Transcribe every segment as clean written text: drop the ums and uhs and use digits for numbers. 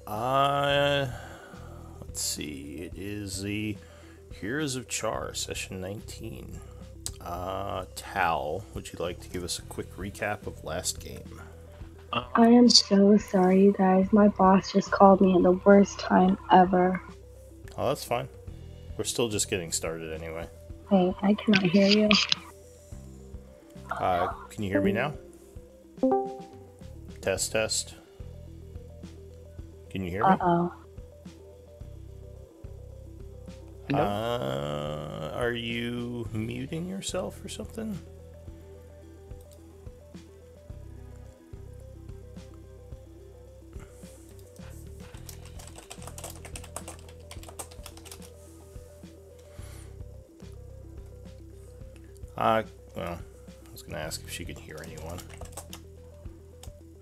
Uh, let's see. It is the Heroes of Char, session 19. Tal, would you like to give us a quick recap of last game? I am so sorry, you guys. My boss just called me at the worst time ever. Oh, that's fine. We're still just getting started anyway. Hey, I cannot hear you. Can you hear me now? Test, test. Can you hear me? Uh-oh. No. Are you muting yourself or something? Well, I was going to ask if she could hear anyone.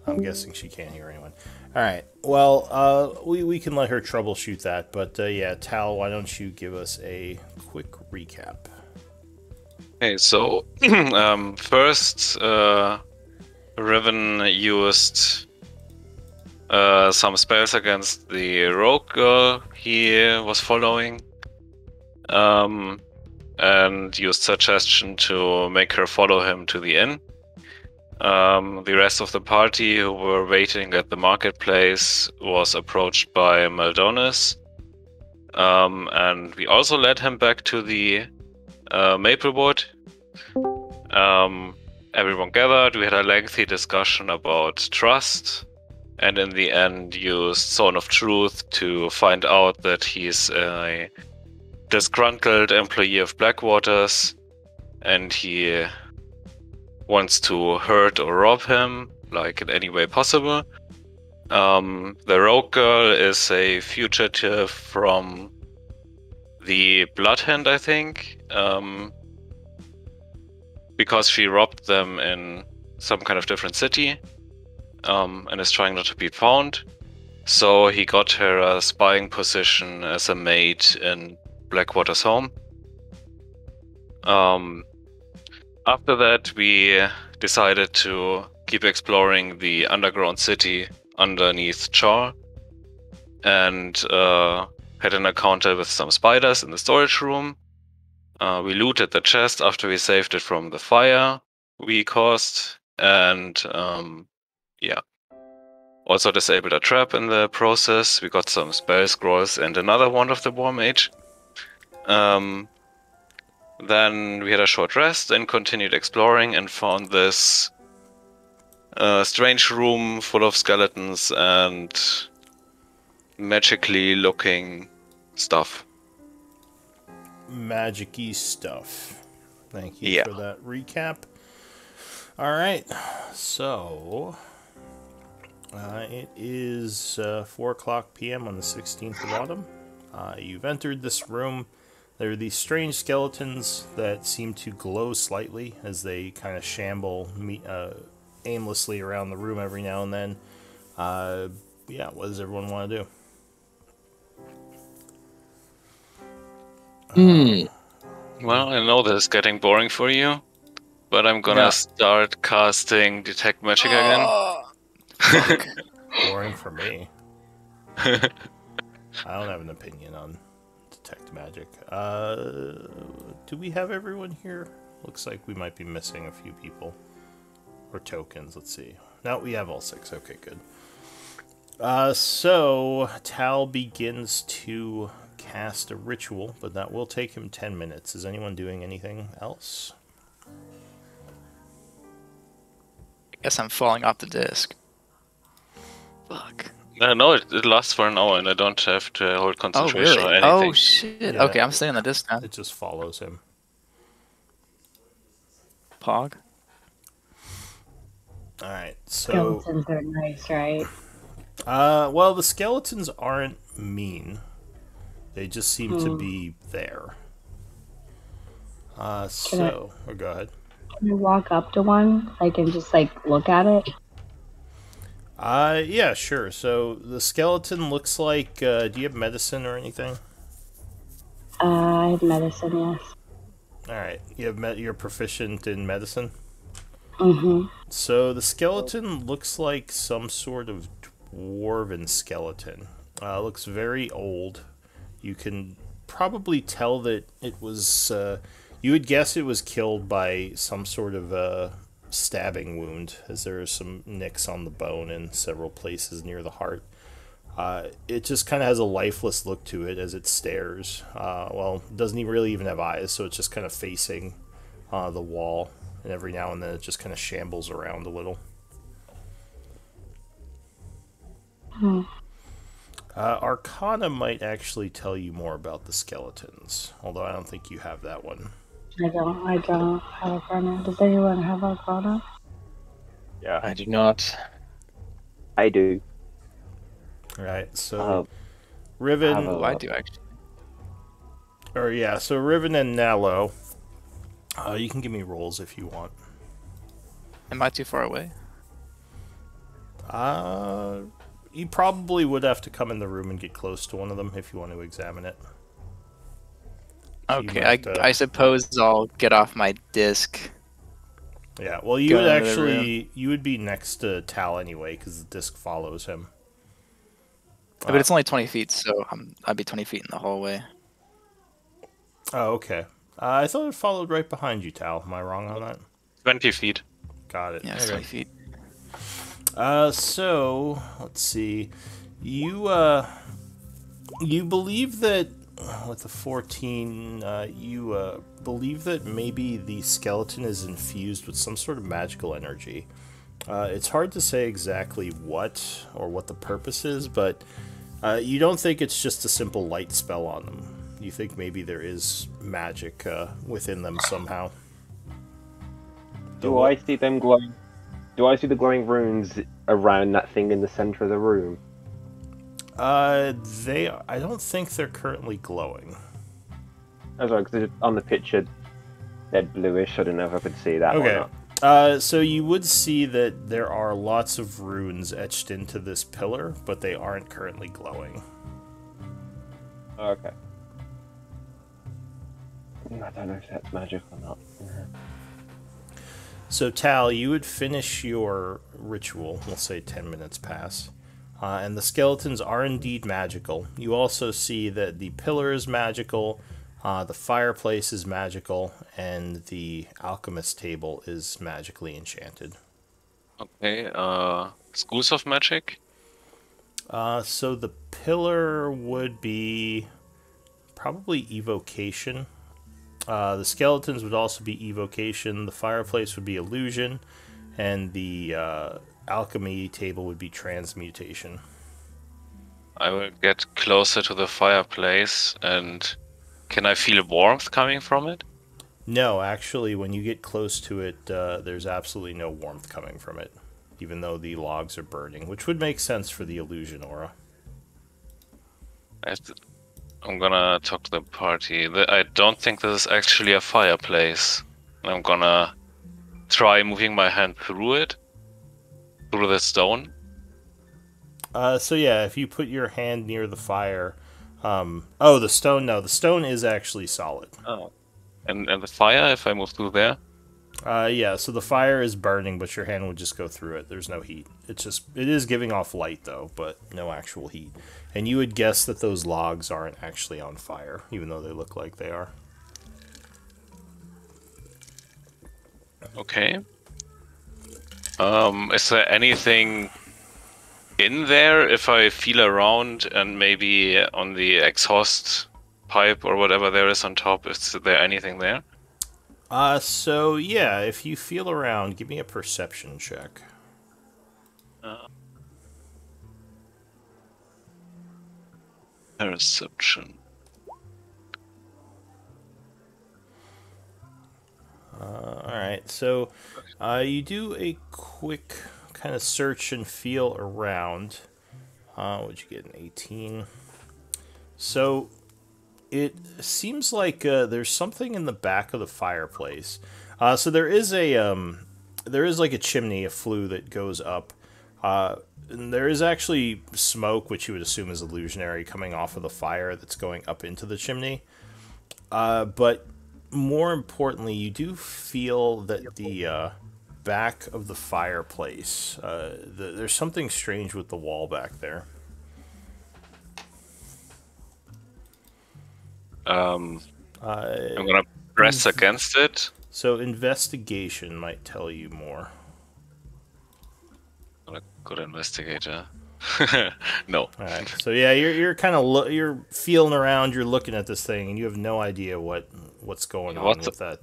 I'm guessing she can't hear anyone. All right. Well, we can let her troubleshoot that. But yeah, Tal, why don't you give us a quick recap? Okay, so first, Riven used some spells against the rogue girl he was following, and used suggestion to make her follow him to the inn. The rest of the party who were waiting at the marketplace was approached by Maldonis, and we also led him back to the Maplewood. Everyone gathered, we had a lengthy discussion about trust, and in the end used Zone of Truth to find out that he's a disgruntled employee of Blackwater's, and he wants to hurt or rob him, like in any way possible. The rogue girl is a fugitive from the Bloodhand, I think, because she robbed them in some kind of different city, and is trying not to be found. So he got her a spying position as a maid in Blackwater's home. After that, we decided to keep exploring the underground city underneath Chaur, and had an encounter with some spiders in the storage room. We looted the chest after we saved it from the fire we caused, and yeah. Also disabled a trap in the process. We got some spell scrolls and another wand of the War Mage. Then we had a short rest and continued exploring and found this strange room full of skeletons and magically looking stuff. Magic-y stuff. Thank you for that recap. Alright, so it is 4 o'clock p.m. on the 16th of autumn. You've entered this room. There are these strange skeletons that seem to glow slightly as they kind of shamble aimlessly around the room every now and then. Yeah, what does everyone want to do? Well, I know this is getting boring for you, but I'm gonna start casting Detect Magic again. Boring for me. I don't have an opinion on Detect Magic. Do we have everyone here? Looks like we might be missing a few people. Or tokens, let's see. No, we have all 6. Okay, good. So, Tal begins to cast a ritual, but that will take him 10 minutes. Is anyone doing anything else? I guess I'm falling off the disc. Fuck. No, it lasts for an hour and I don't have to hold concentration or anything. Oh, shit. Yeah. Okay, I'm staying on the disc now. It just follows him. Pog. Alright, so... Skeletons are nice, right? Well, the skeletons aren't mean. They just seem to be there. Go ahead. Can I walk up to one? I can just, look at it? Yeah, sure. So, the skeleton looks like, do you have medicine or anything? I have medicine, yes. Alright, you're proficient in medicine? Mm-hmm. So, the skeleton looks like some sort of dwarven skeleton. Looks very old. You can probably tell that it was... you would guess it was killed by some sort of stabbing wound, as there are some nicks on the bone in several places near the heart. It just kind of has a lifeless look to it as it stares. Well, it doesn't really even have eyes, so it's just kind of facing the wall, and every now and then it just kind of shambles around a little. Arcana might actually tell you more about the skeletons, although I don't think you have that one. I don't have Arcana. Does anyone have Arcana? Yeah. I do not. I do. Right, so Riven... Oh, I do, actually. Or yeah, so Riven and Nalo, you can give me rolls if you want. Am I too far away? You probably would have to come in the room and get close to one of them if you want to examine it. So okay, I suppose I'll get off my disc. Yeah, well, you would actually... You would be next to Tal anyway, because the disc follows him. But it's only 20 feet, so I'd be 20 feet in the hallway. Oh, okay. I thought it followed right behind you, Tal. Am I wrong on that? 20 feet. Got it. Yeah, it's Okay. 20 feet. So, let's see. You believe that, with the 14, you believe that maybe the skeleton is infused with some sort of magical energy. It's hard to say exactly what, or what the purpose is, but you don't think it's just a simple light spell on them. You think maybe there is magic within them somehow. Do I see them glowing? Do I see the glowing runes around that thing in the center of the room? I don't think they're currently glowing. Oh, sorry, because on the picture they're bluish. I don't know if I could see that Okay. or not. So you would see that there are lots of runes etched into this pillar, but they aren't currently glowing. Okay. I don't know if that's magic or not. So Tal, you would finish your ritual, we'll say 10 minutes pass, and the skeletons are indeed magical. You also see that the pillar is magical, the fireplace is magical, and the alchemist table is magically enchanted. Okay, schools of magic? So the pillar would be probably evocation. The skeletons would also be evocation, the fireplace would be illusion, and the alchemy table would be transmutation. I will get closer to the fireplace, and can I feel warmth coming from it? No, actually, when you get close to it, there's absolutely no warmth coming from it, even though the logs are burning, which would make sense for the illusion aura. I'm gonna talk to the party. I don't think this is actually a fireplace. I'm gonna try moving my hand through it, through the stone. So yeah, if you put your hand near the fire... oh, the stone, no, the stone is actually solid. Oh. And the fire, if I move through there? Yeah, so the fire is burning, but your hand would just go through it. There's no heat. It is giving off light, though, but no actual heat. And you would guess that those logs aren't actually on fire, even though they look like they are. Okay. Is there anything in there if I feel around and maybe on the exhaust pipe or whatever there is on top? Is there anything there? So yeah, if you feel around, give me a perception check. Perception. Alright, so you do a quick kind of search and feel around. What'd you get, an 18? So it seems like there's something in the back of the fireplace. So there is like a chimney, a flue that goes up. And there is actually smoke, which you would assume is illusionary, coming off of the fire that's going up into the chimney. But more importantly, you do feel that back of the fireplace. There's something strange with the wall back there. I'm gonna press against it. So investigation might tell you more. Not a good investigator. No. All right. So yeah, you're kind of you're feeling around. You're looking at this thing, and you have no idea what's going on with that.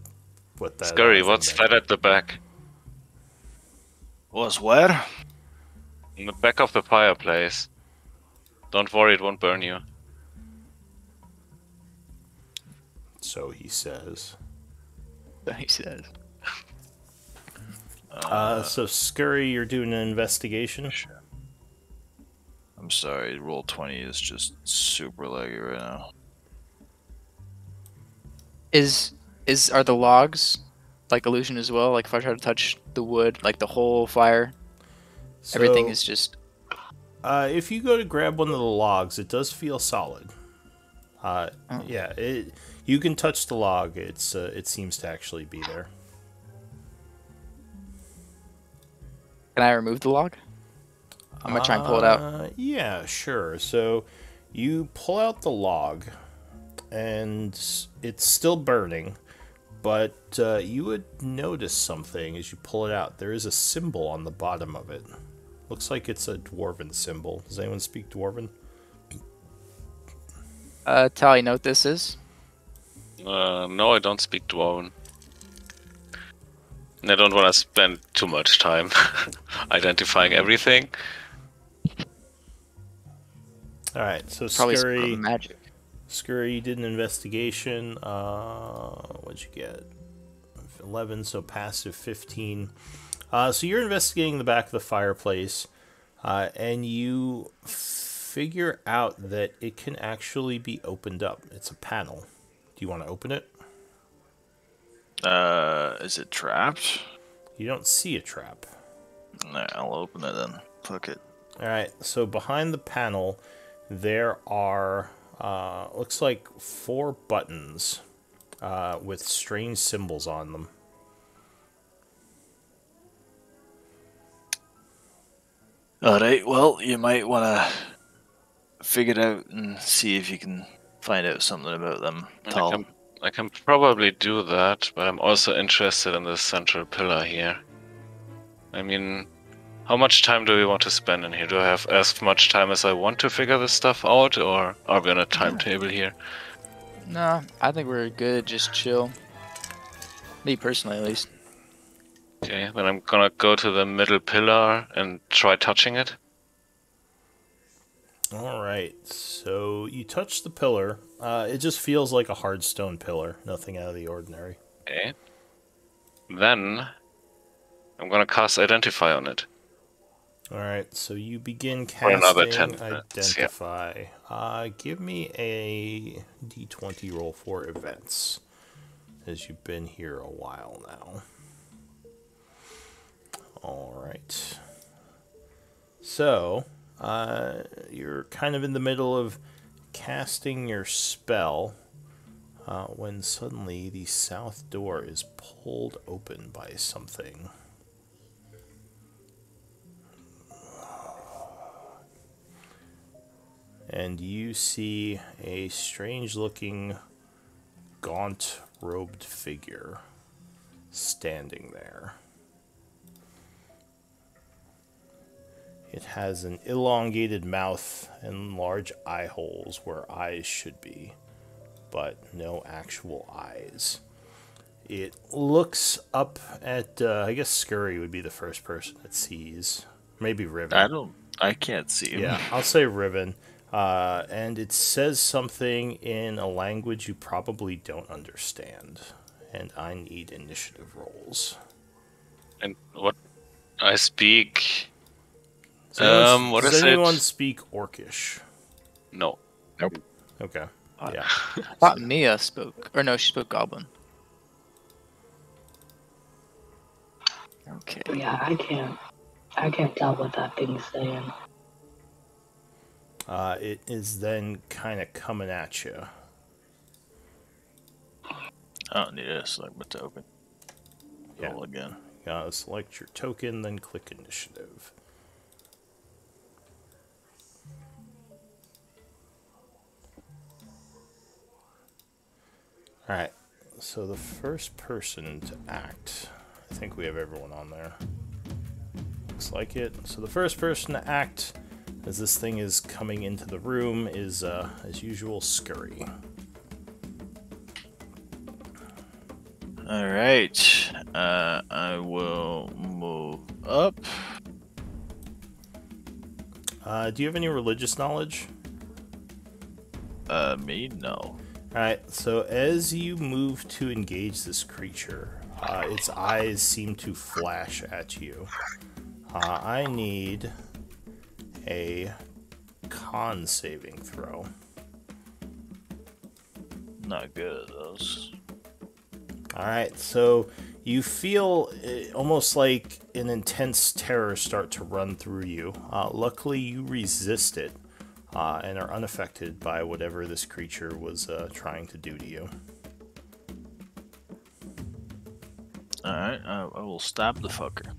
What that? Scurry, what's that at the back? Was where? In the back of the fireplace. Don't worry, it won't burn you. So he says. He says. So Scurry, you're doing an investigation. Sure. I'm sorry, roll 20 is just super laggy right now. Are the logs like illusion as well? Like if I try to touch the wood, like the whole fire, So, everything is just. If you go to grab one of the logs, it does feel solid. Yeah, you can touch the log. It seems to actually be there. Can I remove the log? I'm gonna try and pull it out. Yeah, sure. So you pull out the log, and it's still burning, but you would notice something as you pull it out. There is a symbol on the bottom of it. Looks like it's a dwarven symbol. Does anyone speak dwarven? Tally, you know what this is? No, I don't speak Dwarven. And I don't want to spend too much time identifying everything. Alright, so Probably Scurry, some magic. Scurry, you did an investigation. What'd you get? 11, so passive 15. So you're investigating the back of the fireplace, and you figure out that it can actually be opened up. It's a panel. Do you want to open it? Is it trapped? You don't see a trap. Nah, I'll open it then. Fuck it. Alright, so behind the panel, there are, looks like 4 buttons with strange symbols on them. Alright, well, you might want to figure it out and see if you can find out something about them. I can probably do that, but I'm also interested in the central pillar here. I mean, how much time do we want to spend in here? Do I have as much time as I want to figure this stuff out, or are we on a timetable here? No, I think we're good. Just chill. Me personally, at least. Okay, then I'm gonna go to the middle pillar and try touching it. Alright, so you touch the pillar. It just feels like a hard stone pillar. Nothing out of the ordinary. Okay. Then I'm gonna cast Identify on it. Alright, so you begin For another 10 casting minutes, Identify. Give me a d20 roll for events, as you've been here a while now. Alright. So, you're kind of in the middle of casting your spell when suddenly the south door is pulled open by something. And you see a strange-looking, gaunt-robed figure standing there. It has an elongated mouth and large eye holes where eyes should be, but no actual eyes. It looks up at, I guess Scurry would be the first person it sees. Maybe Riven. I can't see him. Yeah, I'll say Riven. And it says something in a language you probably don't understand. And I need initiative rolls. And what I speak... what does is anyone it? speak Orcish? No. Nope. Okay. Yeah. I thought Mia spoke. Or no, she spoke Goblin. Okay. Yeah, I can't tell what that thing's saying. It is then kind of coming at you. I don't need a select but to open. Yeah. Roll again. Select your token, then click initiative. Alright, so the first person to act, I think we have everyone on there. Looks like it. So the first person to act as this thing is coming into the room is, as usual, Scurry. Alright, I will move up. Do you have any religious knowledge? Me? No. Alright, so as you move to engage this creature, its eyes seem to flash at you. I need a con saving throw. Not good at those. Alright, so you feel almost like an intense terror start to run through you. Luckily, you resist it and are unaffected by whatever this creature was trying to do to you. Alright, I will stab the fucker.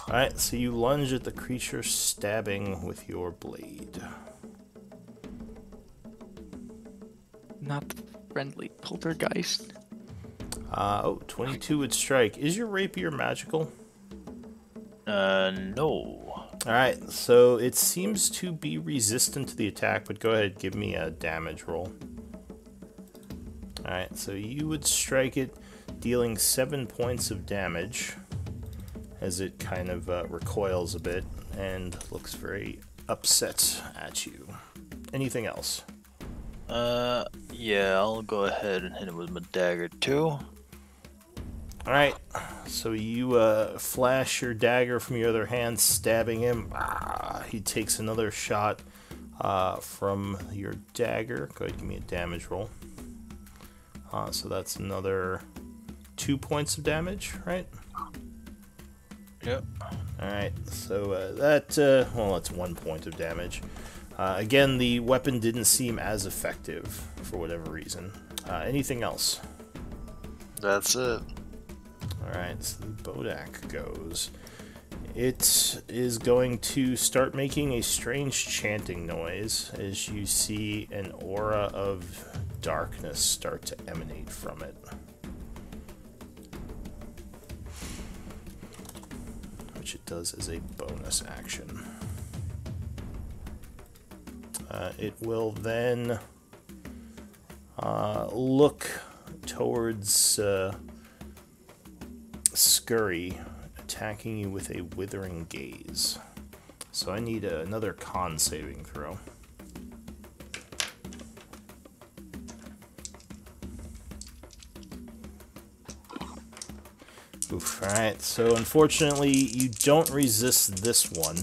Alright, so you lunge at the creature, stabbing with your blade. Not the friendly poltergeist. 22 would strike. Is your rapier magical? No. Alright, so it seems to be resistant to the attack, but go ahead, give me a damage roll. Alright, so you would strike it, dealing 7 points of damage as it kind of recoils a bit and looks very upset at you. Anything else? Yeah, I'll go ahead and hit him with my dagger too. Alright, so you flash your dagger from your other hand, stabbing him. He takes another shot from your dagger. Go ahead, give me a damage roll. So that's another 2 points of damage, right? Yep. Alright, so that's 1 point of damage. Again, the weapon didn't seem as effective for whatever reason. Anything else? That's it. Alright, so the Bodak goes. It is going to start making a strange chanting noise as you see an aura of darkness start to emanate from it. Which it does as a bonus action. It will then look towards Scurry, attacking you with a withering gaze. So I need another con saving throw. Oof, alright, so unfortunately you don't resist this one.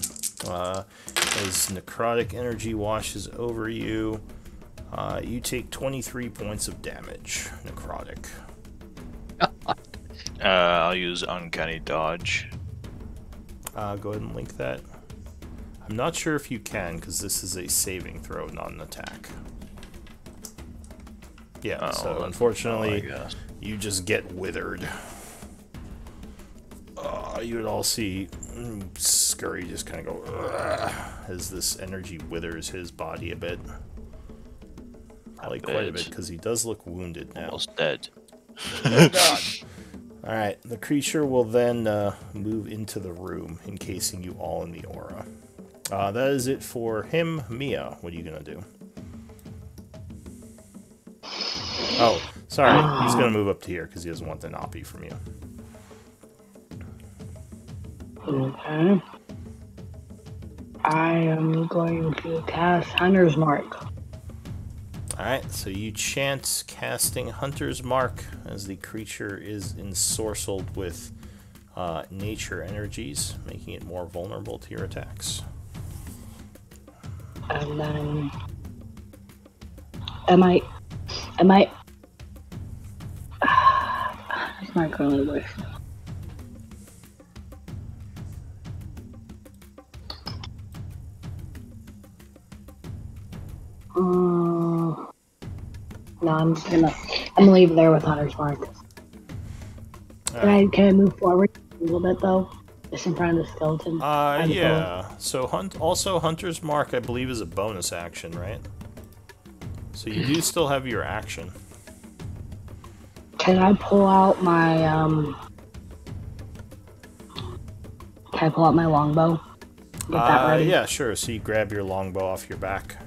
As necrotic energy washes over you, you take 23 points of damage, necrotic. I'll use Uncanny Dodge. Go ahead and link that. I'm not sure if you can, because this is a saving throw, not an attack. Yeah, so unfortunately, you just get withered. You would all see Scurry just kind of go as this energy withers his body a bit. Probably quite a bit, because he does look wounded now. Almost dead. Oh god! Alright, the creature will then move into the room, encasing you all in the aura. That is it for him. Mia, what are you going to do? Oh, sorry. He's going to move up to here because he doesn't want the Napi from you. Okay. I am going to cast Hunter's Mark. Alright, so you chant casting Hunter's Mark as the creature is ensorcelled with nature energies, making it more vulnerable to your attacks. And then... Am I... That's not currently worth. No, I'm just gonna leave there with Hunter's Mark. Right. Can I move forward? a little bit though, just in front of the skeleton. Yeah. So also Hunter's Mark, I believe, is a bonus action, right? So you do still have your action. Can I pull out my Can I pull out my longbow? Get that ready. Yeah, sure. So you grab your longbow off your back.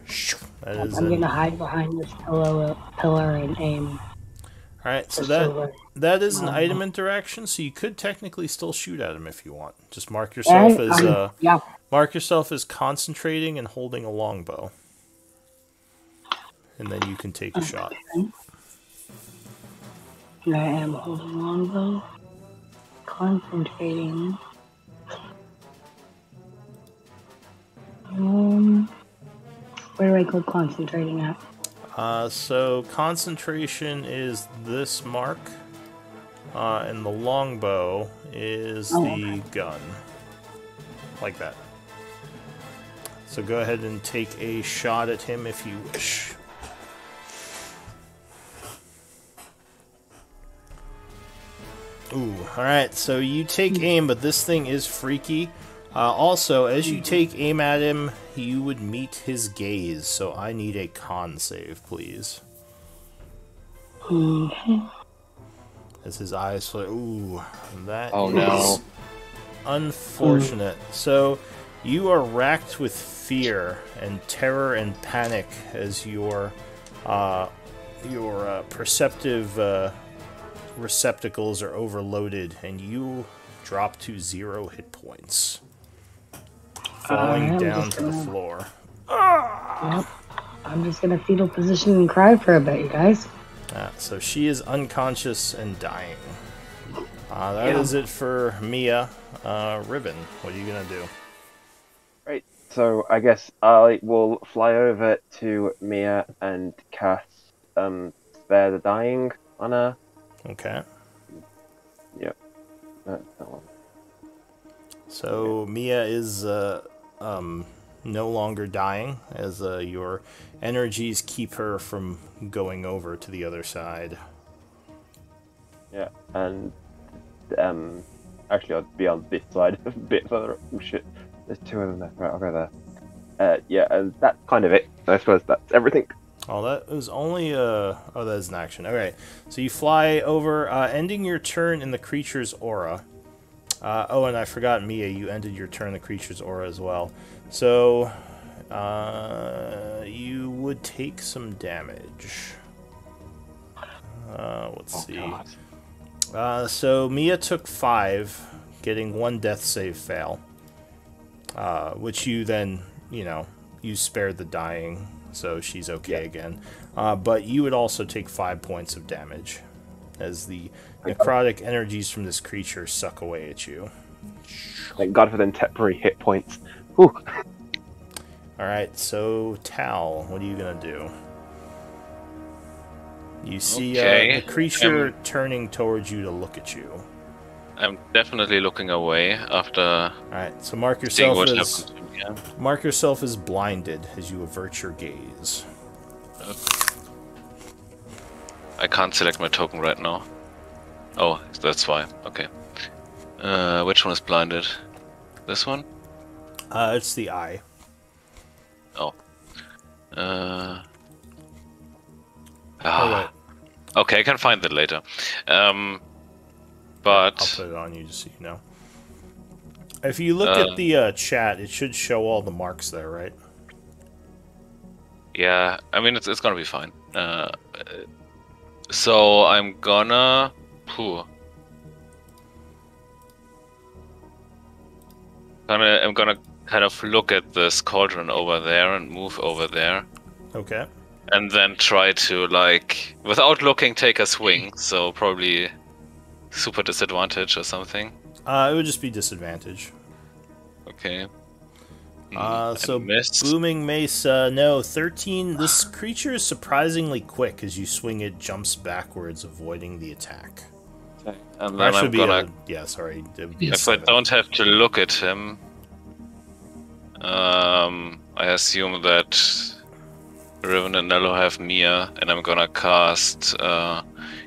I'm gonna hide behind this pillar and aim. All right, so that is an item interaction. So you could technically still shoot at him if you want. Just mark yourself mark yourself as concentrating and holding a longbow, and then you can take a shot. I am holding longbow, concentrating. Where do I go concentrating at? So concentration is this mark, and the longbow is the gun. Like that. So go ahead and take a shot at him if you wish. Ooh, alright, so you take aim, but this thing is freaky. Also, as you take aim at him, you would meet his gaze, so I need a con save, please. As his eyes flare. Ooh, that is unfortunate. So, you are racked with fear and terror and panic as your perceptive receptacles are overloaded, and you drop to 0 hit points. Falling down to the floor. Yep. I'm just gonna fetal position and cry for a bit, you guys. So she is unconscious and dying. That is it for Mia. Ribbon, what are you gonna do? Right, so I guess I will fly over to Mia and cast Spare the Dying on her. Okay. Yep. That one. So Mia is no longer dying, as your energies keep her from going over to the other side. Yeah, and actually I'll be on this side a bit further. Oh shit, there's 2 of them there. Right, I'll go there. Yeah, and that's kind of it. I suppose that's everything. Oh, that was only oh, that is an action. Alright, so you fly over, ending your turn in the creature's aura. Oh, and I forgot, Mia, you ended your turn in the creature's aura as well. So, you would take some damage. Let's see. So, Mia took 5, getting 1 death save fail. Which you then, you spared the dying, so she's okay again. But you would also take 5 points of damage, as the necrotic energies from this creature suck away at you. Thank God for them temporary hit points. Whew. Alright, so Tal, what are you gonna do? You see the creature turning towards you to look at you. I'm definitely looking away after. Alright, so mark yourself as blinded as you avert your gaze. I can't select my token right now. Oh, that's why. Okay. Which one is blinded? This one? It's the eye. Oh. Right. Okay, I can find that later. But I'll put it on you just so you know. If you look at the chat, it should show all the marks there, right? Yeah, I mean it's gonna be fine. So I'm gonna. I'm gonna kind of look at this cauldron over there and move over there. Okay. And then try to, like, without looking, take a swing. So probably super disadvantage or something. It would just be disadvantage. Okay. So missed. Booming Mace, no, 13. This creature is surprisingly quick. As you swing it, jumps backwards, avoiding the attack. Okay. And then I'm gonna... If I don't have to look at him, I assume that Riven and Nello have Mia, and I'm gonna cast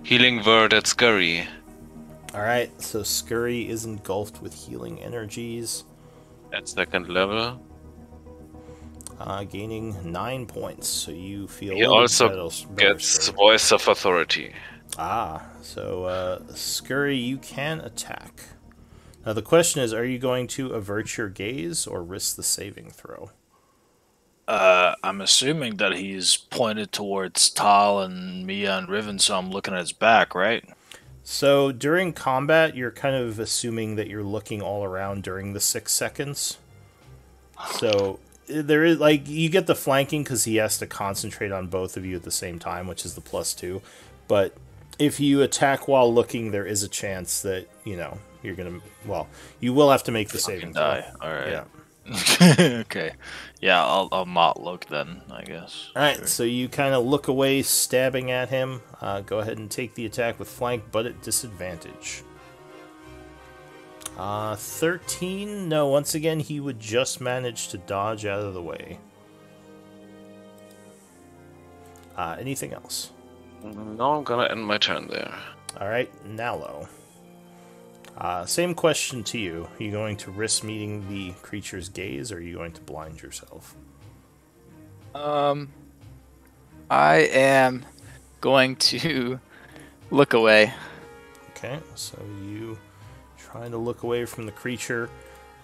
Healing Word at Scurry. Alright, so Scurry is engulfed with healing energies. At 2nd level. Gaining 9 points, so you feel He a little also better gets stirred. Voice of Authority. So Scurry, you can attack. Now the question is, are you going to avert your gaze or risk the saving throw? I'm assuming that he's pointed towards Tal and Mia and Riven, so I'm looking at his back, right? So during combat, you're kind of assuming that you're looking all around during the 6 seconds. So there is, like, you get the flanking because he has to concentrate on both of you at the same time, which is the +2. But if you attack while looking, there is a chance that, you're going to, well, you will have to make the saving throw. Die. Alright. Yeah. Okay. Yeah, I'll not look then, I guess. Alright, Sure. so you kind of look away, stabbing at him. Go ahead and take the attack with flank, but at disadvantage. 13? No, once again, he would just manage to dodge out of the way. Anything else? No, I'm gonna end my turn there. Alright, Nalo. Same question to you. Are you going to risk meeting the creature's gaze, or are you going to blind yourself? I am going to look away. Okay, so you trying to look away from the creature.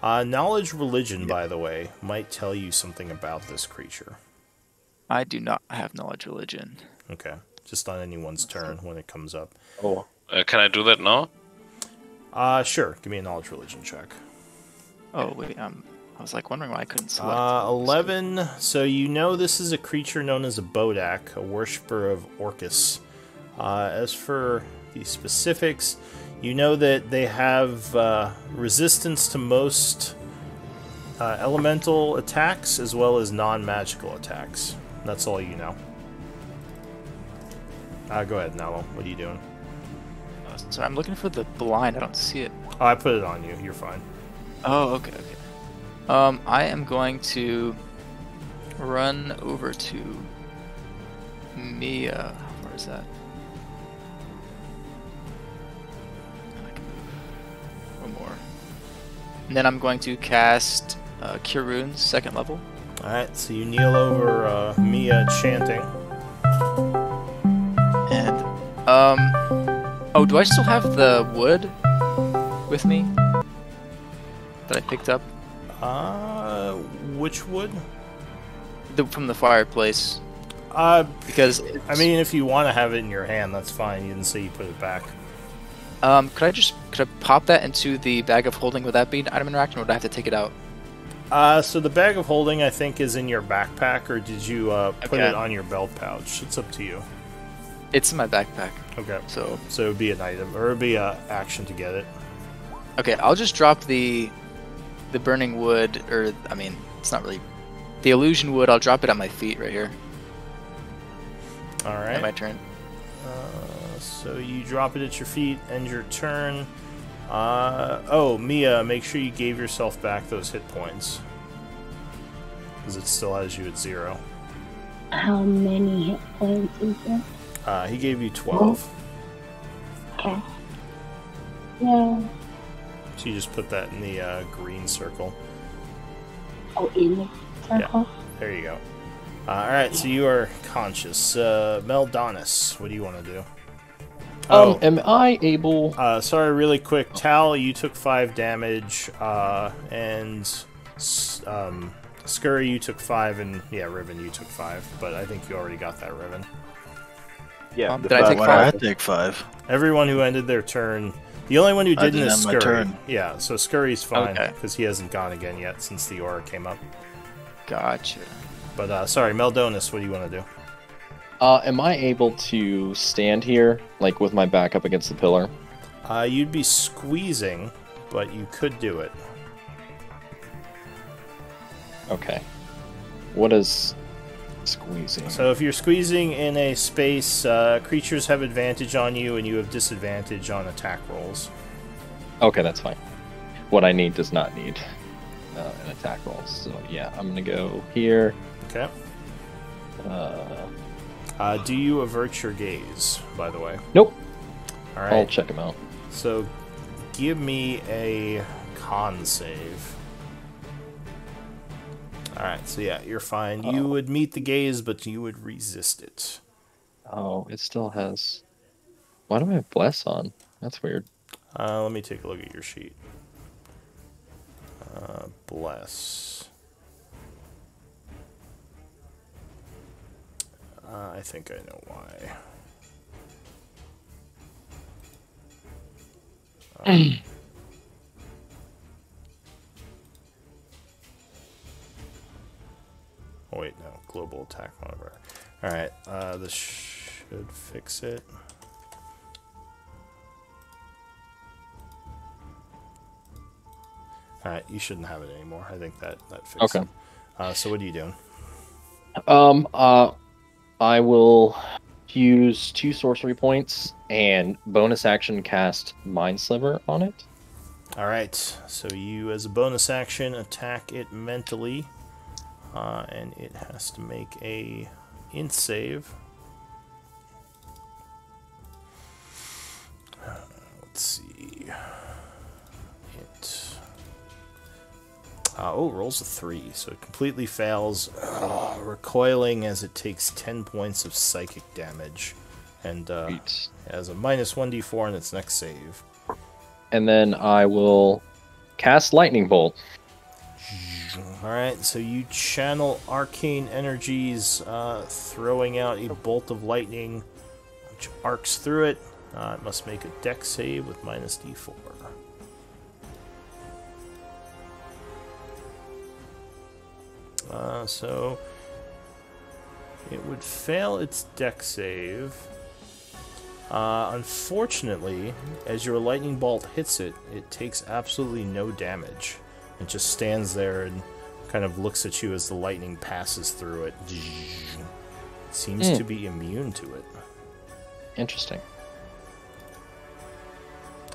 Knowledge religion, by the way, might tell you something about this creature. I do not have knowledge religion. Okay, just on anyone's turn when it comes up. Oh, Can I do that now? Sure. Give me a knowledge religion check. Oh wait, I was like wondering why I couldn't select. 11. So you know this is a creature known as a Bodak, a worshipper of Orcus. As for the specifics, you know that they have resistance to most elemental attacks as well as non-magical attacks. That's all you know. Go ahead, Nalo. What are you doing? So I'm looking for the line. I don't see it. Oh, I put it on you. You're fine. Oh, okay. I am going to run over to Mia. Where is that? I can move one more. And then I'm going to cast Cure Wounds, 2nd level. Alright, so you kneel over Mia chanting. And, oh, do I still have the wood with me that I picked up? Which would? From the fireplace. Because I mean, if you want to have it in your hand, that's fine. You didn't say you put it back. could I pop that into the bag of holding? Would that be an item interaction, or would I have to take it out? So the bag of holding, I think, is in your backpack, or did you put Okay. it on your belt pouch? It's up to you. It's in my backpack. Okay. So it would be an item, or it would be an action to get it. okay, I'll just drop the burning wood, or I mean, it's not really the illusion wood. I'll drop it at my feet right here. All right. At my turn. So you drop it at your feet, end your turn. Oh, Mia, make sure you gave yourself back those hit points. Because it still has you at 0. How many hit points is it? He gave you 12. Okay. Yeah. So you just put that in the green circle. Oh, in the circle? There you go. Alright, so you are conscious. Meldonis, what do you want to do? Am I able... Sorry, really quick. Tal, you took 5 damage, and Scurry, you took 5, and yeah, Riven, you took 5, but I think you already got that, Riven. yeah. Did I take Why five? did I take 5? Everyone who ended their turn, the only one who I didn't didn't is end my Scurry. turn. Yeah, so Scurry's fine, Okay. because he hasn't gone again yet since the aura came up. Gotcha. But, sorry, Meldonis, what do you want to do? am I able to stand here, like, with my back up against the pillar? You'd be squeezing, but you could do it. Okay. What is squeezing? So if you're squeezing in a space, creatures have advantage on you, and you have disadvantage on attack rolls. Okay, that's fine. What I need does not need an attack roll. So, yeah, I'm going to go here. Okay. Do you avert your gaze, by the way? Nope. All I'll right. check them out. So give me a con save. Alright, so yeah, you're fine. You would meet the gaze, but you would resist it. Oh, it still has... Why do I have Bless on? That's weird. Let me take a look at your sheet. Bless. I think I know why. Oh wait, no. Global attack modifier. Alright, this should fix it. Alright, you shouldn't have it anymore. I think that fixed it. So what are you doing? I will use 2 sorcery points and bonus action cast Mind Sliver on it. Alright, so you, as a bonus action, attack it mentally. And it has to make a int save. Let's see. Rolls a 3, so it completely fails, recoiling as it takes 10 points of psychic damage, and has a minus 1d4 in its next save. And then I will cast Lightning Bolt. Alright, so you channel arcane energies, throwing out a bolt of lightning, which arcs through it. It must make a dex save with minus d4. So it would fail its dex save. Unfortunately, as your lightning bolt hits it, it takes absolutely no damage. It just stands there and kind of looks at you as the lightning passes through it. It seems to be immune to it. Interesting.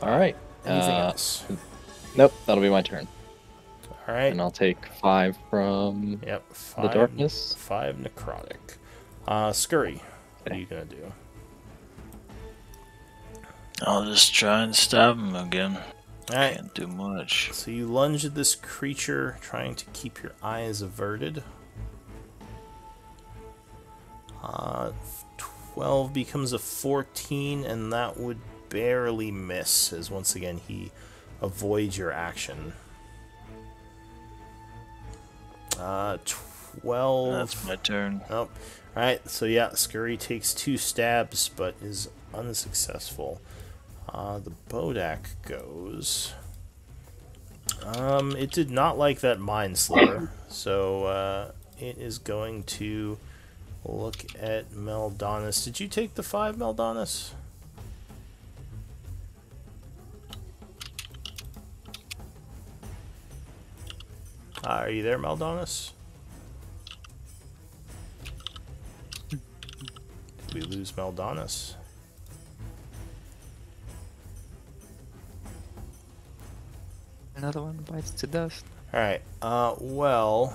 Alright. Anything else? Nope, that'll be my turn. Alright. And I'll take 5 from the darkness. 5 necrotic. Scurry, what are you going to do? I'll just try and stab him again. Alright. Can't do much. So you lunge at this creature, trying to keep your eyes averted. 12 becomes a 14, and that would barely miss, as once again he avoids your action. 12. That's my turn. Oh, alright, so yeah, Scurry takes 2 stabs, but is unsuccessful. The Bodak goes. It did not like that Mind Sliver, so it is going to look at Meldonis. Did you take the 5, Meldonis? Are you there, Meldonis? Did we lose Meldonis? Another one bites to dust. Alright, well,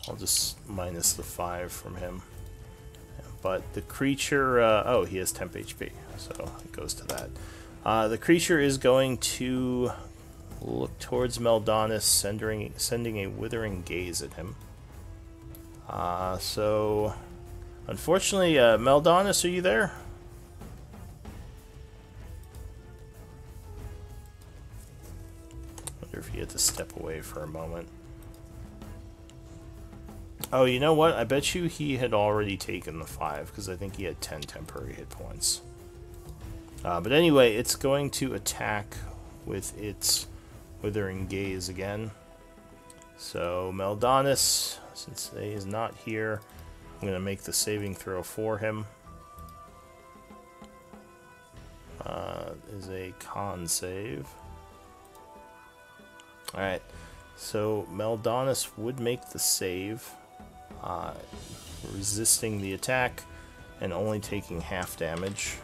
I'll just minus the 5 from him. But the creature, oh, he has temp HP, so it goes to that. The creature is going to look towards Meldonis, sending a withering gaze at him. So, unfortunately, Meldonis, are you there? Wonder if he had to step away for a moment. Oh, you know what? I bet you he had already taken the 5, because I think he had 10 temporary hit points. But anyway, it's going to attack with its withering gaze again. So, Meldonis, since he is not here, I'm going to make the saving throw for him. Is a con save. Alright, so Meldonis would make the save, resisting the attack and only taking half damage.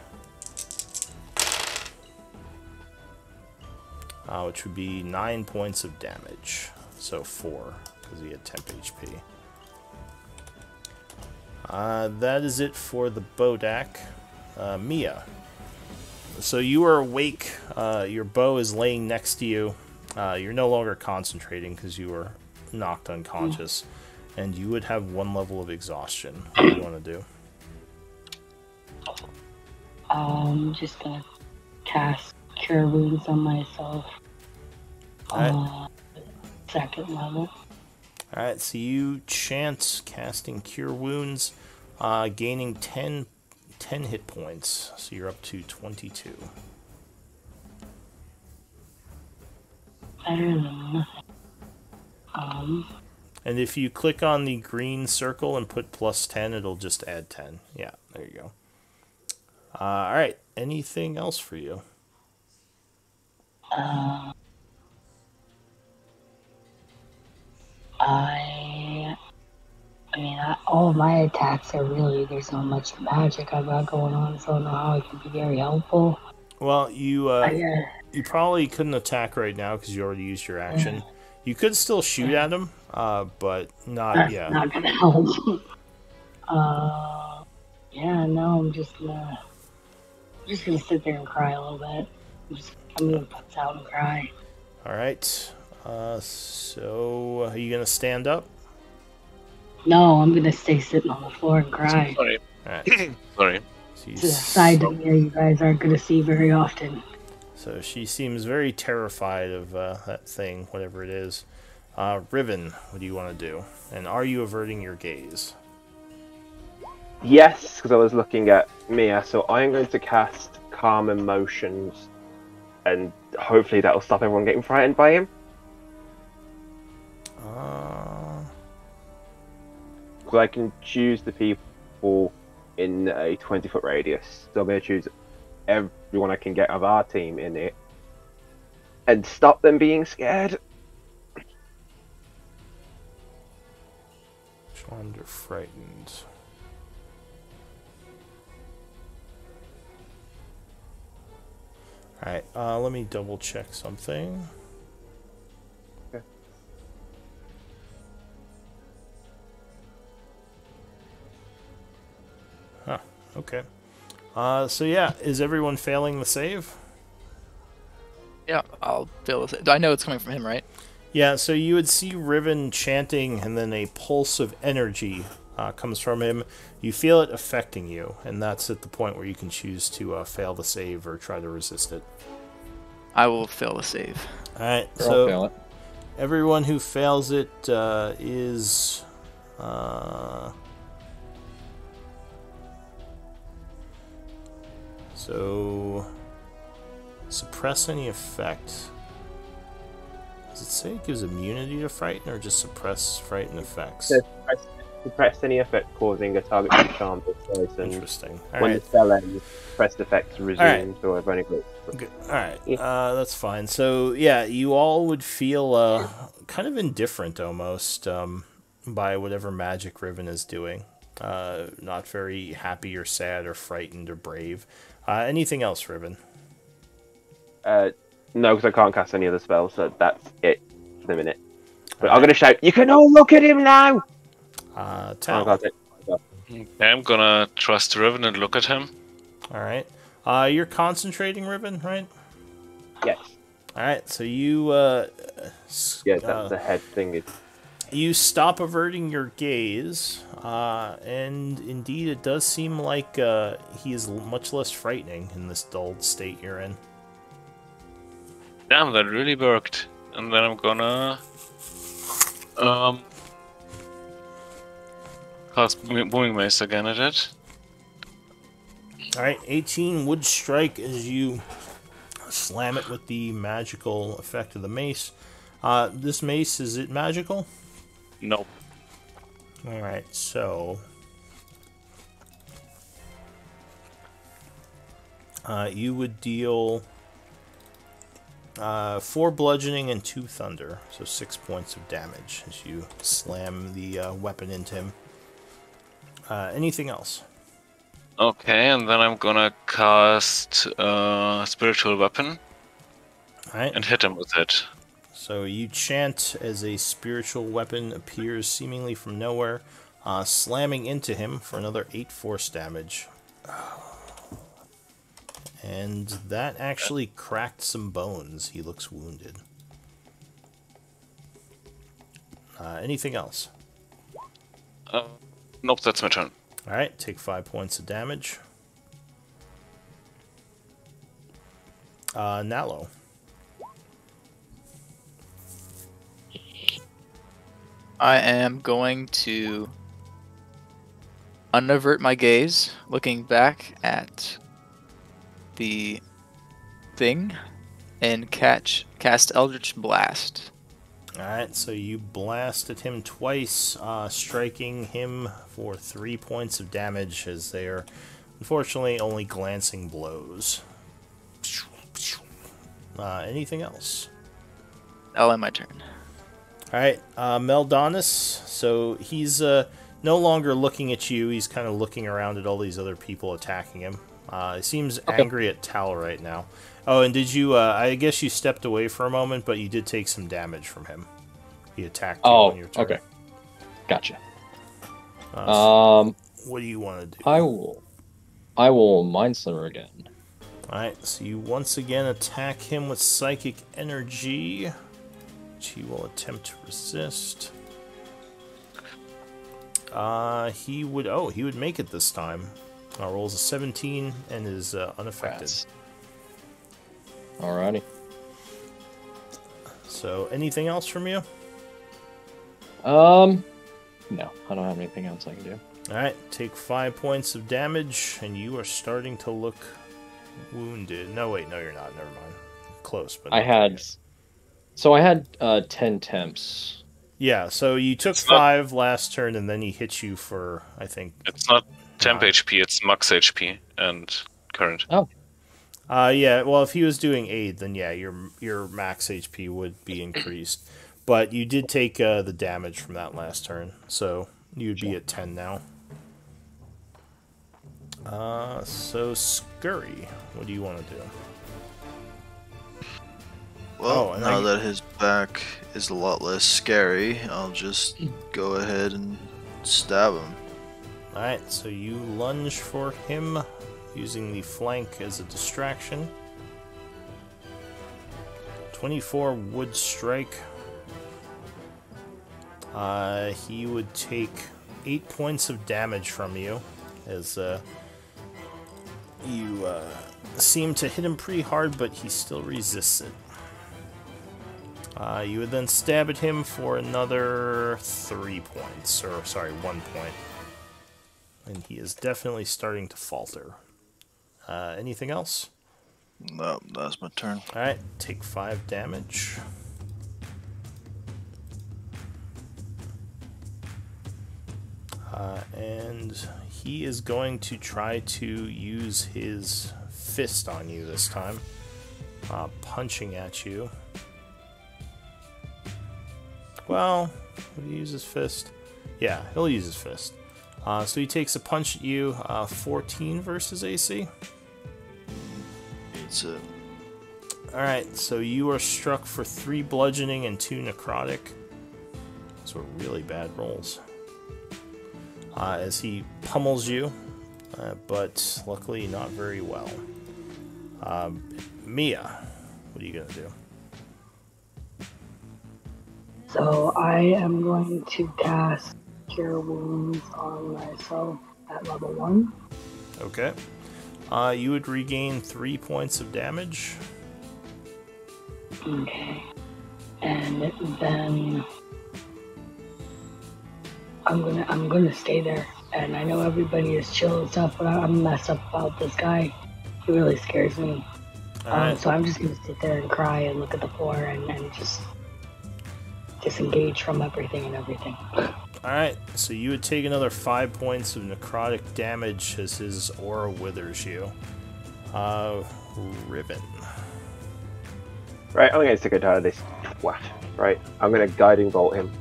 Which would be 9 points of damage. So 4, because he had temp HP. That is it for the Bodak. Mia. So you are awake. Your bow is laying next to you. You're no longer concentrating because you were knocked unconscious. And you would have 1 level of exhaustion. What do you want to do? I'm just gonna cast Cure Wounds on myself. Alright. 2nd level. Alright, so you chant casting Cure Wounds, gaining 10 hit points. So you're up to 22. Better than nothing. And if you click on the green circle and put +10, it'll just add 10. Yeah, there you go. Alright, anything else for you? I mean, all of my attacks are really, there's not much magic I've got going on, so I don't know how it can be very helpful. Well, you probably couldn't attack right now because you already used your action. You could still shoot at him, but not, That's not gonna help. No, I'm just gonna sit there and cry a little bit. I'm gonna put out and cry. Alright, so are you gonna stand up? No, I'm gonna stay sitting on the floor and cry. Sorry. Alright. Sorry. It's a side to me you guys aren't gonna see very often. So she seems very terrified of that thing, whatever it is. Riven, what do you want to do? And are you averting your gaze? Yes, because I was looking at Mia, so I'm going to cast Calm Emotions, and hopefully that'll stop everyone getting frightened by him. So I can choose the people in a 20-foot radius. So I'm going to choose everyone I can get of our team in it, and stop them being scared. Charmed or frightened? Alright, let me double check something. Okay. Huh, okay. So yeah, is everyone failing the save? Yeah, I'll fail with it. I know it's coming from him, right? Yeah, so you would see Riven chanting, and then a pulse of energy comes from him. You feel it affecting you, and that's at the point where you can choose to fail the save or try to resist it. I will fail the save. Alright, I'll so fail it. everyone who fails it is... So... suppress any effect. Does it say it gives immunity to frighten, or just suppress frighten effects? So suppress any effect causing a target to be charmed or poisoned. Interesting. When Alright. the spell ends, pressed effects resumed, or if only Alright, Yeah. that's fine. So, yeah, you all would feel kind of indifferent, almost, by whatever magic Riven is doing. Not very happy or sad or frightened or brave. Anything else, Riven? No, because I can't cast any other spells, so that's it for the minute. But I'm going to shout, you can all look at him now! Tal. Oh, that's it. Okay, I'm gonna trust Riven and look at him. Alright. You're concentrating, Riven, right? Yes. Alright, so you, Yeah, that's the head thing. you stop averting your gaze, and indeed it does seem like he is much less frightening in this dulled state you're in. Damn, that really worked. And then I'm gonna cast Booming Mace again at it. Alright, 18 would strike as you slam it with the magical effect of the mace. This mace, is it magical? Nope. Alright, so... you would deal 4 bludgeoning and 2 thunder, so 6 points of damage as you slam the weapon into him. Anything else? Okay, and then I'm gonna cast Spiritual Weapon Alright, and hit him with it. so you chant as a spiritual weapon appears seemingly from nowhere, slamming into him for another 8 force damage. And that actually cracked some bones. He looks wounded. Anything else? Nope, that's my turn. Alright, take 5 points of damage. Nalo. I am going to unavert my gaze, looking back at the thing, and cast Eldritch Blast. Alright, so you blasted him twice, striking him for 3 points of damage, as they are unfortunately only glancing blows. Anything else? I'll end my turn. Alright, Meldonis, so he's no longer looking at you, he's kind of looking around at all these other people attacking him. He seems angry at Tal right now. Oh, and did you, I guess you stepped away for a moment, but you did take some damage from him. He attacked you on your turn. Okay. Gotcha. So what do you want to do? I will Mind Slimmer again. Alright, so you once again attack him with Psychic Energy, which he will attempt to resist. He would make it this time. Rolls a 17 and is unaffected. Alrighty. So, anything else from you? No, I don't have anything else I can do. Alright, take 5 points of damage, and you are starting to look wounded. No, wait, no, you're not. Never mind. Close, but I had 10 temps. Yeah, so you took 5 last turn, and then he hit you for, I think... It's not temp HP, it's max HP and current. Oh. Yeah, well, if he was doing aid, then yeah, your max HP would be increased. But you did take the damage from that last turn, so you'd be at 10 now. So Scurry, what do you want to do? Well, now that his back is a lot less scary, I'll just go ahead and stab him. Alright, so you lunge for him, using the flank as a distraction. 24 would strike. He would take 8 points of damage from you, as you seem to hit him pretty hard, but he still resists it. You would then stab at him for another 3 points, or sorry, 1 point. And he is definitely starting to falter. Anything else? No, that's my turn. Alright, take 5 damage. And he is going to try to use his fist on you this time. Punching at you. Well, will he use his fist? Yeah, he'll use his fist. So he takes a punch at you, 14 versus AC. It's a... Alright, so you are struck for 3 bludgeoning and 2 necrotic. Those were really bad rolls. As he pummels you, but luckily not very well. Mia, what are you going to do? So I am going to cast Cure Wounds on myself at level 1. Okay. You would regain 3 points of damage. Okay. And then I'm gonna stay there. And I know everybody is chill and stuff, but I'm messed up about this guy. He really scares me. Alright. So I'm just gonna sit there and cry and look at the floor and just disengage from everything. Alright, so you would take another 5 points of necrotic damage as his aura withers you. Ribbon. Right, I'm gonna stick a out of this twat. Right, I'm gonna guiding bolt him.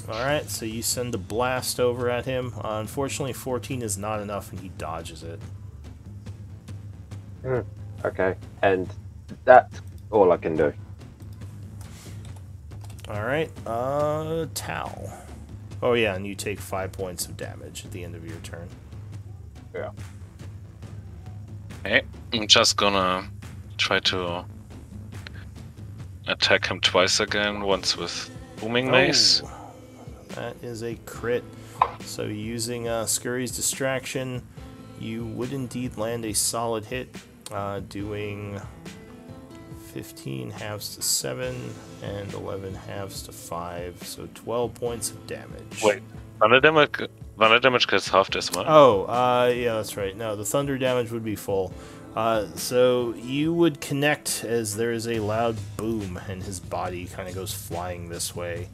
Alright, so you send a blast over at him. Unfortunately, 14 is not enough and he dodges it. Okay, and that's all I can do. Alright, Tal. Oh yeah, and you take 5 points of damage at the end of your turn. Yeah. Okay, I'm just gonna try to attack him twice again, once with Booming Mace. That is a crit. So using Scurry's Distraction, you would indeed land a solid hit, doing 15 halves to 7 and 11 halves to 5, so 12 points of damage. Wait, thunder damage gets halved as well? Oh, yeah, that's right. No, the thunder damage would be full. So you would connect as there is a loud boom, and his body kind of goes flying this way,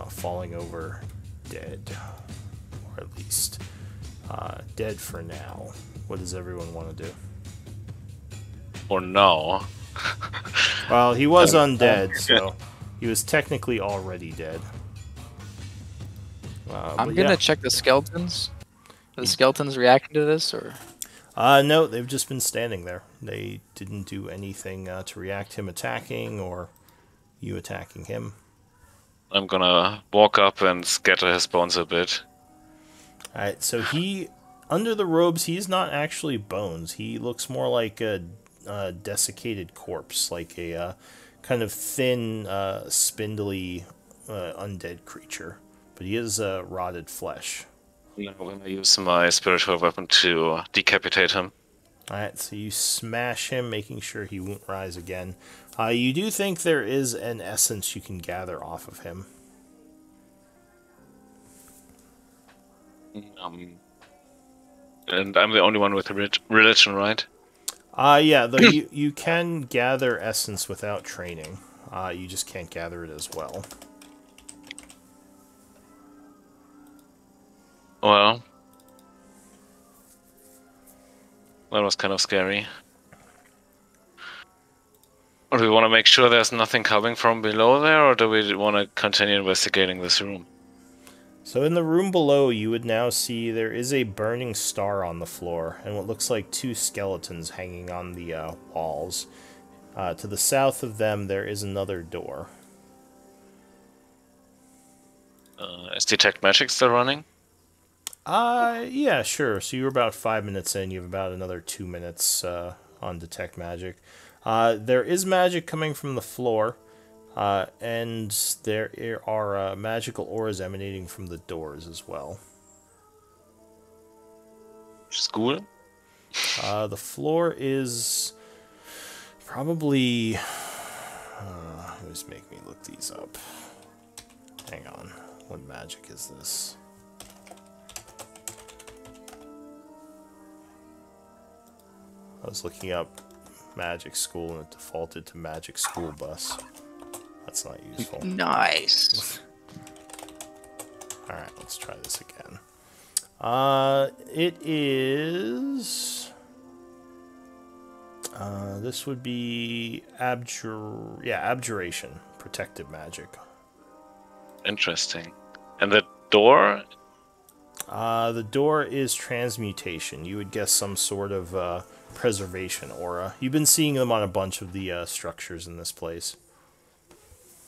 falling over dead. Or at least dead for now. What does everyone want to do? Or no? Well, he was undead, so he was technically already dead. I'm gonna check the skeletons. Are the skeletons reacting to this, or? No, they've just been standing there. They didn't do anything to react him attacking or you attacking him. I'm gonna walk up and scatter his bones a bit. Alright, so he, under the robes, he's not actually bones. He looks more like a desiccated corpse, like a kind of thin, spindly, undead creature. But he is rotted flesh. I'm gonna use my spiritual weapon to decapitate him. Alright, so you smash him, making sure he won't rise again. You do think there is an essence you can gather off of him. And I'm the only one with religion, right? Yeah, though you can gather essence without training. You just can't gather it as well. Well, that was kind of scary. Do we want to make sure there's nothing coming from below there, or do we want to continue investigating this room? So in the room below, you would now see there is a burning star on the floor, and what looks like 2 skeletons hanging on the walls. To the south of them, there is another door. Is Detect Magic still running? Yeah, sure. So you're about 5 minutes in. You have about another 2 minutes on Detect Magic. There is magic coming from the floor, and there are magical auras emanating from the doors as well. School? The floor is probably... Who's making me look these up? Hang on. What magic is this? I was looking up Magic School and it defaulted to Magic School Bus. That's not useful. Nice. Alright, let's try this again. It is... this would be Abjuration. Protective magic. Interesting. And the door? The door is Transmutation. You would guess some sort of preservation aura. You've been seeing them on a bunch of the structures in this place.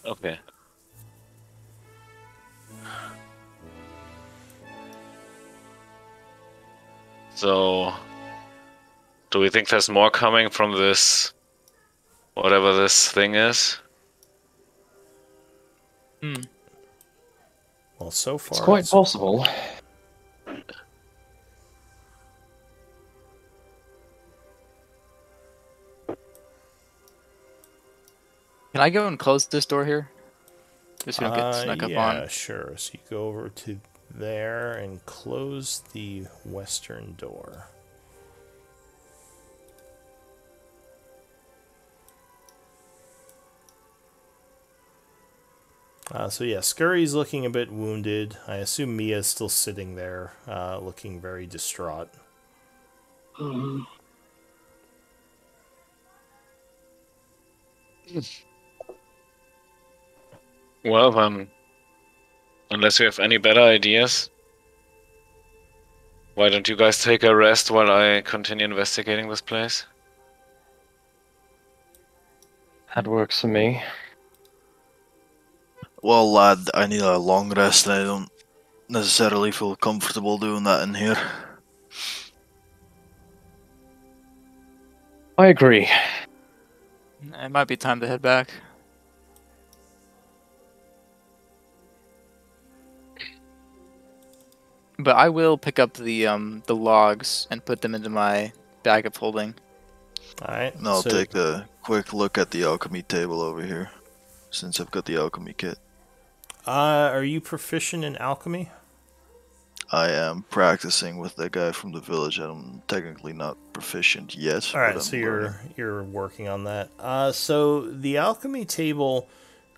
Okay. So, do we think there's more coming from this, whatever this thing is? Well, so far... It's quite possible. Can I go and close this door here? Just so we don't get snuck up on. Yeah, sure. So you go over to there and close the western door. So yeah, Scurry's looking a bit wounded. I assume Mia's still sitting there, looking very distraught. Well, unless you have any better ideas, why don't you guys take a rest while I continue investigating this place? That works for me. Well, lad, I need a long rest. I don't necessarily feel comfortable doing that in here. I agree. It might be time to head back. But I will pick up the logs and put them into my bag of holding. Alright. And I'll take a quick look at the alchemy table over here, since I've got the alchemy kit. Are you proficient in alchemy? I am practicing with that guy from the village. I'm technically not proficient yet. All right, so you're working on that. So the alchemy table,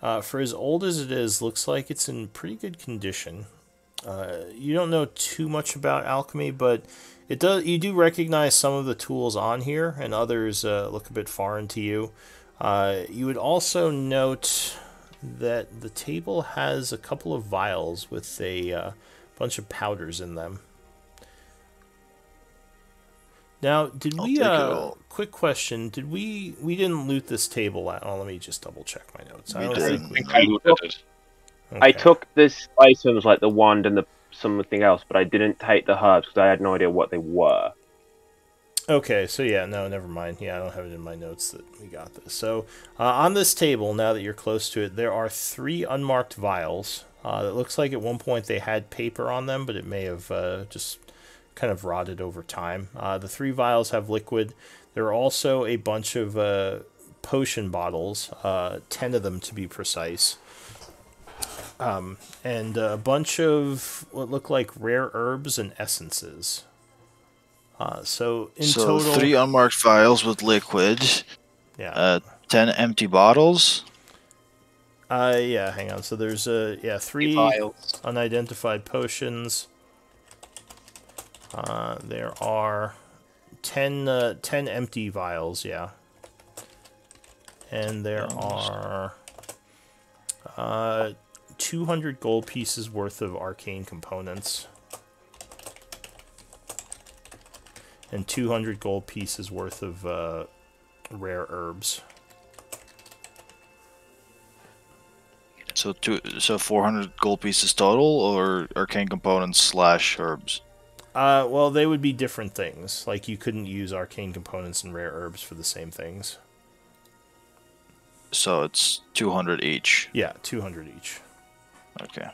for as old as it is, looks like it's in pretty good condition. You don't know too much about alchemy, but it does. You do recognize some of the tools on here, and others look a bit foreign to you. You would also note that the table has a couple of vials with a bunch of powders in them. Now, did we? Quick question: did we didn't loot this table? Let me just double check my notes. I don't think we looted it. Okay. I took this items like the wand and the something else, but I didn't take the herbs because I had no idea what they were. Okay, so yeah, no, never mind. Yeah, I don't have it in my notes that we got this. So on this table, now that you're close to it, there are 3 unmarked vials. It looks like at one point they had paper on them, but it may have just kind of rotted over time. The 3 vials have liquid. There are also a bunch of potion bottles, 10 of them to be precise. And a bunch of what look like rare herbs and essences. So total, 3 unmarked vials with liquid. Yeah. 10 empty bottles. Yeah. Hang on. So there's 3 vials. Unidentified potions. There are 10 empty vials. Yeah. And there are 200 gold pieces worth of arcane components. And 200 gold pieces worth of rare herbs. So 400 gold pieces total, or arcane components / herbs? Well, they would be different things. Like, you couldn't use arcane components and rare herbs for the same things. So it's 200 each. Yeah, 200 each. Okay.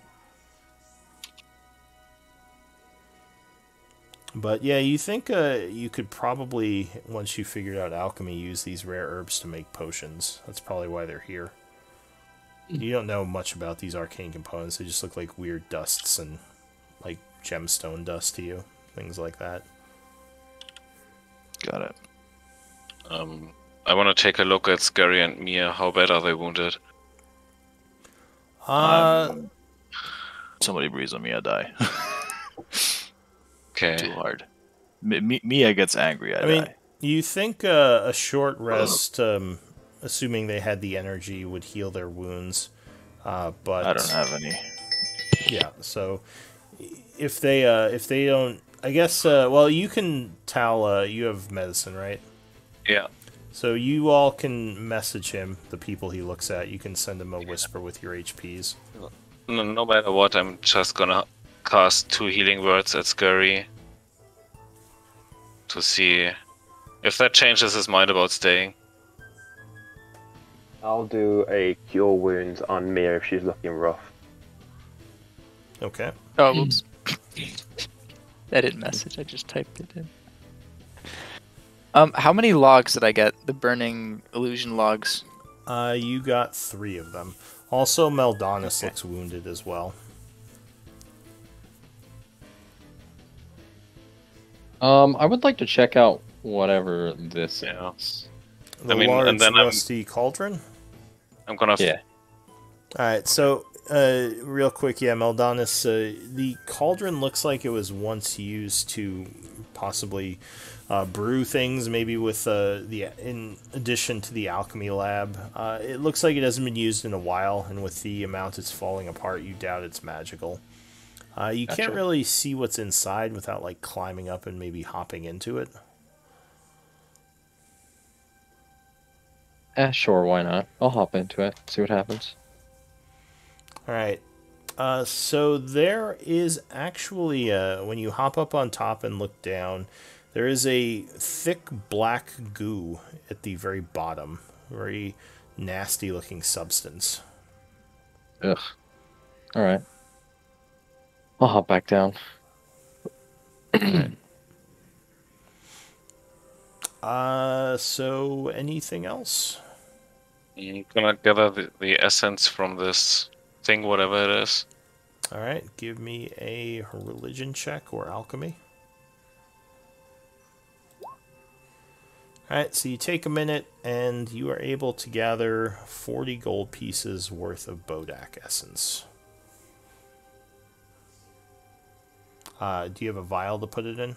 But yeah, you think you could probably, once you figured out alchemy, use these rare herbs to make potions. That's probably why they're here. You don't know much about these arcane components. They just look like weird dusts and like gemstone dust to you. Things like that. Got it. I want to take a look at Scary and Mia. How bad are they wounded? Somebody breathes on me, I die. Okay. Too hard. Mia gets angry, I die. You think a short rest, assuming they had the energy, would heal their wounds, but I don't have any. Yeah, so if they don't, I guess. Well, you can tell. You have medicine, right? Yeah. So you all can message him, the people he looks at. You can send him a whisper with your HPs. No matter what, I'm just gonna cast 2 healing words at Scurry to see if that changes his mind about staying. I'll do a cure wounds on Mia if she's looking rough. Okay. Oh, whoops. Edit message, I just typed it in. How many logs did I get? The burning illusion logs? You got 3 of them. Also, Meldonis looks wounded as well. I would like to check out whatever this is. The large rusty cauldron? I'm gonna... Yeah. Alright, so, real quick, Meldonis, the cauldron looks like it was once used to possibly brew things, maybe with in addition to the alchemy lab. It looks like it hasn't been used in a while, and with the amount it's falling apart, you doubt it's magical. You can't really see what's inside without like climbing up and maybe hopping into it. Sure, why not? I'll hop into it, see what happens. Alright. So there is actually, when you hop up on top and look down, There is a thick black goo at the very bottom. Very nasty looking substance. Ugh. Alright. I'll hop back down. So anything else? I'm gonna gather the essence from this thing, whatever it is. Alright, give me a religion check or alchemy. Alright, so you take a minute and you are able to gather 40 gold pieces worth of Bodak essence. Do you have a vial to put it in?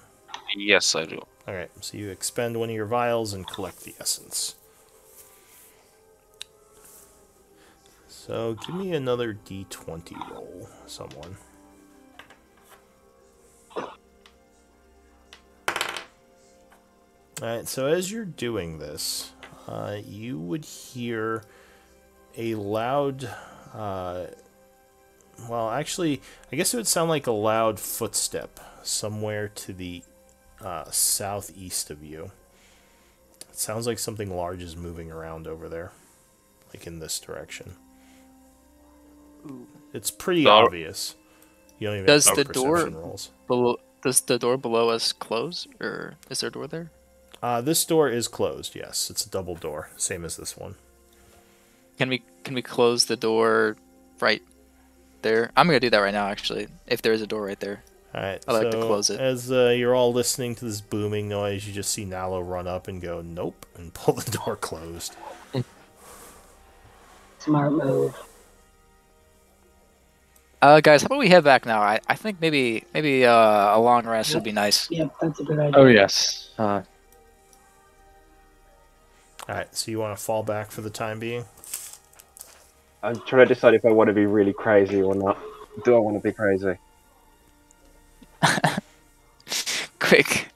Yes, I do. Alright, so you expend one of your vials and collect the essence. So give me another d20 roll, someone. Alright, so as you're doing this, you would hear a loud, well, actually, I guess it would sound like a loud footstep somewhere to the southeast of you. It sounds like something large is moving around over there, like in this direction. It's pretty obvious. You don't even Does have the perception door rolls. does the door below us close, or is there a door there? This door is closed. Yes, it's a double door, same as this one. Can we close the door right there? I'm gonna do that right now, actually. If there is a door right there, Alright, I'd like to close it. As you're all listening to this booming noise, you just see Nalo run up and go, nope, and pull the door closed. Smart move. Guys, how about we head back now? I think maybe a long rest would be nice. Yep, that's a good idea. Oh, yes. Alright, so you want to fall back for the time being? I'm trying to decide if I want to be really crazy or not. Do I want to be crazy? Quick,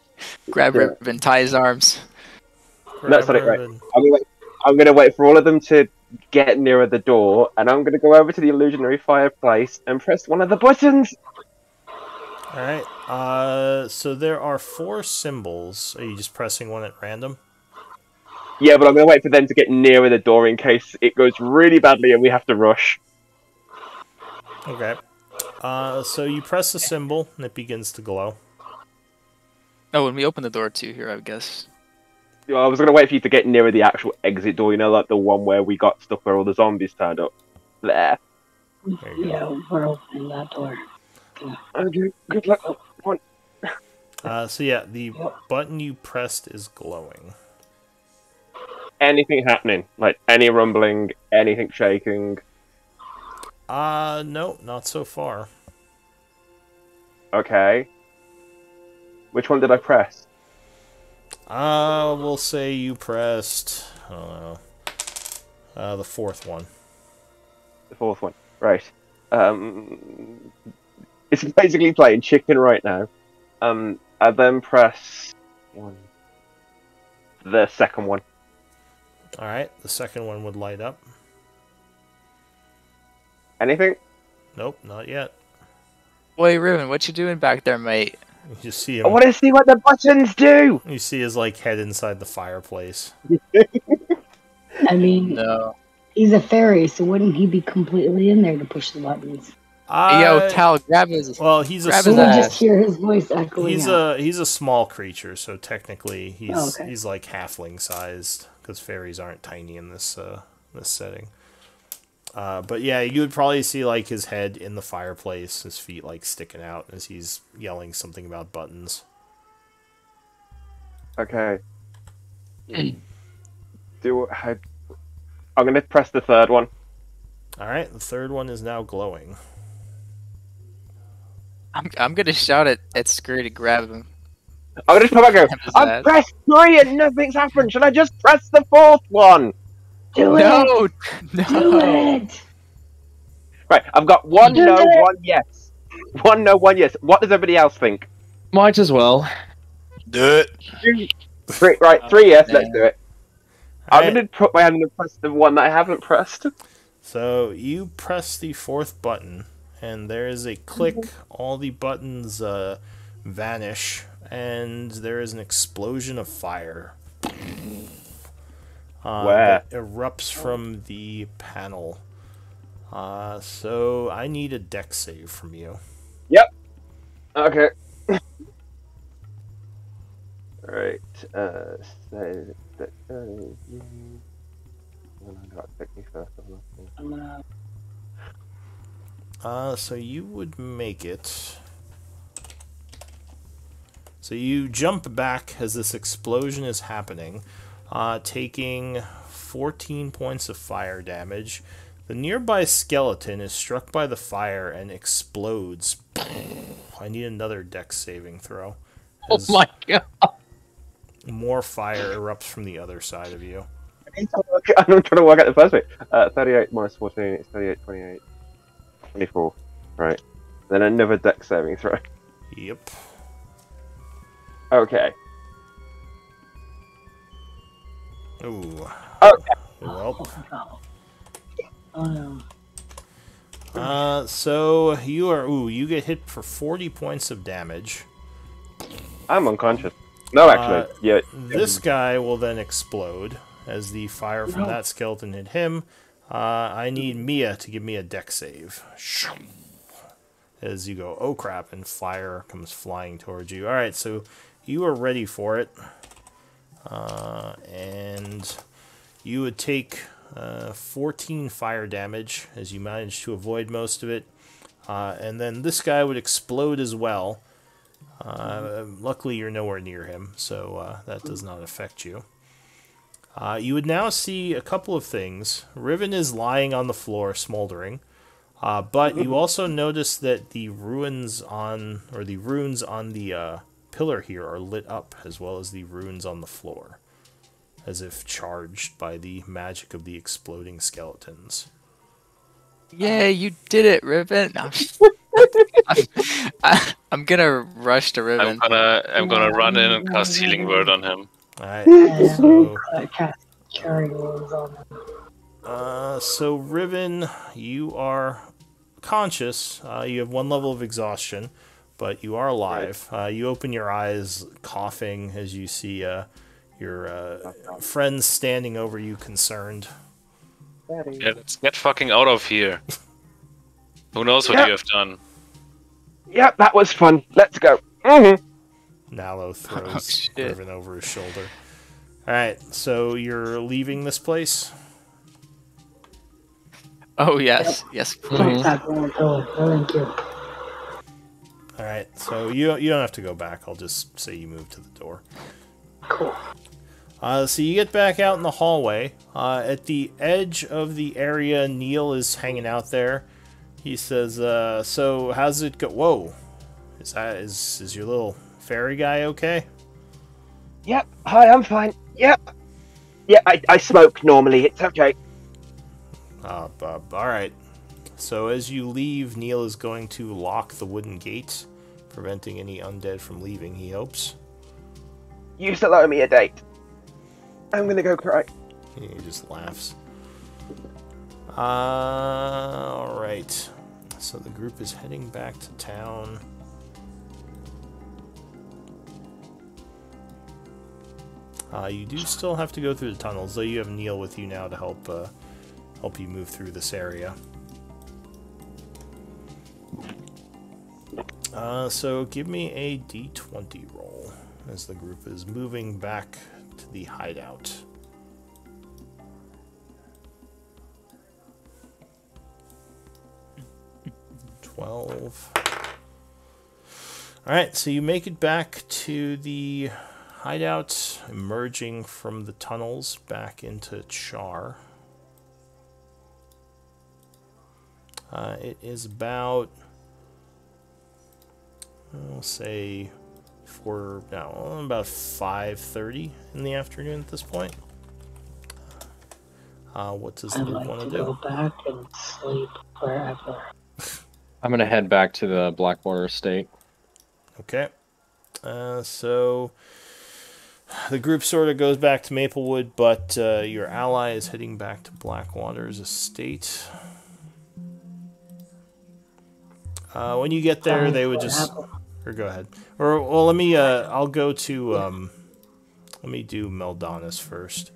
grab Ribbon, tie his arms. That's not it, right? I'm gonna wait for all of them to get nearer the door, and I'm gonna go over to the illusionary fireplace and press one of the buttons. Alright, so there are 4 symbols. Are you just pressing one at random? Yeah, but I'm gonna wait for them to get nearer the door in case it goes really badly and we have to rush. Okay. So you press the symbol, and it begins to glow. Oh, and we open the door too here, I guess. I was gonna wait for you to get nearer the actual exit door, you know, like the one where we got stuck where all the zombies turned up. There. There you go. Yeah, we're opening that door. Yeah. Okay, good luck. Oh, come on. So yeah, the button you pressed is glowing. Anything happening? Like any rumbling, anything shaking? No, not so far. Okay. Which one did I press? We'll say you pressed, I don't know, the 4th one. The 4th one. Right. It's basically playing chicken right now. I then press the 2nd one. Alright, the 2nd one would light up. Anything? Nope, not yet. Wait, Ribbon, what you doing back there, mate? You just see him. I want to see what the buttons do! You see his head inside the fireplace. I mean, No. he's a fairy, so wouldn't he be completely in there to push the buttons? Yo, Tal, grab his. Well, he's a grab We his would ass. just hear his voice echoing out. he's a small creature, so technically he's okay. he's like halfling sized because fairies aren't tiny in this this setting. But yeah, you would probably see his head in the fireplace, his feet sticking out as he's yelling something about buttons. Okay. I'm gonna press the 3rd one. Alright, the 3rd one is now glowing. I'm gonna shout at Scurry to grab him. I'm gonna come back and go, Grab his I've ass. pressed 3 and nothing's happened. Should I just press the 4th one? Do it! No, Do no. it! Right, I've got 1 Do no, it! 1 yes. 1 no, 1 yes. What does everybody else think? Might as well. Do it. 3 yes, let's do it. I'm Alright, gonna put my hand and press the one that I haven't pressed. so you press the 4th button, and there is a click. All the buttons vanish and there is an explosion of fire. Where? That erupts from the panel. So I need a dex save from you. Yep. Okay. Alright. So that I'm gonna. So you would make it. So you jump back as this explosion is happening, taking 14 points of fire damage. The nearby skeleton is struck by the fire and explodes. I need another dex saving throw. Oh my god! More fire erupts from the other side of you. I'm trying to work out the first bit. 38 minus 14 is 38, 28, 24. Right. Then another dex saving throw. Yep. Okay. Ooh. Okay. Well. Oh no. So you get hit for 40 points of damage. I'm unconscious. No, actually, yeah. This guy will then explode as the fire from that skeleton hit him. I need Mia to give me a dex save. As you go, oh crap, and fire comes flying towards you. Alright, so you are ready for it. And you would take 14 fire damage as you manage to avoid most of it. And then this guy would explode as well. Luckily, you're nowhere near him, so that does not affect you. You would now see a couple of things. Riven is lying on the floor, smoldering. But you also notice that the runes on the pillar here are lit up, as well as the runes on the floor, as if charged by the magic of the exploding skeletons. Yeah, you did it, Riven. I'm gonna rush to Riven. I'm gonna run in and cast Healing Word on him. Alright, so I cast carrying wounds on them. so Riven, you are conscious. You have one level of exhaustion, but you are alive. You open your eyes, coughing, as you see your friends standing over you, concerned. Yeah, let's get fucking out of here. Who knows what you have done? Yep, that was fun. Let's go. Mm-hmm. Nalo throws Riven over his shoulder. Alright, so you're leaving this place? Oh, yes. Yes, please. Thank you. Alright, so you don't have to go back. I'll just say you moved to the door. Cool. So you get back out in the hallway. At the edge of the area, Neil is hanging out there. He says, so how's it go? Whoa. Is your little fairy guy okay? Yep. Hi, I'm fine. Yep. Yeah, I smoke normally. It's okay. Alright. So as you leave, Neil is going to lock the wooden gate, preventing any undead from leaving, he hopes. You still owe me a date. I'm gonna go cry. He just laughs. Alright. So the group is heading back to town. You do still have to go through the tunnels, though you have Neil with you now to help you move through this area. So give me a d20 roll as the group is moving back to the hideout. Alright, so you make it back to the hideout, emerging from the tunnels back into Chaur. It is about, I'll say, about 5:30 in the afternoon at this point. What does the group want to do? Go back and sleep wherever. I'm gonna head back to the Blackwater estate. Okay. So the group sort of goes back to Maplewood, but your ally is heading back to Blackwater's estate. When you get there, they would just... Or go ahead. Or, well, let me, I'll go to, let me do Meldonis first.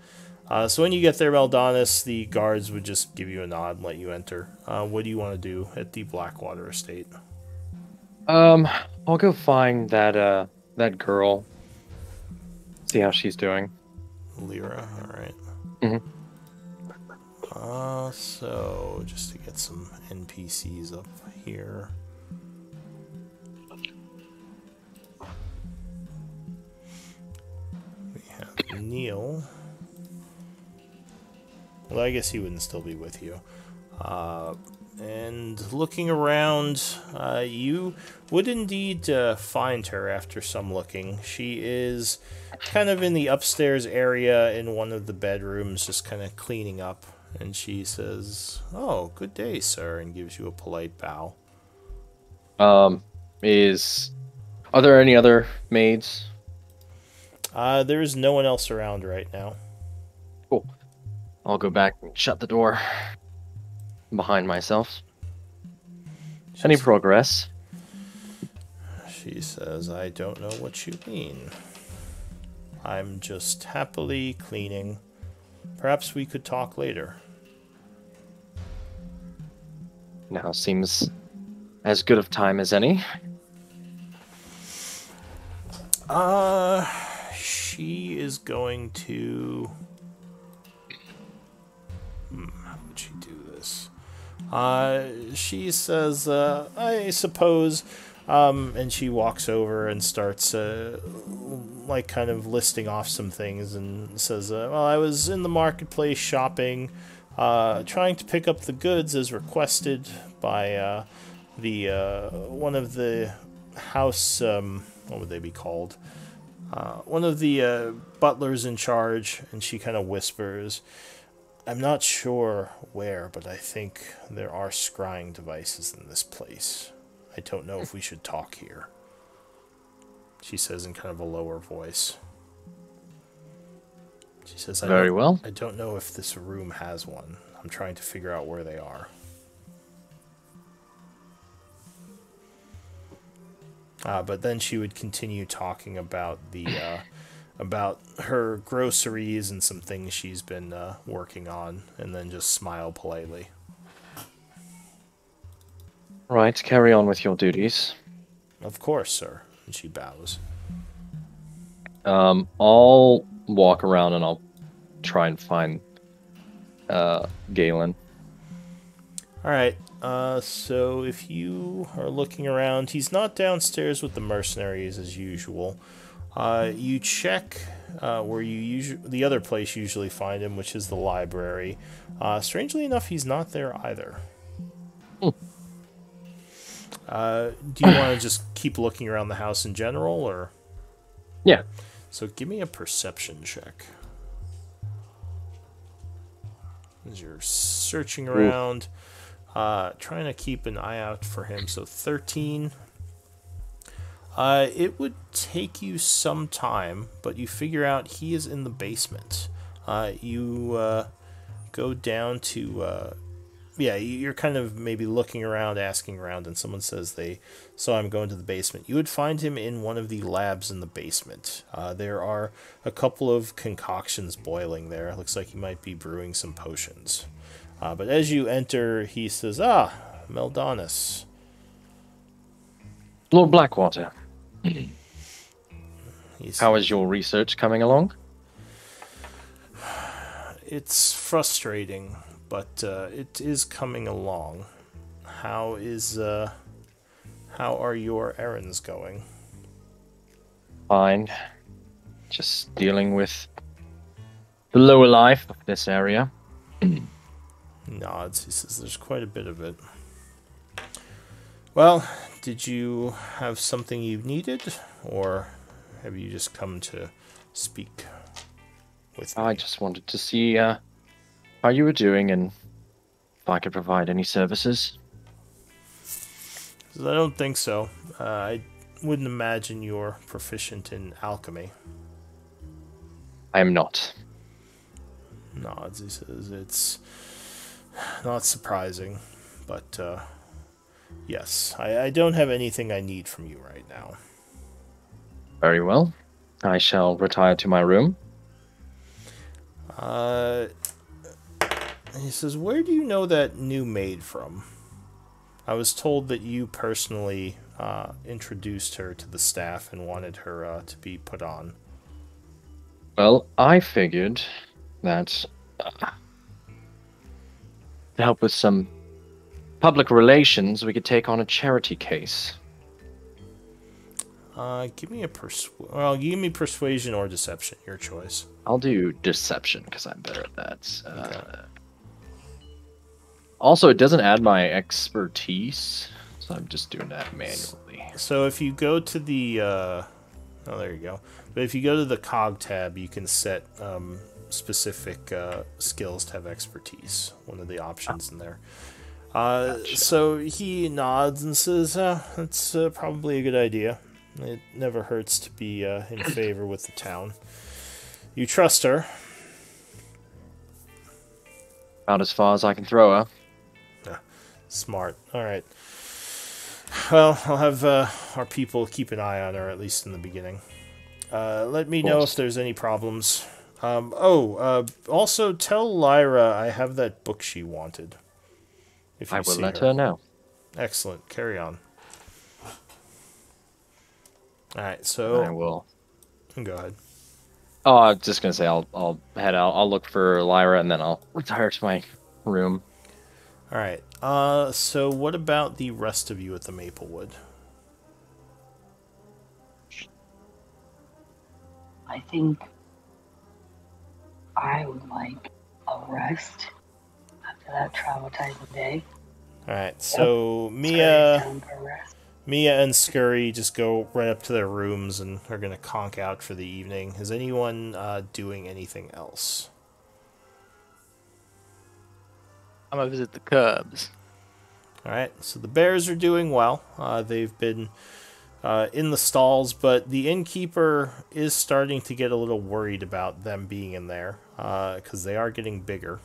So when you get there, Meldonis, the guards would just give you a nod and let you enter. What do you want to do at the Blackwater Estate? I'll go find that girl. See how she's doing. Lyra, alright. Mm-hmm. So, just to get some NPCs up here. We have Neil. Well, I guess he wouldn't still be with you. And looking around, you would indeed find her after some looking. She is kind of in the upstairs area in one of the bedrooms, just kind of cleaning up. And she says, "Oh, good day, sir," and gives you a polite bow. Are there any other maids? There is no one else around right now. Cool. I'll go back and shut the door behind myself. Any progress? She says, "I don't know what you mean. I'm just happily cleaning. Perhaps we could talk later." Now seems as good of time as any. She is going to... how would she do this? She says, "I suppose," and she walks over and starts, like, kind of listing off some things and says, "Well, I was in the marketplace shopping, trying to pick up the goods as requested by, one of the house, what would they be called? One of the, butlers in charge," and she kind of whispers, "I'm not sure where, but I think there are scrying devices in this place. I don't know if we should talk here," she says in kind of a lower voice. She says, Very well. I don't know if this room has one. I'm trying to figure out where they are." But then she would continue talking about about her groceries and some things she's been working on, and then just smile politely. Right, carry on with your duties. "Of course, sir," and she bows. I'll walk around and I'll try and find Galen. Alright, so if you are looking around, he's not downstairs with the mercenaries as usual. You check where the other place you usually find him, which is the library. Strangely enough, he's not there either. Do you want to just keep looking around the house in general, or? Yeah. So give me a perception check. As you're searching around, trying to keep an eye out for him. So 13. It would take you some time, but you figure out he is in the basement. You go down to... you're kind of maybe looking around, asking around, and someone says they saw him go into the basement. You would find him in one of the labs in the basement. There are a couple of concoctions boiling there. It looks like he might be brewing some potions. But as you enter, he says, Meldonis. Lord Blackwater. How is your research coming along? It's frustrating, but it is coming along. How are your errands going? Fine. Just dealing with the lower life of this area. Nods. He says there's quite a bit of it. Well, did you have something you needed, or have you just come to speak with me? I just wanted to see how you were doing and if I could provide any services. I don't think so. I wouldn't imagine you're proficient in alchemy. I am not. Nods. He says it's not surprising, but Yes, I don't have anything I need from you right now. Very well. I shall retire to my room. He says, where do you know that new maid from? I was told that you personally introduced her to the staff and wanted her to be put on. Well, I figured that to help with some public relations, we could take on a charity case. Give me persuasion or deception, your choice. I'll do deception because I'm better at that. Okay. Also, it doesn't add my expertise, so I'm just doing that manually. So if you go to the there you go. But if you go to the cog tab, you can set specific skills to have expertise. One of the options in there. Gotcha. So he nods and says, "That's probably a good idea. It never hurts to be in favor with the town. You trust her." About as far as I can throw her. Yeah, smart. All right. Well, I'll have our people keep an eye on her, at least in the beginning. Let me know if there's any problems. Also tell Lyra I have that book she wanted. If you I will see let her know. Excellent. Carry on. All right, so I will. Go ahead. Oh, I was just gonna say I'll head out. I'll look for Lyra and then I'll retire to my room. All right. So what about the rest of you at the Maplewood? I think I would like a rest after that traumatizing day. Alright, so Mia and Scurry just go right up to their rooms and are going to conk out for the evening. Is anyone doing anything else? I'm going to visit the Cubs. Alright, so the Bears are doing well. They've been in the stalls, but the innkeeper is starting to get a little worried about them being in there because they are getting bigger.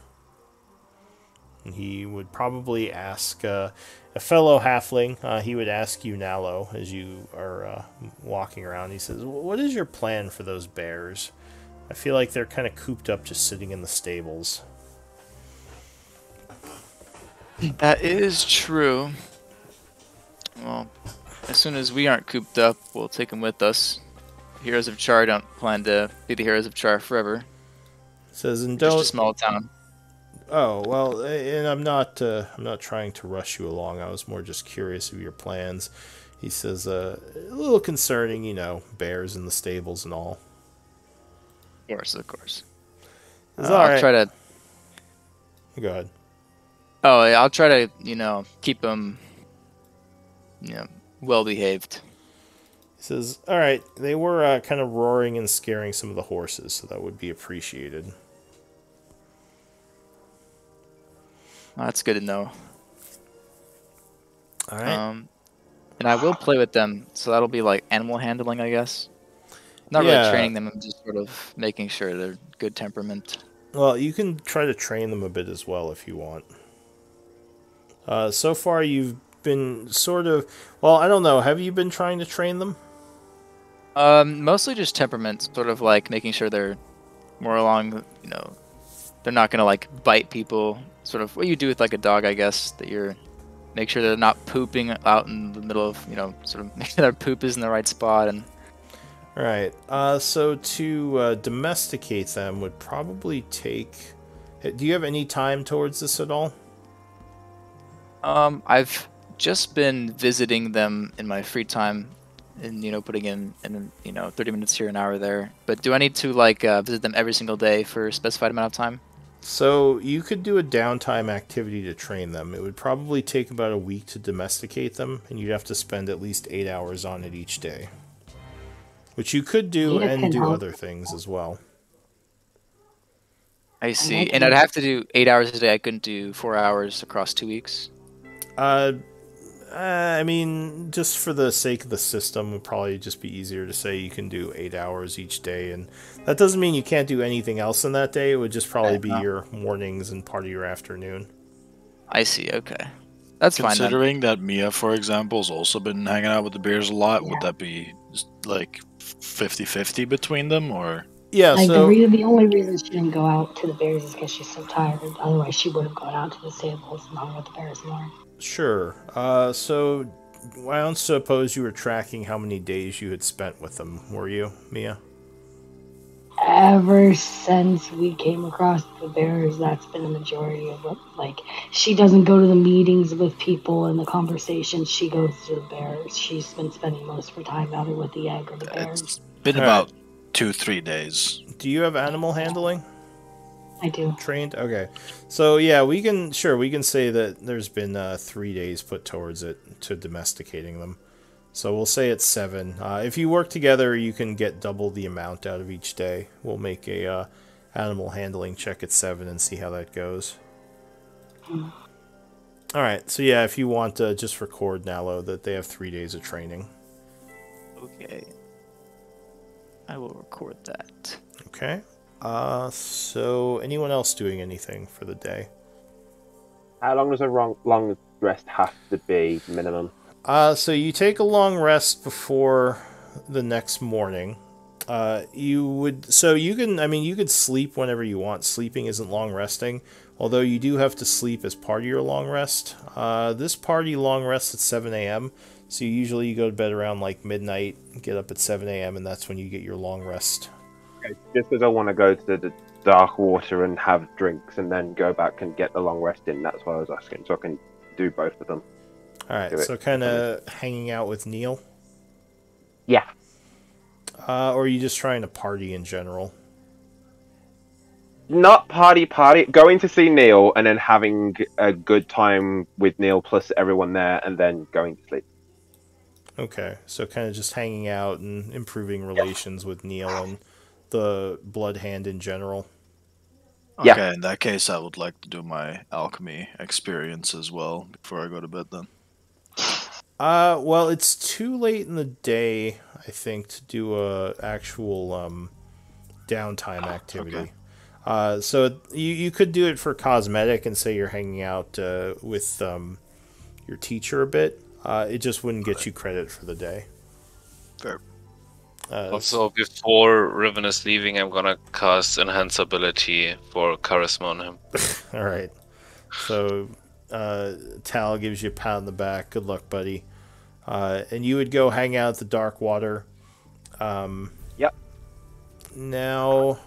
And he would probably ask a fellow halfling. He would ask you, Nalo, as you are walking around. He says, "What is your plan for those bears? I feel like they're kind of cooped up, just sitting in the stables." That is true. Well, as soon as we aren't cooped up, we'll take them with us. Heroes of Chaur don't plan to be the Heroes of Chaur forever. Says, and don't. Just a small town. Oh well, and I'm not trying to rush you along. I was more just curious of your plans. He says, a little concerning, bears in the stables and all. Of course. I'll try to. Go ahead. Oh, yeah, I'll try to, keep them, well behaved. He says, all right, they were kind of roaring and scaring some of the horses, so that would be appreciated. Well, that's good to know. All right. And I will play with them, so that'll be like animal handling, I guess. Not really training them, I'm just sort of making sure they're good temperament. Well, you can try to train them a bit as well if you want. So far, you've been sort of... Well, I don't know. Have you been trying to train them? Mostly just temperament, sort of like making sure they're more along, they're not going to like bite people. Sort of what you do with like a dog, I guess, that you're... Make sure they're not pooping out in the middle of, sort of make sure their poop is in the right spot. And Right. So to domesticate them would probably take... Do you have any time towards this at all? I've just been visiting them in my free time and, putting in 30 minutes here, an hour there. But do I need to, like, visit them every single day for a specified amount of time? So you could do a downtime activity to train them. It would probably take about a week to domesticate them, and you'd have to spend at least 8 hours on it each day. Which you could do and do other things as well. I see. And I'd have to do 8 hours a day. I couldn't do 4 hours across 2 weeks. I mean, just for the sake of the system, it would probably just be easier to say you can do 8 hours each day, and that doesn't mean you can't do anything else in that day. It would just probably be your mornings and part of your afternoon. I see, okay. That's fine then. Considering that Mia, for example, has also been hanging out with the bears a lot, Yeah. would that be like 50-50 between them, or? Yeah, Like so the only reason she didn't go out to the bears is because she's so tired. Otherwise, she would have gone out to the stables and hung with the bears more. sure. So I don't suppose you were tracking how many days you had spent with them, were you, Mia? Ever since we came across the bears, that's been the majority of what, like, she doesn't go to the meetings with people and the conversations. She goes to the bears. She's been spending most of her time either with the egg or the bears. It's been All about 2-3 days. Do you have animal handling I do. trained? Okay. So yeah, we can say that there's been 3 days put towards it to domesticating them. So we'll say it's 7. If you work together, you can get double the amount out of each day. We'll make a animal handling check at 7 and see how that goes. Mm. All right. So yeah, if you want to just record Nalo that they have 3 days of training. Okay. I will record that. Okay. So anyone else doing anything for the day? How long does a long rest have to be minimum? So you take a long rest before the next morning. You could sleep whenever you want. Sleeping isn't long resting, although you do have to sleep as part of your long rest. This party long rests at 7 a.m., so usually you go to bed around like midnight, get up at 7 a.m., and that's when you get your long rest. Okay, just because I want to go to the dark water and have drinks and then go back and get the long rest in, that's why I was asking, so I can do both of them. Alright, so kind of hanging out with Neil? Yeah. Or are you just trying to party in general? Not party. Going to see Neil and then having a good time with Neil plus everyone there and then going to sleep. Okay, so kind of just hanging out and improving relations with Neil and the Blood Hand in general. Yeah. Okay, in that case, I would like to do my alchemy experience as well before I go to bed then. Well, it's too late in the day, I think, to do a actual downtime activity. Okay. So you could do it for cosmetic and say you're hanging out with your teacher a bit. It just wouldn't get you credit for the day. Fair. Also, before Riven is leaving, I'm gonna cast Enhance Ability for Charisma on him. Alright. So, Tal gives you a pat on the back. Good luck, buddy. And you would go hang out at the dark water. Yep. Now...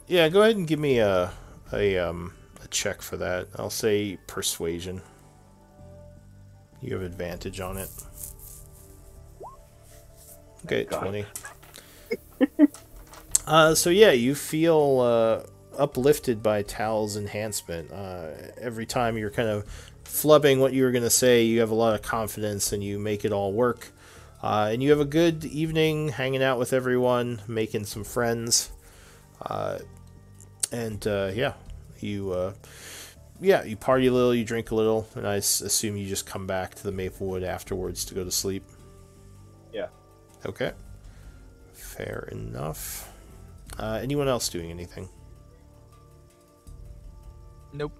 Yeah, go ahead and give me a check for that. I'll say Persuasion. You have advantage on it. Okay, 20. So yeah, you feel uplifted by Tal's enhancement. Every time you're kind of flubbing what you were going to say, you have a lot of confidence and you make it all work. And you have a good evening hanging out with everyone, making some friends. You party a little, you drink a little, and I assume you just come back to the Maplewood afterwards to go to sleep. Yeah. Okay. Fair enough. Anyone else doing anything? Nope.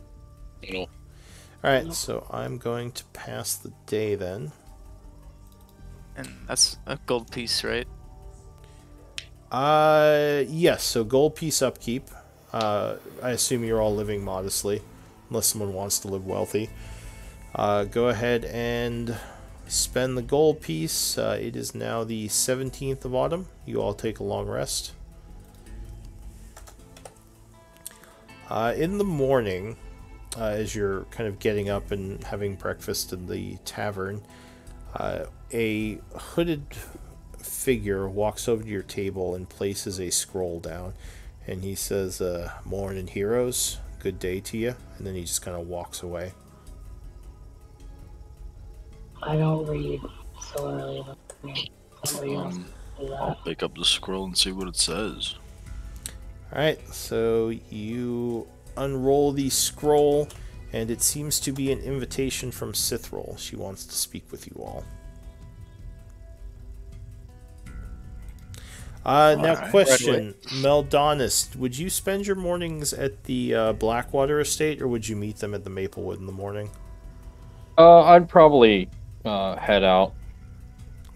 No. Alright, so I'm going to pass the day then. And that's a gold piece, right? Yes, so gold piece upkeep. I assume you're all living modestly, unless someone wants to live wealthy. Go ahead and spend the gold piece. It is now the 17th of autumn. You all take a long rest. In the morning, as you're kind of getting up and having breakfast in the tavern, a hooded figure walks over to your table and places a scroll down, and he says, "Morning, heroes. Good day to you." And then he just kind of walks away. I don't read so early. Somebody else do that. I'll pick up the scroll and see what it says. Alright, so you unroll the scroll, and it seems to be an invitation from Cithril. She wants to speak with you all. Now, right. question, Meldonis, would you spend your mornings at the Blackwater estate, or would you meet them at the Maplewood in the morning? I'd probably head out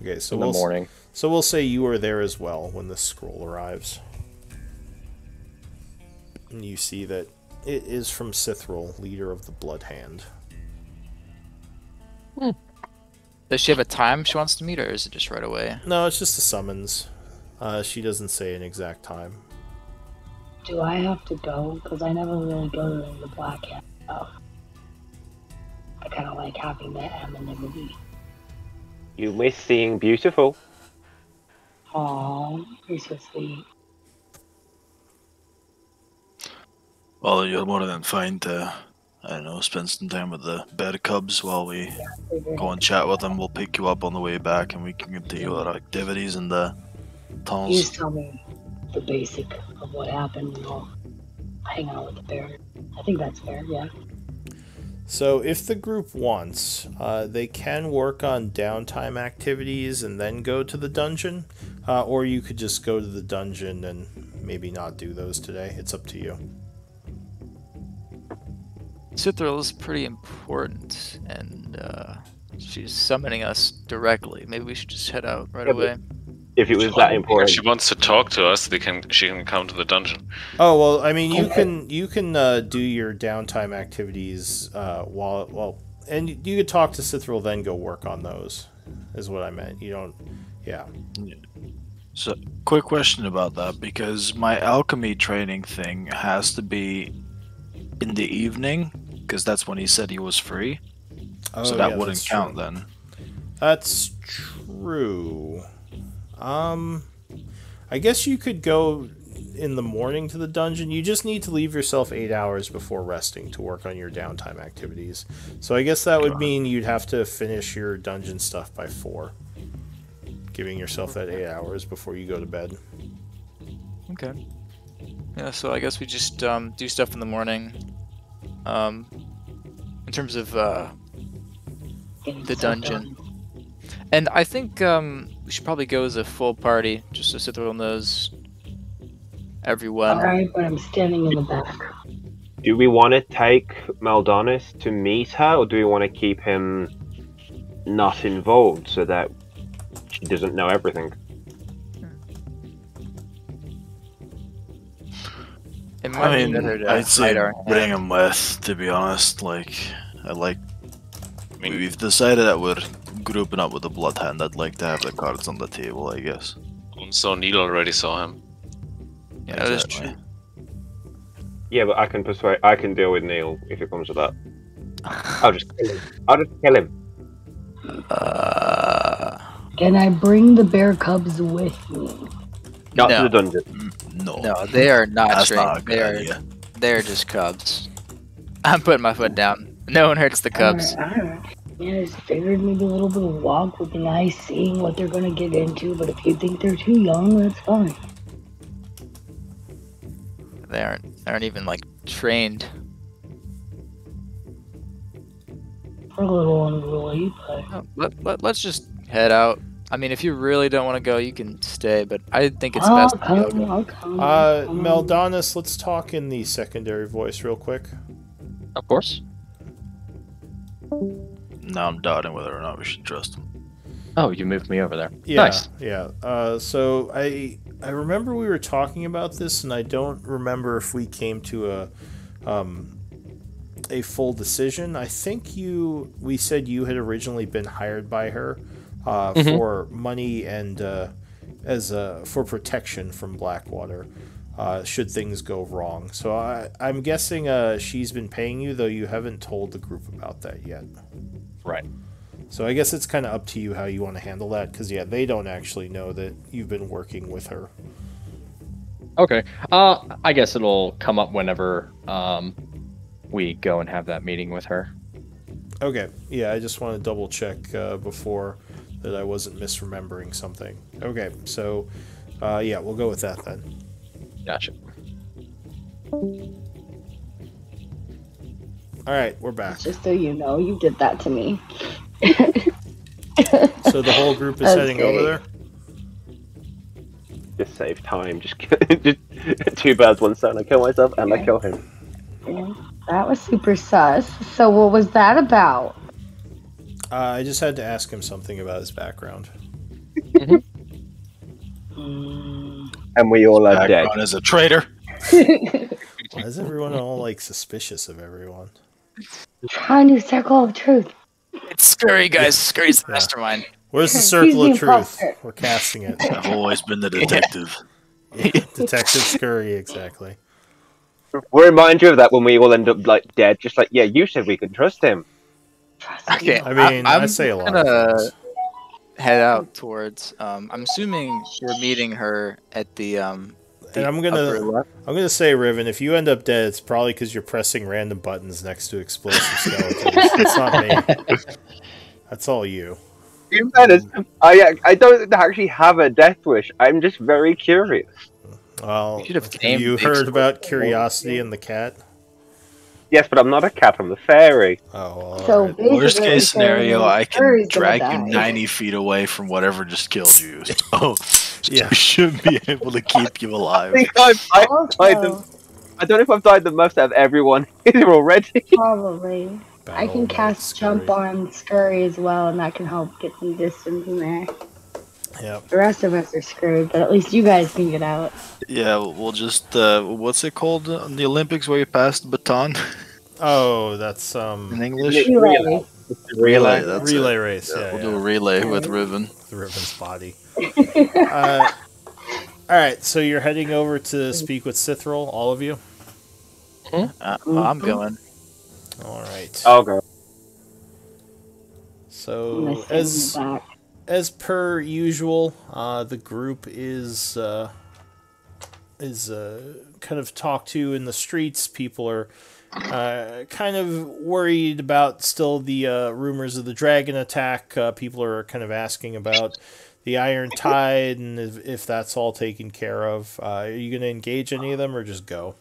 Okay, so in the morning. So we'll say you are there as well when the scroll arrives. And you see that it is from Sithril, leader of the Blood Hand. Does she have a time she wants to meet, or is it just right away? No, it's just a summons. She doesn't say an exact time. Do I have to go? Because I never really go to the Black Hand stuff. I kind of like having the anonymity. You miss seeing beautiful. Aww, you're so sweet. Well, you're more than fine to, I don't know, spend some time with the bear cubs while we go and chat with them. We'll pick you up on the way back and we can continue our activities in the You tunnels. just tell me the basic of what happened and I'll hang out with the bear. I think that's fair, yeah. So if the group wants, they can work on downtime activities and then go to the dungeon, or you could just go to the dungeon and maybe not do those today. It's up to you. Sithril is pretty important, and she's summoning us directly. Maybe we should just head out right away. If it was that If important. she wants to talk to us, she can come to the dungeon. Oh well, I mean, you can do your downtime activities and you could talk to Sithril, then go work on those. Is what I meant. You don't, yeah. So, quick question about that, because my alchemy training thing has to be in the evening, because that's when he said he was free. Oh, So that yeah, wouldn't that's count true. then. That's true. I guess you could go in the morning to the dungeon. You just need to leave yourself 8 hours before resting to work on your downtime activities. So I guess that would mean you'd have to finish your dungeon stuff by 4. Giving yourself that 8 hours before you go to bed. Okay. Yeah, so I guess we just do stuff in the morning. In terms of Getting the stuff dungeon. done. And I think we should probably go as a full party, just so Sithril knows everyone. Alright, but I'm standing in the back. Do we want to take Maldonis to meet her, or do we want to keep him not involved so that she doesn't know everything? It I might be mean, better to I'd say hide our bring hand. him with, to be honest. We've decided that we're grouping up with the Bloodhand. I'd like to have the cards on the table, I guess. So Neil already saw him. Yeah, that is Exactly. true. Yeah, but I can deal with Neil if it comes to that. I'll just kill him. Can I bring the bear cubs with me? Not No. to the dungeon. No. No, they are not That's trained. not a good idea. They're just cubs. I'm putting my foot down. No one hurts the cubs. Alright. Yeah, I just figured maybe a little bit of walk would be nice, seeing what they're gonna get into, but if you think they're too young, that's fine. They aren't even like trained. We're a little unruly, but Let's just head out. I mean, if you really don't want to go, you can stay, but I think it's I'll best to go. come, I'll come. Meldonis, let's talk in the secondary voice real quick. Of course. Now I'm doubting whether or not we should trust him. Oh, you moved me over there. Yeah, Nice. yeah. So I remember we were talking about this, and I don't remember if we came to a full decision. I think we said you had originally been hired by her for money and for protection from Blackwater should things go wrong. So I'm guessing she's been paying you, though you haven't told the group about that yet. Right. So I guess it's kind of up to you how you want to handle that, because yeah, they don't actually know that you've been working with her. Okay. I guess it'll come up whenever we go and have that meeting with her. Okay, yeah, I just want to double check before that I wasn't misremembering something. Okay, so yeah, we'll go with that then. Gotcha. All right, we're back. Just so you know, you did that to me. So the whole group is That's heading over great. there? Just save time. Just two birds, one stone. I kill myself and I kill him. Yeah, that was super sus. So what was that about? I just had to ask him something about his background. And we all are dead. Background as a traitor. Why is everyone all like suspicious of everyone? Trying to circle of truth. It's Scurry, guys. Scurry's the Yeah. mastermind. Where's the He's circle the of truth? imposter. We're casting it. I've always been the detective. Yeah, Detective Scurry, exactly. We'll remind you of that when we all end up like dead. Just like, yeah, you said we could trust him. Okay, I mean, I I'm say a lot gonna of things. head out towards. I'm assuming we're meeting her at the And I'm gonna upper say, Riven, if you end up dead, it's probably because you're pressing random buttons next to explosive skeletons. It's not me. That's all you. In fairness, I don't actually have a death wish. I'm just very curious. Well, You should have have named you the heard about explosive Curiosity and the cat? Yes, but I'm not a cat. I'm a fairy. Oh, well, So alright. basically, Worst what you're case scenario, saying is I can Scurry's gonna drag you die. 90 feet away from whatever just killed you. So Yeah. we should be able to keep you I alive. think I've died Also, I don't know if I've died the most out of everyone here already. probably. I Battle can mode cast Scurry. jump on Scurry as well, and that can help get some distance in there. Yep. The rest of us are screwed, but at least you guys can get out. Yeah, we'll just what's it called in the Olympics where you pass the baton Oh, that's in English? Relay. Relay. That's relay it. race. Yeah, We'll do a relay with Riven. The Riven's body. All right, so you're heading over to speak with Cithril, all of you. I'm going. All right. I'll go. So I'm back. as per usual, the group is kind of talked to in the streets. People are kind of worried about still the rumors of the dragon attack. People are kind of asking about the Iron Tide and if that's all taken care of. Are you going to engage any of them or just go?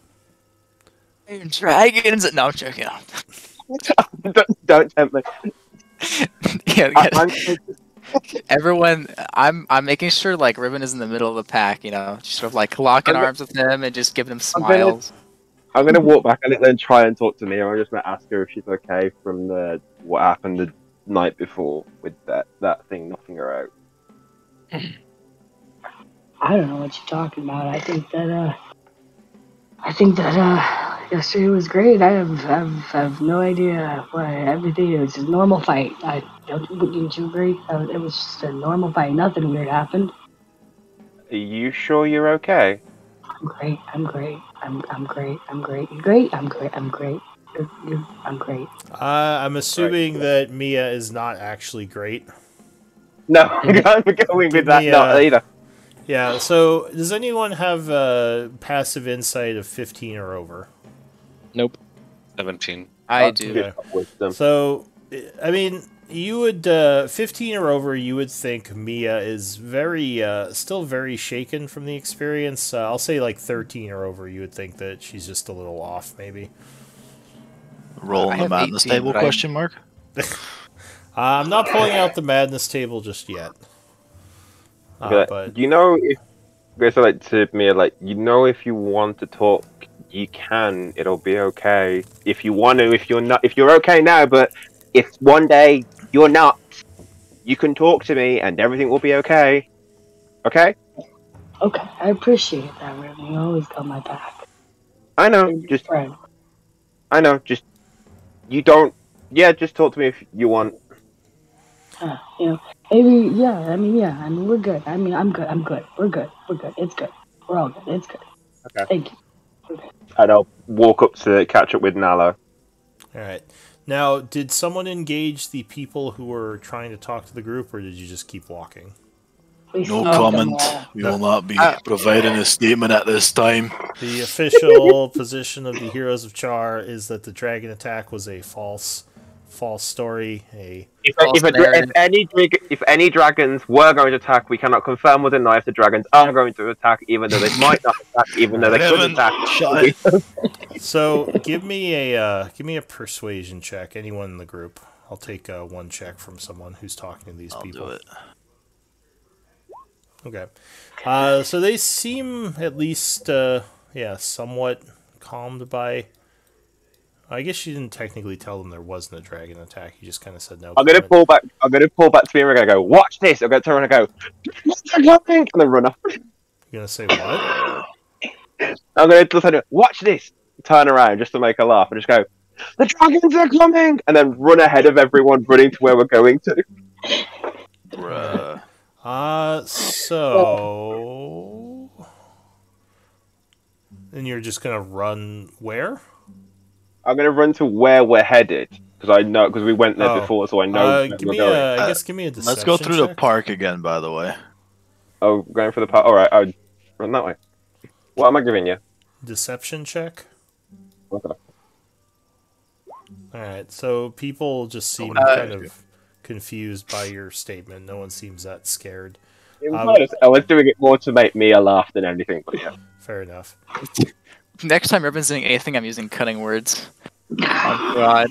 Dragons. No, I'm joking. Don't tempt me. Yeah, everyone. I'm making sure like Riven is in the middle of the pack. You know, just sort of like locking arms with him and just giving him smiles. I'm gonna walk back and then try and talk to Mia. I'm just gonna ask her if she's okay from what happened the night before with that thing knocking her out. I don't know what you're talking about. I think that yesterday was great. I have no idea why everything. It was just a normal fight. Didn't you agree? It was just a normal fight. Nothing weird happened. Are you sure you're okay? I'm great. I'm great. I'm great. I'm great. You great? I'm great. I'm great. I'm great. I'm assuming that Mia is not actually great. No, I'm going with that. me, Not either. Yeah, so does anyone have a passive insight of 15 or over? Nope. 17. I do. Okay. Wisdom. So, I mean, you would, 15 or over, you would think Mia is still very shaken from the experience. I'll say like 13 or over, you would think that she's just a little off, maybe. Rolling the have madness 18, table but question mark? I'm not pulling out the madness table just yet. But You know, if guys are like to me, like if you want to talk, you can. It'll be okay. If you want to, if you're not, if you're okay now, but if one day you're not, you can talk to me, and everything will be okay. Okay? Okay, I appreciate that, Riven. You always got my back. I know. You're Just a friend. I know. Just you don't. Yeah, just talk to me if you want. Maybe, yeah. I mean, we're good. I mean, I'm good. We're good. It's good. We're all good. It's good. Okay. Thank you. And I'll walk up to catch up with Nala. all right. Now, did someone engage the people who were trying to talk to the group, or did you just keep walking? We No smoked them comment. all. We will not be providing a statement at this time. The official position of the Heroes of Chaur is that the dragon attack was a false story. If any dragons were going to attack, we cannot confirm or deny if the dragons are going to attack, even though they might not attack, even though they could Riven, attack. shut it. So give me a persuasion check. Anyone in the group. I'll take one check from someone who's talking to these I'll people. do it. Okay. So they seem at least, somewhat calmed by. I guess you didn't technically tell them there wasn't a dragon attack. You just kind of said no. I'm gonna pull back. I'm gonna pull back to me. And we're gonna go. Watch this. I'm gonna turn around and go. They're coming, and then run off. You're gonna say what? I'm gonna listen. Watch this. Turn around just to make a laugh and just go. The dragons are coming, and then run ahead of everyone, running to where we're going to. Bruh. So. And you're just gonna run where? I'm gonna run to where we're headed because we went there before, so I know where we're going. I guess give me a deception. Let's go through check. the park again, by the way. Oh, going for the park. All right, I'll run that way. What am I giving you? Deception check. Okay. All right, so people just seem kind of confused by your statement. No one seems that scared. I was doing it more to make me laugh than anything, but yeah. Fair enough. Next time Urban's doing anything, I'm using cutting words. Oh, God.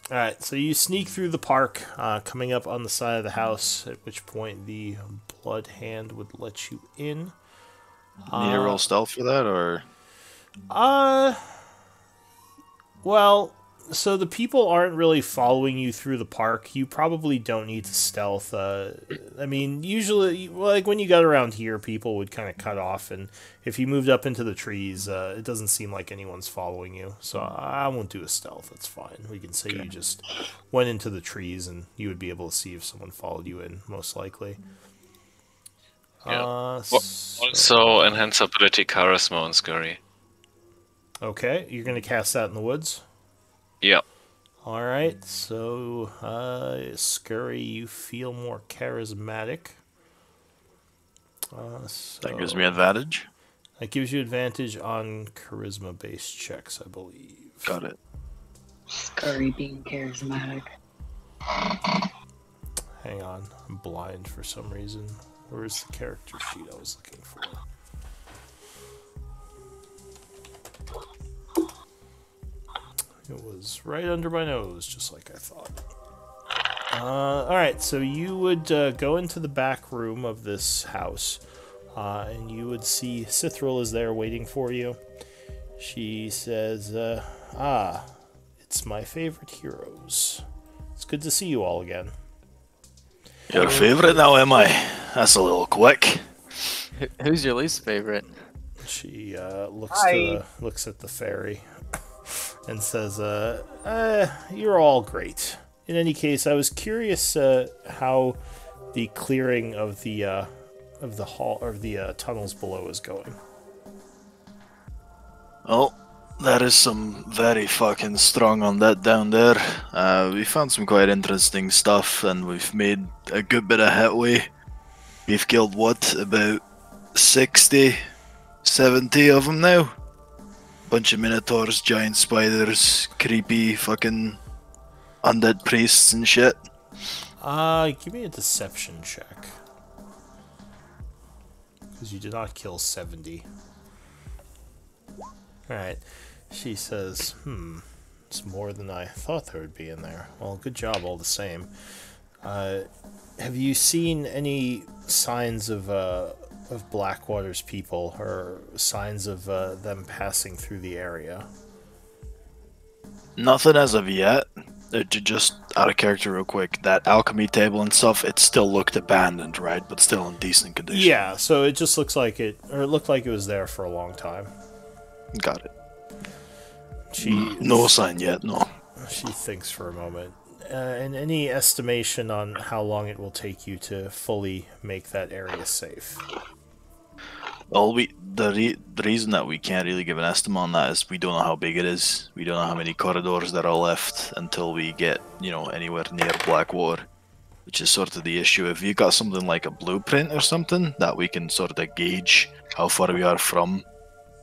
All right, so you sneak through the park, coming up on the side of the house, at which point the blood hand would let you in. Need to roll stealth for that, or? Well, so the people aren't really following you through the park. You probably don't need to stealth. I mean, usually, like when you got around here, people would kind of cut off, and if you moved up into the trees, it doesn't seem like anyone's following you. So I won't do a stealth. That's fine. We can say you just went into the trees, and you would be able to see if someone followed you in, most likely. Yeah. Also, enhance ability charisma on Scurry. Okay, you're going to cast that in the woods? Yeah. Alright, so, Scurry, you feel more charismatic. That gives me advantage? That gives you advantage on charisma-based checks, I believe. Got it. Scurry being charismatic. Hang on, I'm blind for some reason. Where's the character sheet I was looking for? It was right under my nose, just like I thought. Alright, so you would go into the back room of this house, and you would see Cithril is there waiting for you. She says, it's my favorite heroes. It's good to see you all again. Your favorite now, am I? That's a little quick. Who's your least favorite? She looks at the fairy and says, you're all great. In any case, I was curious how the clearing of the hall or the tunnels below is going. Oh, there is some very fucking strong on that down there. We found some quite interesting stuff, and we've made a good bit of headway. We've killed, about 60, 70 of them now? Bunch of minotaurs, giant spiders, creepy fucking undead priests and shit. Give me a deception check. Because you did not kill 70. Alright. She says, it's more than I thought there would be in there. Well, good job all the same. Have you seen any signs of Blackwater's people, or signs of them passing through the area? Nothing as of yet. Just out of character real quick, that alchemy table and stuff, it still looked abandoned, right? But still in decent condition. Yeah, so it just looks like it looked like it was there for a long time. Got it. No sign yet, no. She thinks for a moment. And any estimation on how long it will take you to fully make that area safe? Well, the reason that we can't really give an estimate on that is we don't know how big it is. We don't know how many corridors there are left until we get, anywhere near Blackwater, which is sort of the issue. If you got something like a blueprint or something that we can sort of gauge how far we are from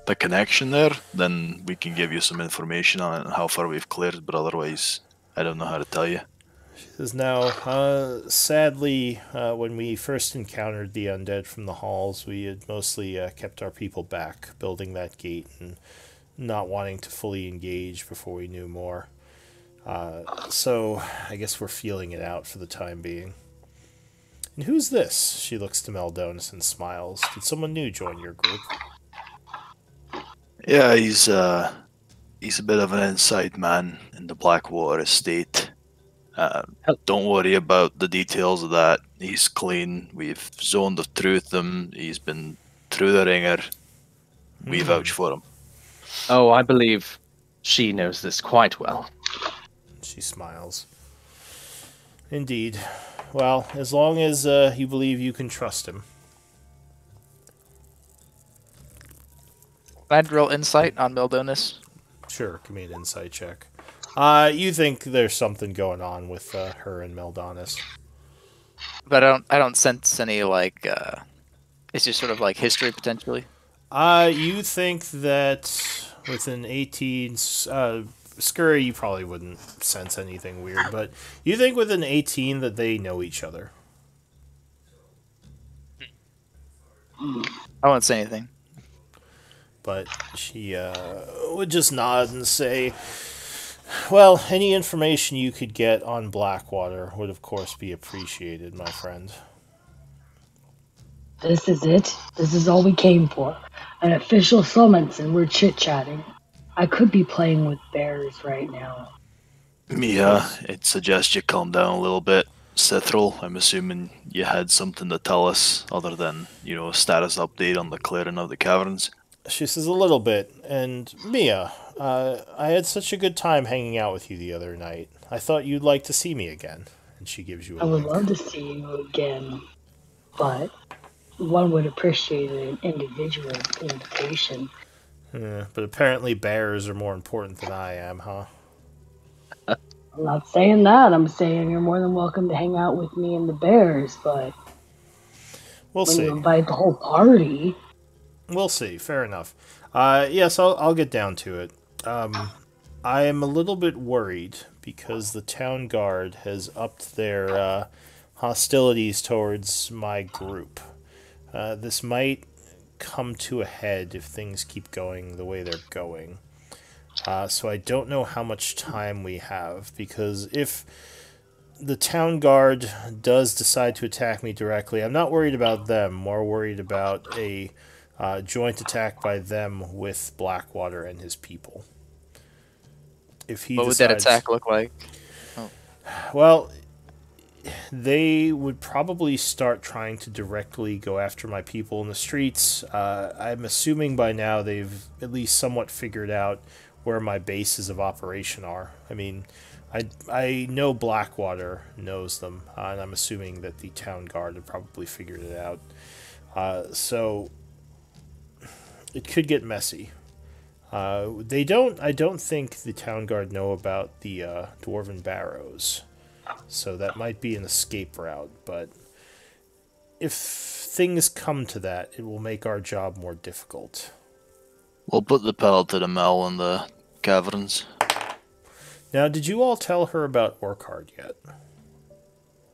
the connection there, then we can give you some information on it and how far we've cleared, but otherwise, I don't know how to tell you. She says, now, sadly, when we first encountered the undead from the halls, we had mostly kept our people back, building that gate and not wanting to fully engage before we knew more. So, I guess we're feeling it out for the time being. And who's this? She looks to Meldonis and smiles. Did someone new join your group? Yeah, he's a bit of an inside man in the Blackwater estate. Don't worry about the details of that. He's clean. We've zoned the truth him. He's been through the ringer. We vouch for him. Oh, I believe she knows this quite well. She smiles. Indeed. Well, as long as you believe you can trust him. Can I roll insight on Meldonis? Sure, give me an insight check. You think there's something going on with her and Meldonis. But I don't sense any like it's just sort of like history potentially. You think that with an 18 Scurry, you probably wouldn't sense anything weird, but you think with an 18 that they know each other. I won't say anything. But she would just nod and say, well, any information you could get on Blackwater would of course be appreciated, my friend. This is it. This is all we came for. An official summons and we're chit-chatting. I could be playing with bears right now. Mia, I'd suggest you calm down a little bit. Cithril, I'm assuming you had something to tell us other than, a status update on the clearing of the caverns. She says a little bit, and Mia, I had such a good time hanging out with you the other night. I thought you'd like to see me again. And she gives you a I would wink. love to see you again, but one would appreciate an individual invitation. But apparently bears are more important than I am, huh? I'm not saying that. I'm saying you're more than welcome to hang out with me and the bears, but We'll when see. you invite the whole party... We'll see. Fair enough. Yes, I'll get down to it. I am a little bit worried because the town guard has upped their hostilities towards my group. This might come to a head if things keep going the way they're going. So I don't know how much time we have, because if the town guard does decide to attack me directly, I'm not worried about them, more worried about a joint attack by them with Blackwater and his people. If he What would that attack look like? Well, they would probably start trying to directly go after my people in the streets. I'm assuming by now they've at least somewhat figured out where my bases of operation are. I mean, I know Blackwater knows them, and I'm assuming that the town guard have probably figured it out. So it could get messy. I don't think the town guard know about the Dwarven Barrows, so that might be an escape route, but if things come to that, it will make our job more difficult. We'll put the pedal to the metal in the caverns. Now, did you all tell her about Orcard yet?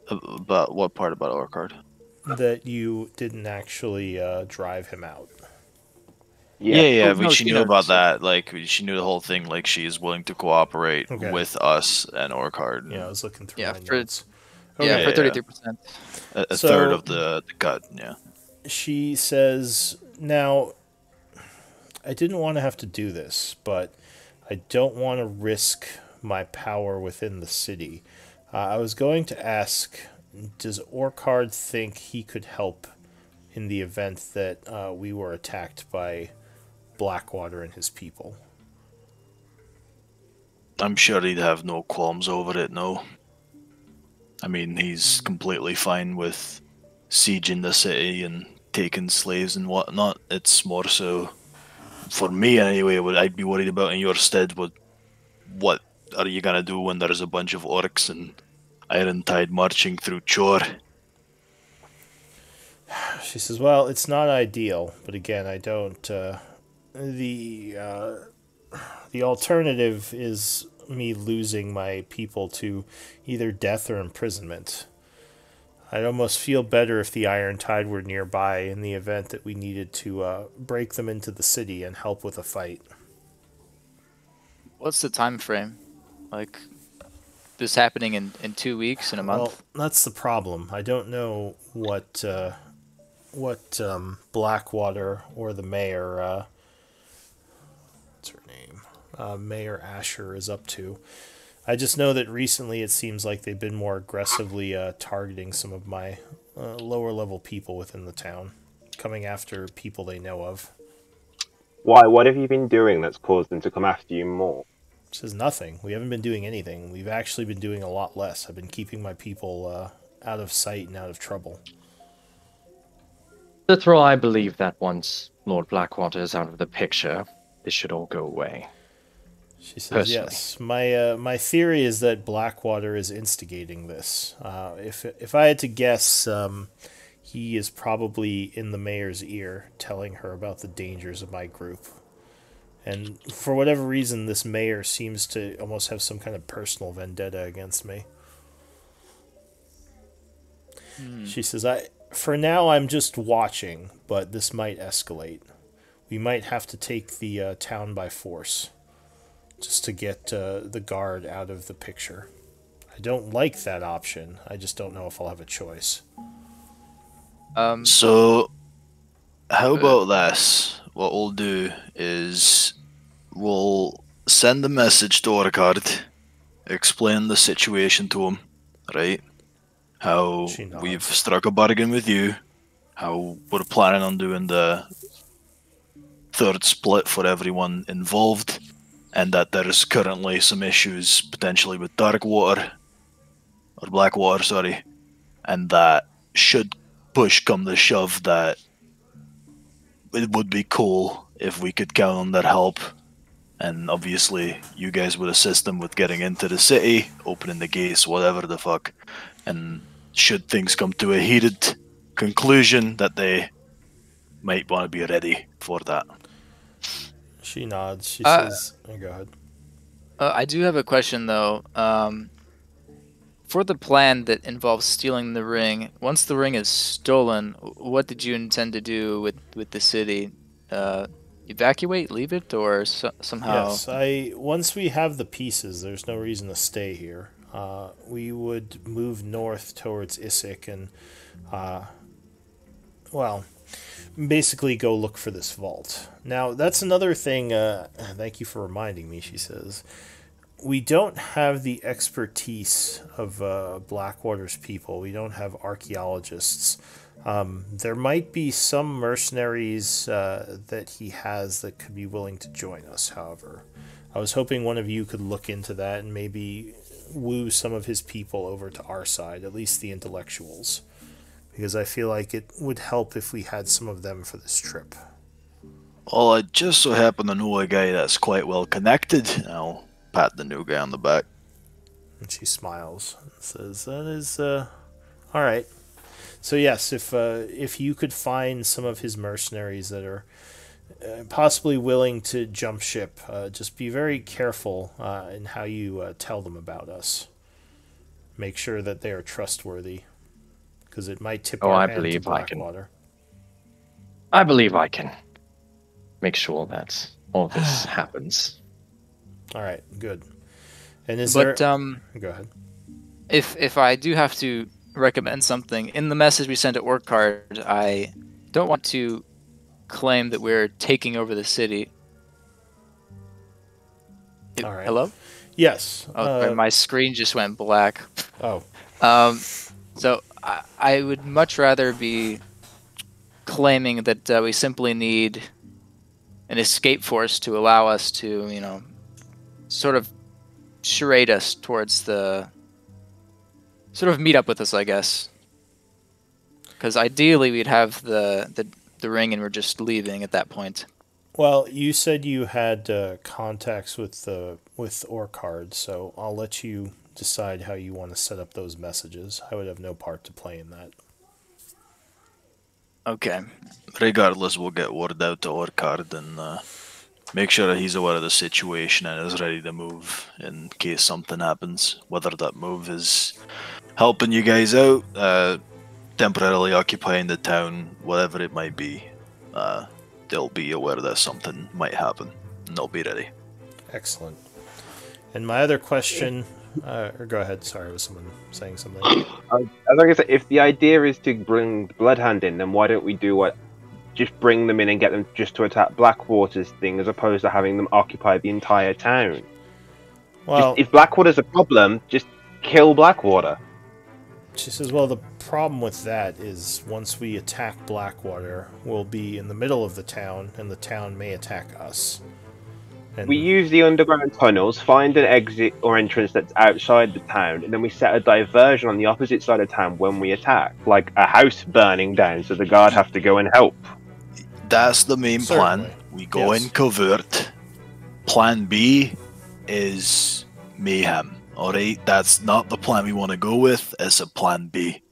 About what part about Orcard? That you didn't actually drive him out. Yeah, no, she she knew knows. about that. Like, she knew the whole thing. Like, she is willing to cooperate with us and Orcard. Yeah, I was looking through Yeah, my for notes. yeah, for 33%. A So- third of the cut, yeah. She says, now, I didn't want to have to do this, but I don't want to risk my power within the city. I was going to ask, does Orcard think he could help in the event that we were attacked by Blackwater and his people? I'm sure he'd have no qualms over it, no. I mean, he's completely fine with sieging the city and taking slaves and whatnot. It's more so, for me anyway, what I'd be worried about in your stead would, what are you gonna do when there's a bunch of orcs and Irontide marching through Chaur? She says, well, it's not ideal, but again, I don't... The alternative is me losing my people to either death or imprisonment. I'd almost feel better if the Irontide were nearby in the event that we needed to break them into the city and help with a fight. What's the time frame? Like, this happening in 2 weeks, in a month? Well, that's the problem. I don't know what Blackwater or the mayor, what's her name, Mayor Asher is up to. I just know that recently it seems like they've been more aggressively targeting some of my lower level people within the town, coming after people they know of. Why? What have you been doing that's caused them to come after you more? This is nothing. We haven't been doing anything. We've actually been doing a lot less. I've been keeping my people out of sight and out of trouble. Cithral, I believe that once Lord Blackwater is out of the picture, this should all go away. She says, yes. My theory is that Blackwater is instigating this. If I had to guess, he is probably in the mayor's ear, telling her about the dangers of my group. And for whatever reason, this mayor seems to almost have some kind of personal vendetta against me. She says, for now, I'm just watching, but this might escalate. We might have to take the town by force, just to get the guard out of the picture. I don't like that option. I just don't know if I'll have a choice. So, how about this? What we'll do is we'll send a message to Orcard, explain the situation to him, right? How we've struck a bargain with you, how we're planning on doing the third split for everyone involved, and that there's currently some issues potentially with Darkwater, or Blackwater, sorry, and that should push come to shove, that it would be cool if we could count on their help, and obviously you guys would assist them with getting into the city, opening the gates, whatever the fuck, and should things come to a heated conclusion, that they might want to be ready for that. She nods. She says, go ahead. I do have a question, though. For the plan that involves stealing the ring, once the ring is stolen, what did you intend to do with the city? Evacuate, leave it, or somehow? Yes, once we have the pieces, there's no reason to stay here. We would move north towards Issyk and, basically go look for this vault. Now, that's another thing, thank you for reminding me, she says. We don't have the expertise of Blackwater's people. We don't have archaeologists. There might be some mercenaries that he has that could be willing to join us, however. I was hoping one of you could look into that and maybe woo some of his people over to our side, at least the intellectuals. Because I feel like it would help if we had some of them for this trip. Well, I just so happen to know a guy that's quite well connected. I'll pat the new guy on the back. And she smiles and says, that is, alright. So yes, if you could find some of his mercenaries that are possibly willing to jump ship, just be very careful in how you tell them about us. Make sure that they are trustworthy, because it might tip our hand to Blackwater. I believe I can make sure that all this happens. All right, good. And go ahead. If I do have to recommend something in the message we sent at Orcard, I don't want to claim that we're taking over the city. All right. Hello? Yes. My screen just went black. Oh. So I would much rather be claiming that we simply need an escape force to allow us to, sort of charade us towards sort of meet up with us, I guess. Because ideally we'd have the ring and we're just leaving at that point. Well, you said you had contacts with Orcard, so I'll let you decide how you want to set up those messages. I would have no part to play in that. Okay. Regardless, we'll get word out to Orcard and make sure that he's aware of the situation and is ready to move in case something happens. Whether that move is helping you guys out, temporarily occupying the town, whatever it might be, they'll be aware that something might happen and they'll be ready. Excellent. And my other question or go ahead. Sorry, was someone saying something? As I say, if the idea is to bring the Bloodhound in, then why don't we do what? Just bring them in and get them just to attack Blackwater's thing, as opposed to having them occupy the entire town. Well, if Blackwater's a problem, just kill Blackwater. She says, well, the problem with that is once we attack Blackwater, we'll be in the middle of the town, and the town may attack us. And we use the underground tunnels, find an exit or entrance that's outside the town, and then we set a diversion on the opposite side of town when we attack, like a house burning down, so the guard have to go and help. That's the main Certainly. plan. We go in covert. Plan B is mayhem. Alright, that's not the plan we want to go with, it's a plan B.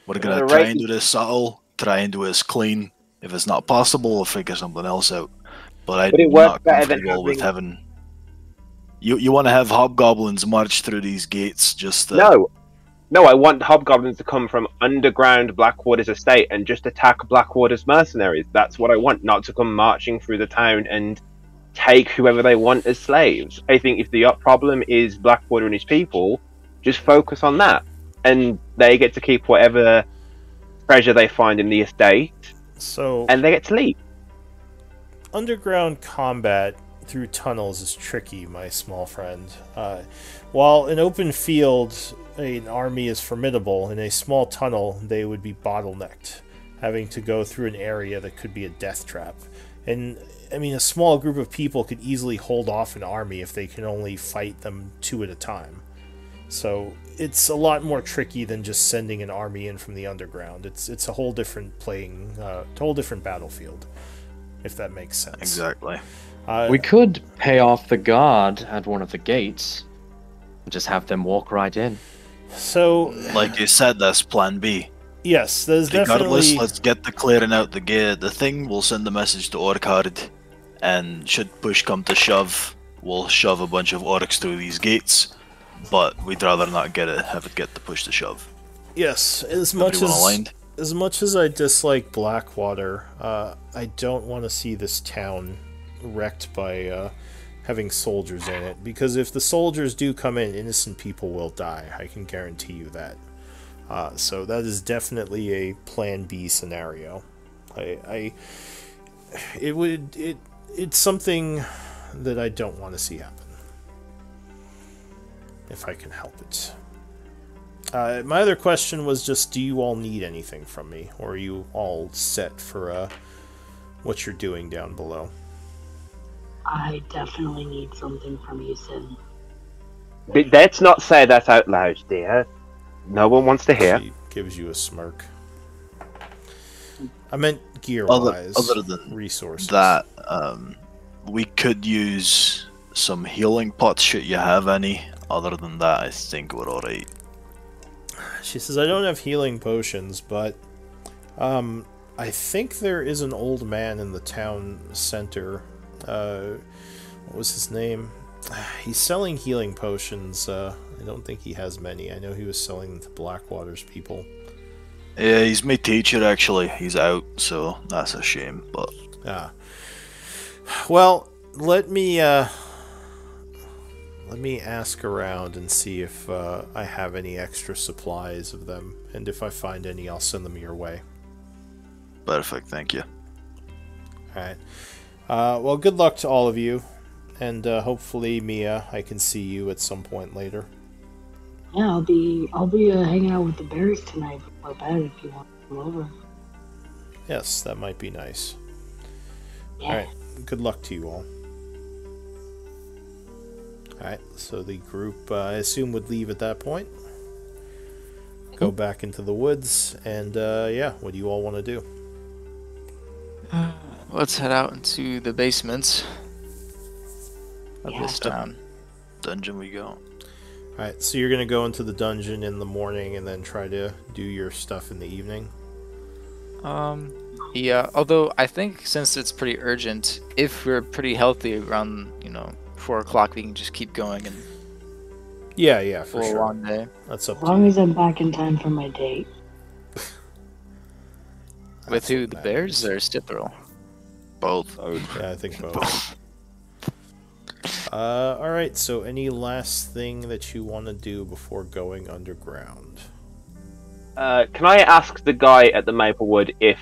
We're going to try and do this subtle, try and do this clean. If it's not possible, we'll figure something else out. But I'm not comfortable with having... You want to have hobgoblins march through these gates just to... No, I want hobgoblins to come from underground Blackwater's estate and just attack Blackwater's mercenaries. That's what I want, not to come marching through the town and take whoever they want as slaves. I think if the problem is Blackwater and his people, just focus on that. And they get to keep whatever treasure they find in the estate, and they get to leave. Underground combat through tunnels is tricky, my small friend. While in open field, an army is formidable, in a small tunnel, they would be bottlenecked, having to go through an area that could be a death trap. And, I mean, a small group of people could easily hold off an army if they can only fight them 2 at a time. So, it's a lot more tricky than just sending an army in from the underground. It's a whole different whole different battlefield, if that makes sense. Exactly. We could pay off the guard at one of the gates and just have them walk right in. So, like you said, that's plan B. Yes, there's definitely... Let's get the clearing out the gate. The thing, we'll send a message to Orcard, and should push come to shove, we'll shove a bunch of orcs through these gates, but we'd rather not have it get to push to shove. Yes, as much as I dislike Blackwater, I don't want to see this town wrecked by having soldiers in it, because if the soldiers do come in, innocent people will die. I can guarantee you that. So that is definitely a Plan B scenario. It's something that I don't want to see happen, if I can help it. My other question was just, do you all need anything from me, or are you all set for what you're doing down below? I definitely need something from you, Sin. Let's not say that out loud, dear. No one wants to hear. She gives you a smirk. I meant gear-wise, other than resources. That, we could use some healing pots, should you have any. Other than that, I think we're alright. She says, I don't have healing potions, but I think there is an old man in the town center. What was his name? He's selling healing potions. I don't think he has many. I know he was selling them to Blackwater's people. Yeah, he's my teacher, actually. He's out, so that's a shame, but... Well, let me ask around and see if I have any extra supplies of them, and if I find any, I'll send them your way. Perfect, thank you. Alright. Well, good luck to all of you, and hopefully, Mia, I can see you at some point later. Yeah, I'll be hanging out with the bears tonight before bed if you want to come over. Yes, that might be nice. Yeah. Alright, good luck to you all. Alright, so the group, I assume, would leave at that point. Go back into the woods, and yeah, what do you all want to do? Let's head out into the basements of this town. Dungeon we go. Alright, so you're going to go into the dungeon in the morning and then try to do your stuff in the evening? Yeah, although I think since it's pretty urgent, if we're pretty healthy around, 4 o'clock, we can just keep going and... Yeah, for sure. A long day. That's up to you. As long as I'm back in time for my date. With who, the bears or Stithril? Both. Yeah, I think both. Alright, so any last thing that you want to do before going underground? Can I ask the guy at the Maplewood if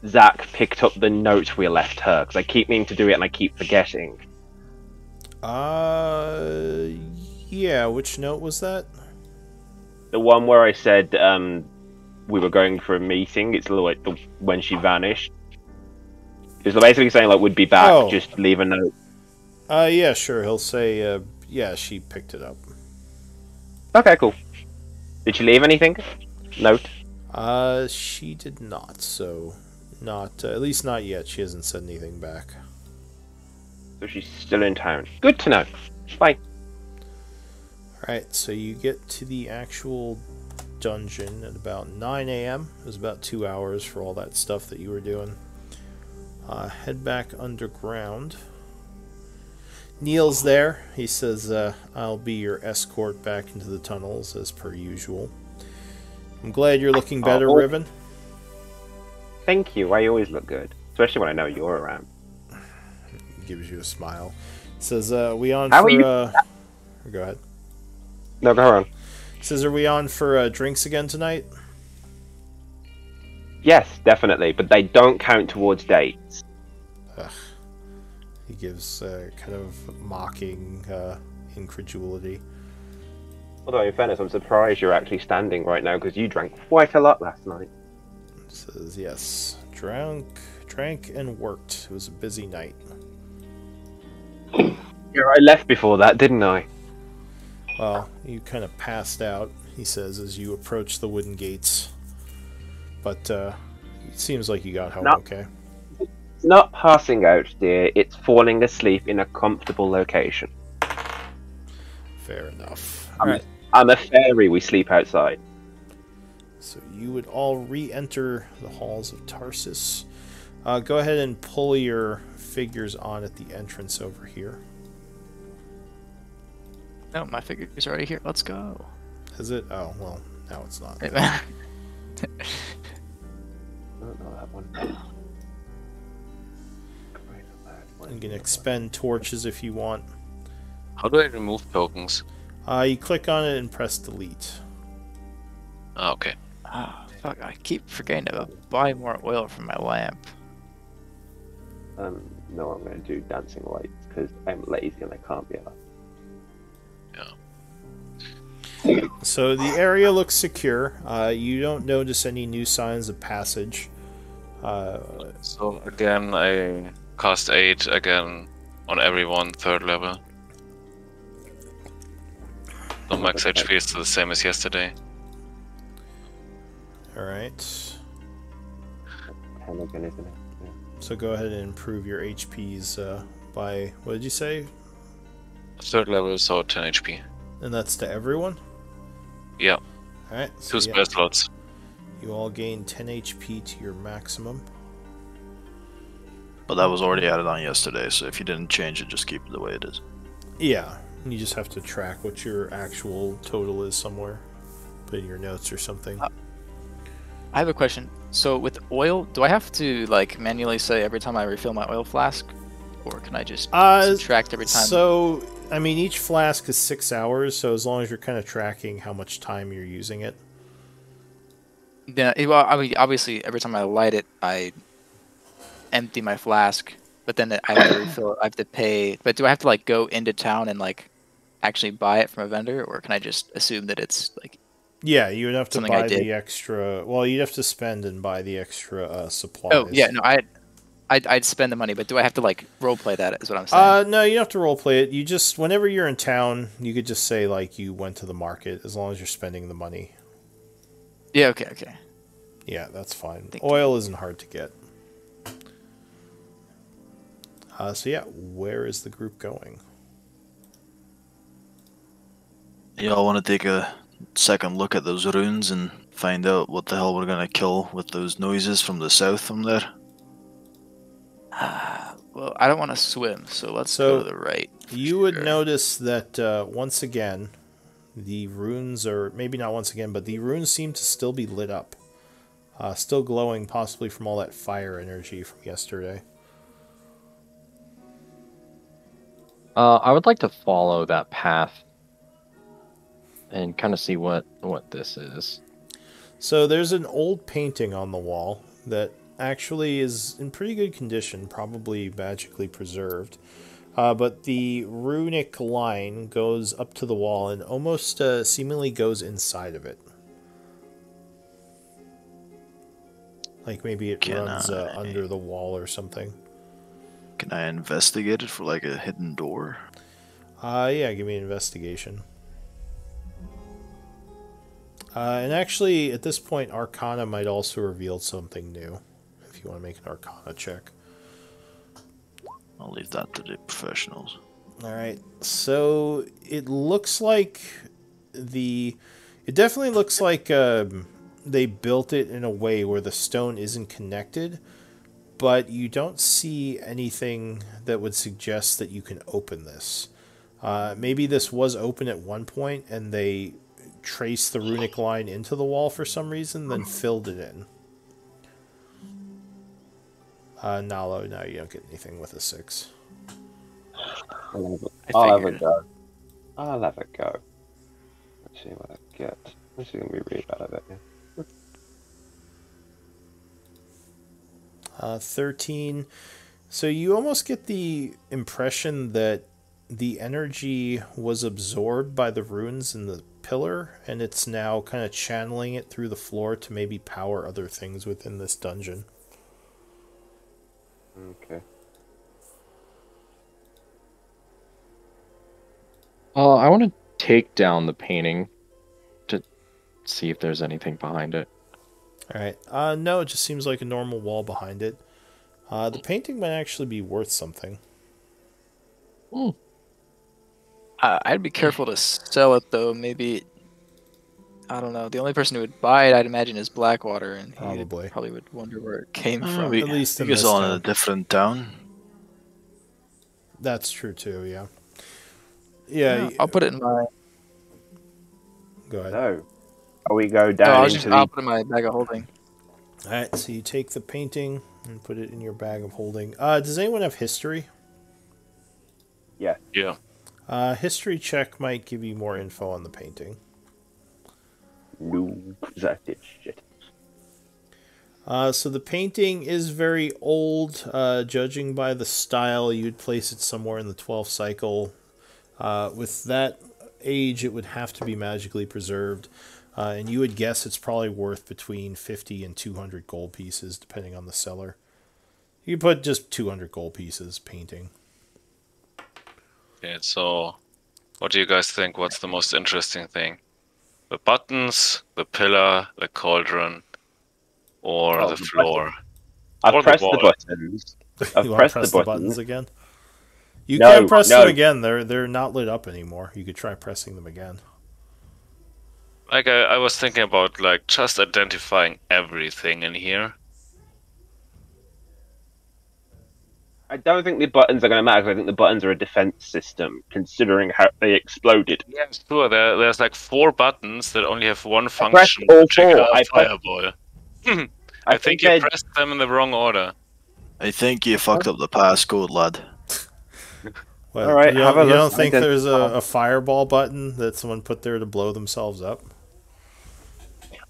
Zach picked up the note we left her? Because I keep meaning to do it and I keep forgetting. Yeah, which note was that? The one where I said we were going for a meeting. It's like when she vanished. It's basically saying like we'd be back. Just leave a note. Yeah, sure. He'll say, yeah, she picked it up. Okay, cool. Did she leave anything? Note. She did not. So, not at least not yet. She hasn't said anything back. So she's still in town. Good to know. Bye. Alright, so you get to the actual dungeon at about 9 a.m. It was about 2 hours for all that stuff that you were doing. Head back underground. Neil's there. He says, I'll be your escort back into the tunnels as per usual. I'm glad you're looking better, Riven. Thank you. I always look good. Especially when I know you're around. Gives you a smile. Says, we on How for, are you? Go ahead. No, go on. Says, are we on for drinks again tonight? Yes, definitely, but they don't count towards dates. Ugh. He gives kind of mocking incredulity. Although, in fairness, I'm surprised you're actually standing right now because you drank quite a lot last night. Says, yes. Drank and worked. It was a busy night. Yeah, I left before that, didn't I? Well, you kind of passed out, he says, as you approach the wooden gates. But it seems like you got home okay. It's not passing out, dear. It's falling asleep in a comfortable location. Fair enough. I'm a fairy. We sleep outside. So you would all re-enter the halls of Tarsus. Go ahead and pull your figures on at the entrance over here. No, my figure's already here. Let's go. Is it? Oh, well, now it's not. I don't know that one. You can expend torches if you want. How do I remove tokens? You click on it and press delete. Oh, okay. Oh, fuck, I keep forgetting to buy more oil for my lamp. No, I'm going to do dancing lights because I'm lazy and I can't be allowed. Yeah. So the area looks secure. You don't notice any new signs of passage. So again, I cast 8 again on everyone, 3rd level. The max HP is the same as yesterday. Alright. 10 again, isn't it? Yeah. So go ahead and improve your HPs by, what did you say? 3rd level, so 10 HP. And that's to everyone? Yeah. Alright. Two spare slots. You all gain 10 HP to your maximum. But that was already added on yesterday, so if you didn't change it, just keep it the way it is. Yeah. You just have to track what your actual total is somewhere. Put in your notes or something. I have a question. So with oil, do I have to like manually say every time I refill my oil flask? Or can I just subtract every time? So, I mean, each flask is 6 hours, so as long as you're kind of tracking how much time you're using it. Yeah, well, I mean, obviously, every time I light it, I empty my flask, but then I have to refill it. I have to pay. But do I have to like go into town and like actually buy it from a vendor, or can I just assume that it's like? Yeah, you would have to buy the extra. Well, you'd have to spend and buy the extra supplies. Oh yeah, no, I'd spend the money, but do I have to like roleplay that? Is what I'm saying. No, you don't have to roleplay it. You just whenever you're in town, you could just say like you went to the market, as long as you're spending the money. Yeah. Okay. Yeah, that's fine. Oil isn't hard to get. So yeah, where is the group going? Y'all want to take a second look at those runes and find out what the hell we're gonna kill with those noises from the south from there? Well, I don't want to swim, so let's go to the right. You would notice that once again, the runes are maybe not once again, but the runes seem to still be lit up, still glowing, possibly from all that fire energy from yesterday. I would like to follow that path and kind of see what this is. So there's an old painting on the wall that actually is in pretty good condition, probably magically preserved. But the runic line goes up to the wall and almost seemingly goes inside of it. Like maybe it runs under the wall or something. Can I investigate it for like a hidden door? Yeah, give me an investigation. And actually, at this point, Arcana might also reveal something new. If you want to make an Arcana check. I'll leave that to the professionals. Alright, so it looks like it definitely looks like they built it in a way where the stone isn't connected, but you don't see anything that would suggest that you can open this. Maybe this was open at one point and they traced the runic line into the wall for some reason, then filled it in. Nalo, now you don't get anything with a 6. I'll have a go. Let's see what I get. Let's see what we read out of it. Yeah. 13. So you almost get the impression that the energy was absorbed by the runes in the pillar, and it's now kind of channeling it through the floor to maybe power other things within this dungeon. Okay. I want to take down the painting to see if there's anything behind it. Alright. No, it just seems like a normal wall behind it. The painting might actually be worth something. I'd be careful to sell it, though. Maybe, I don't know. The only person who would buy it, I'd imagine, is Blackwater, and he probably would wonder where it came from. At least in this town. In a different town. That's true too. Yeah. Yeah. I'll put it in my. Go ahead. No. We go down I'll put it in my bag of holding. All right. So you take the painting and put it in your bag of holding. Does anyone have history? Yeah. Yeah. History check might give you more info on the painting. No, that is shit. So the painting is very old. Judging by the style, you'd place it somewhere in the 12th cycle. With that age, it would have to be magically preserved. And you would guess it's probably worth between 50 and 200 gold pieces, depending on the seller. You put just 200 gold pieces painting. Okay, so what do you guys think? What's the most interesting thing? The buttons, the pillar, the cauldron, or the floor? I've pressed the buttons. You want to press the buttons again? You can press them again. They're not lit up anymore. You could try pressing them again. Like I was thinking about like just identifying everything in here. I don't think the buttons are going to matter, because I think the buttons are a defense system, considering how they exploded. Yeah, sure. There's like 4 buttons that only have one function. All 4. Fireball. I think you pressed them in the wrong order. I think you fucked up the passcode, lad. Well, all right, you don't think there's a fireball button that someone put there to blow themselves up?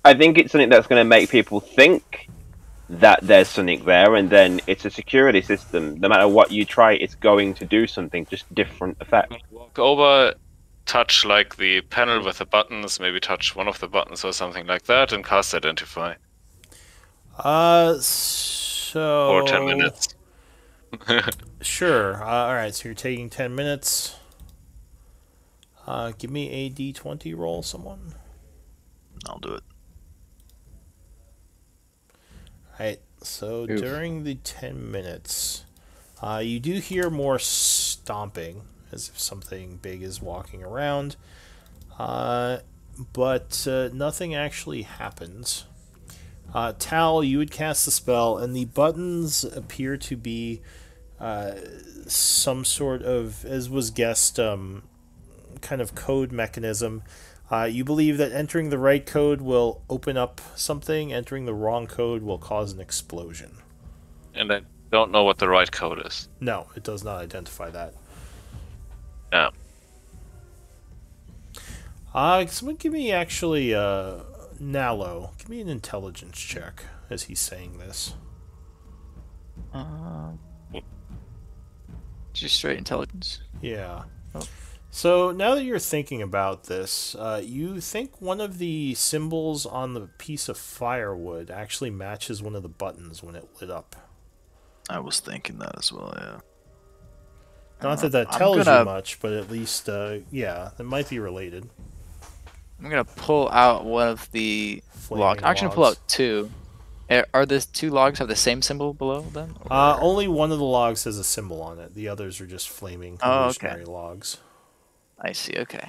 I think it's something that's going to make people think that there's something there, and then it's a security system. No matter what you try, it's going to do something, just different effect. Walk over, touch like the panel with the buttons, maybe touch one of the buttons or something like that, and cast Identify. So... Or 10 minutes. Sure. Alright, so you're taking 10 minutes. Give me a d20 roll, someone. I'll do it. Alright, so during the 10 minutes, you do hear more stomping, as if something big is walking around, but nothing actually happens. Tal, you would cast the spell, and the buttons appear to be some sort of, as was guessed, kind of code mechanism. You believe that entering the right code will open up something, entering the wrong code will cause an explosion. And I don't know what the right code is. No, it does not identify that. Yeah. Someone give me actually, Nalo. Give me an intelligence check as he's saying this. Just straight intelligence. Yeah. Oh. So now that you're thinking about this, you think one of the symbols on the piece of firewood actually matches one of the buttons when it lit up. I was thinking that as well, yeah. Not that that tells you much, but at least, yeah, it might be related. I'm gonna pull out one of the logs. I'm actually gonna pull out two. Are the two logs have the same symbol below them? Only one of the logs has a symbol on it. The others are just flaming illusionary logs. I see. Okay.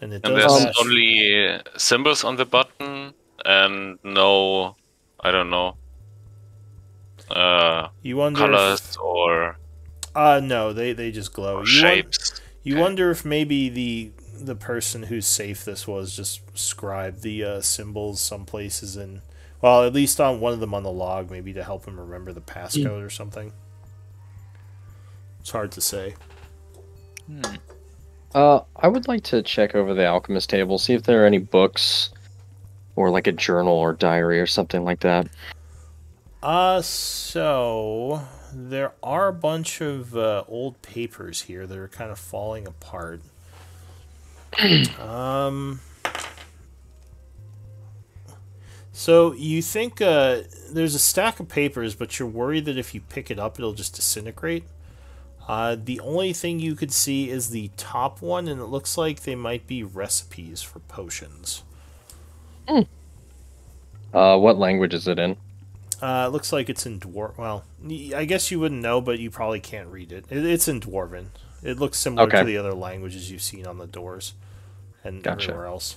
And it And does there's match. only symbols on the button and no, I don't know, you wonder colors or no, they just glow. shapes. You wonder if maybe the person whose safe this was just scribed the symbols some places in, well, at least on one of them on the log, maybe to help him remember the passcode or something. It's hard to say. I would like to check over the alchemist table, see if there are any books or like a journal or diary or something like that. So there are a bunch of old papers here that are kind of falling apart. So you think there's a stack of papers, but you're worried that if you pick it up, it'll just disintegrate. The only thing you could see is the top one, and it looks like they might be recipes for potions. What language is it in? It looks like it's in Dwarven. Well, I guess you wouldn't know, but you probably can't read it. It's in Dwarven. It looks similar to the other languages you've seen on the doors and everywhere else.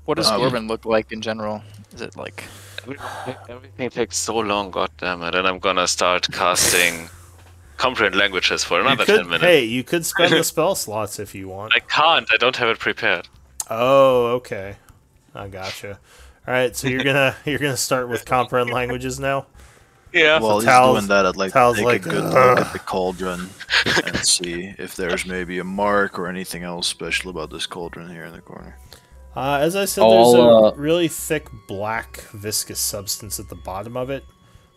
What does Dwarven look like in general? Is it like... Everything takes so long, goddammit, and I'm gonna start casting comprehend languages for another 10 minutes. Hey, you could spend the spell slots if you want. I can't, I don't have it prepared. Oh, okay. I gotcha. Alright, so you're gonna start with comprehend languages now? Yeah. Well, so he's doing that. I'd like to take like, a good look at the cauldron and see if there's maybe a mark or anything else special about this cauldron here in the corner. As I said, there's a really thick black viscous substance at the bottom of it,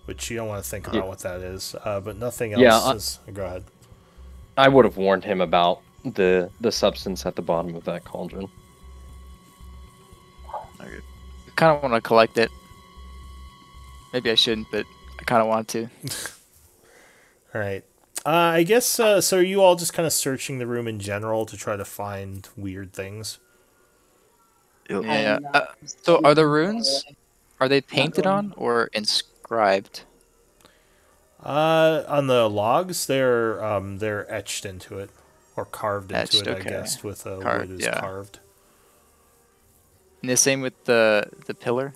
which you don't want to think about what that is, but nothing else is... Go ahead. I would have warned him about the substance at the bottom of that cauldron. I kind of want to collect it. Maybe I shouldn't, but I kind of want to. Alright. I guess, so are you all just kind of searching the room in general to try to find weird things? Yeah. So are the runes, are they painted on or inscribed? On the logs, they're etched into it. Or carved into it, I guess, with wood is carved. And the same with the pillar?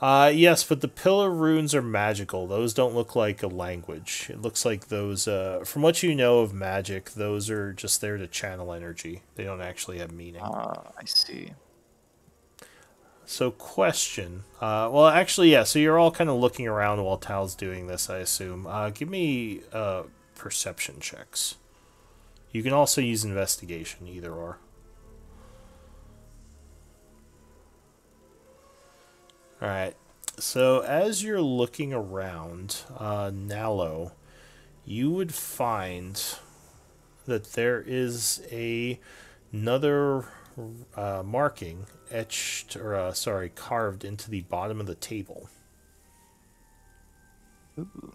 Yes, but the pillar runes are magical. Those don't look like a language. It looks like those, from what you know of magic, those are just there to channel energy. They don't actually have meaning. I see. So, question. Well, actually, yeah, so you're all kind of looking around while Tal's doing this, I assume. Give me perception checks. You can also use investigation, either or. Alright, so as you're looking around, Nalo, you would find that there is another marking etched, or carved into the bottom of the table. Ooh.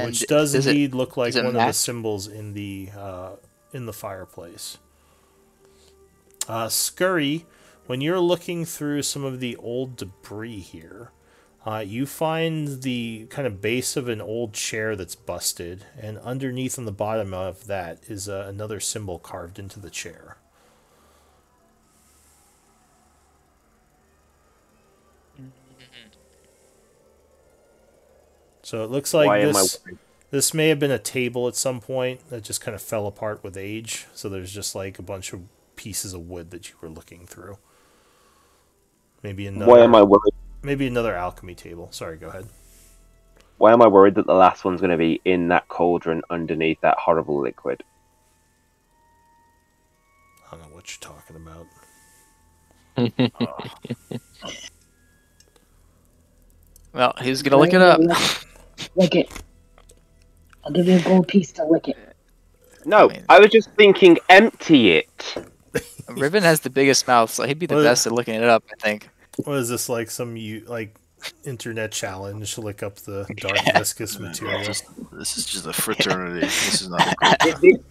Which does indeed look like one of the symbols in the fireplace. Scurry, when you're looking through some of the old debris here, you find the kind of base of an old chair that's busted, and underneath on the bottom of that is another symbol carved into the chair. So it looks like this may have been a table at some point that just kind of fell apart with age. So there's just like a bunch of pieces of wood that you were looking through. Maybe another. Why am I worried? Maybe another alchemy table. Sorry, go ahead. Why am I worried that the last one's going to be in that cauldron underneath that horrible liquid? I don't know what you're talking about. Well, he's gonna look it up. Lick it. I'll give you a gold piece to lick it. No, I was just thinking empty it. Riven has the biggest mouth, so he'd be the best at looking it up, I think. What is this, like some internet challenge to lick up the dark viscous material? This is just a fraternity. This is not a group.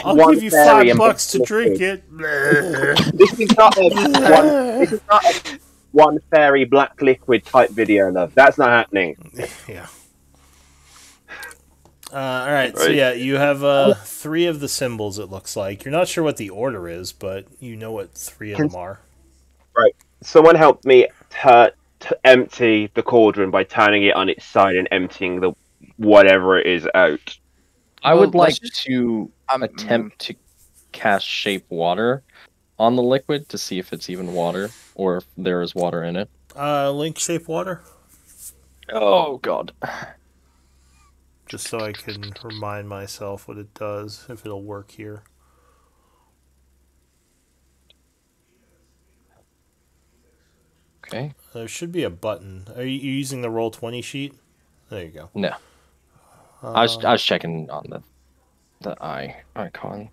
I'll give you $5 to drink it. This is not a one fairy black liquid type video, love. That's not happening. Yeah. All right, so yeah, you have 3 of the symbols, it looks like. You're not sure what the order is, but you know what 3 of them are. Right. Someone helped me to empty the cauldron by turning it on its side and emptying the whatever it is out. I would like to attempt to cast Shape Water on the liquid to see if it's even water or if there is water in it. Link Shape Water? Oh, God. Just so I can remind myself what it does, if it'll work here. Okay. There should be a button. Are you using the Roll20 sheet? There you go. No. I was checking on the icon.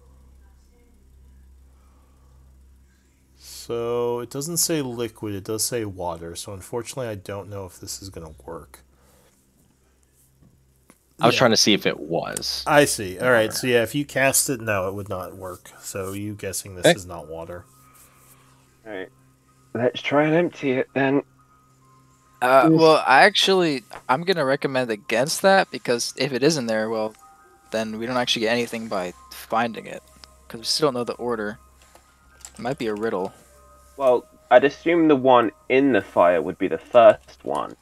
So it doesn't say liquid, it does say water. So unfortunately, I don't know if this is going to work. I was trying to see if it was. I see. All right. So yeah, if you cast it, no, it would not work. So you guessing this is not water. All right. Let's try and empty it then. Well, I'm going to recommend against that because if it isn't there, well, then we don't actually get anything by finding it because we still don't know the order. It might be a riddle. Well, I'd assume the one in the fire would be the first one.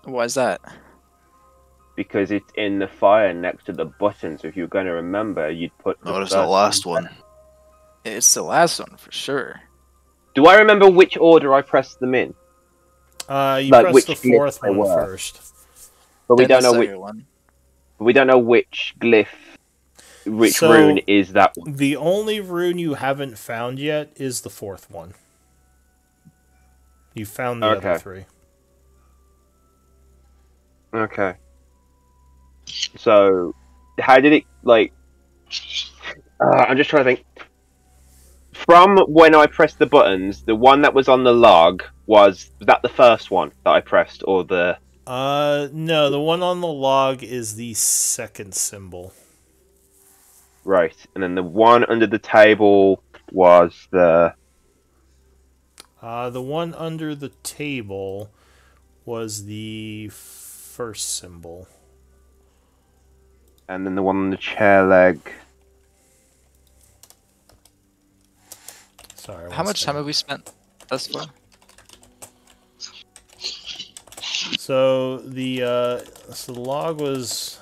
Why is that? Because it's in the fire next to the button, so if you're going to remember, you'd put No, it's the last one. It's the last one, for sure. Do I remember which order I pressed them in? You pressed the 4th one first. But we don't know which one. We don't know which glyph, which rune is that one. The only rune you haven't found yet is the 4th one. You found the other 3. Okay. So, how did it, I'm just trying to think. From when I pressed the buttons, the one that was on the log, was that the first one that I pressed, or the... No, the one on the log is the 2nd symbol. Right, and then the one under the table was the... The one under the table was the 1st symbol. And then the one on the chair leg. Sorry. How much time have we spent thus far? So the log was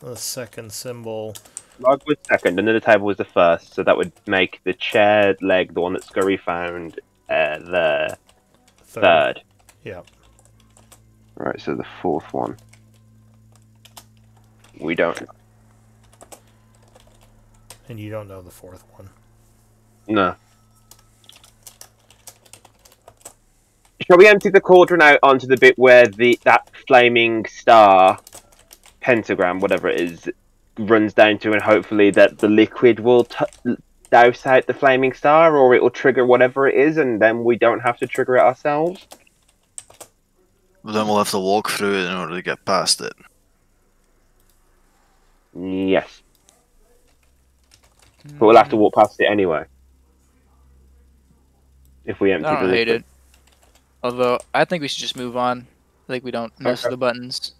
the 2nd symbol. Log was 2nd, under the table was the 1st, so that would make the chair leg, the one that Scurry found, the 3rd. Yeah. Right, so the 4th one. We don't know. And you don't know the 4th one. No. Shall we empty the cauldron out onto the bit where that flaming star pentagram, whatever it is, runs down to, and hopefully that the liquid will douse out the flaming star, or it will trigger whatever it is, and then we don't have to trigger it ourselves? But then we'll have to walk through it in order to get past it. Yes. But we'll have to walk past it anyway. If we empty I the don't hate liquid. it. Although, I think we should just move on. I think we don't mess with the buttons.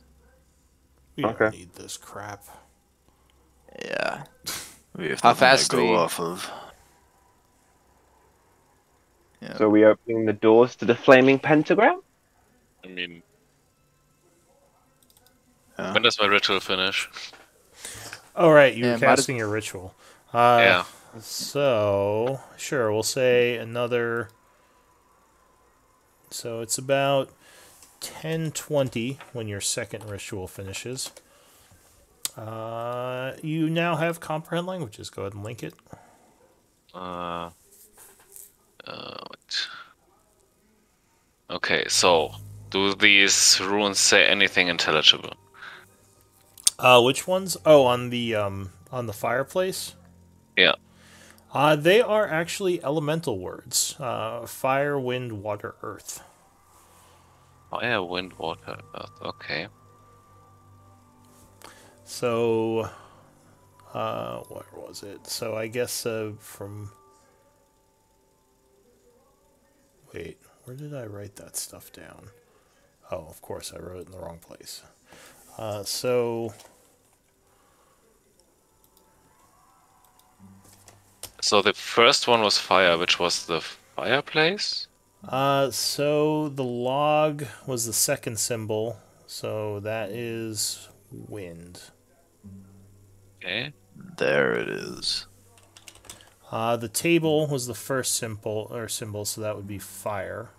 We don't need this crap. Yeah. We have How fast to do go we... off of. Yeah. So are we opening the doors to the flaming pentagram? I mean, Yeah. when does my ritual finish? Oh, right, you were casting your ritual. Yeah. So, sure, we'll say another... So it's about 10:20 when your second ritual finishes. You now have comprehend languages. Go ahead and link it. Wait. Okay, so do these runes say anything intelligible? Which ones? Oh, on the fireplace. Yeah. They are actually elemental words. Fire, wind, water, earth. Fire, wind, water, earth. Okay. So, where was it? So I guess from. Wait, where did I write that stuff down? Oh, of course, I wrote it in the wrong place. So the first one was fire, which was the fireplace? So the log was the second symbol, so that is wind. Okay. There it is. The table was the first symbol, so that would be fire.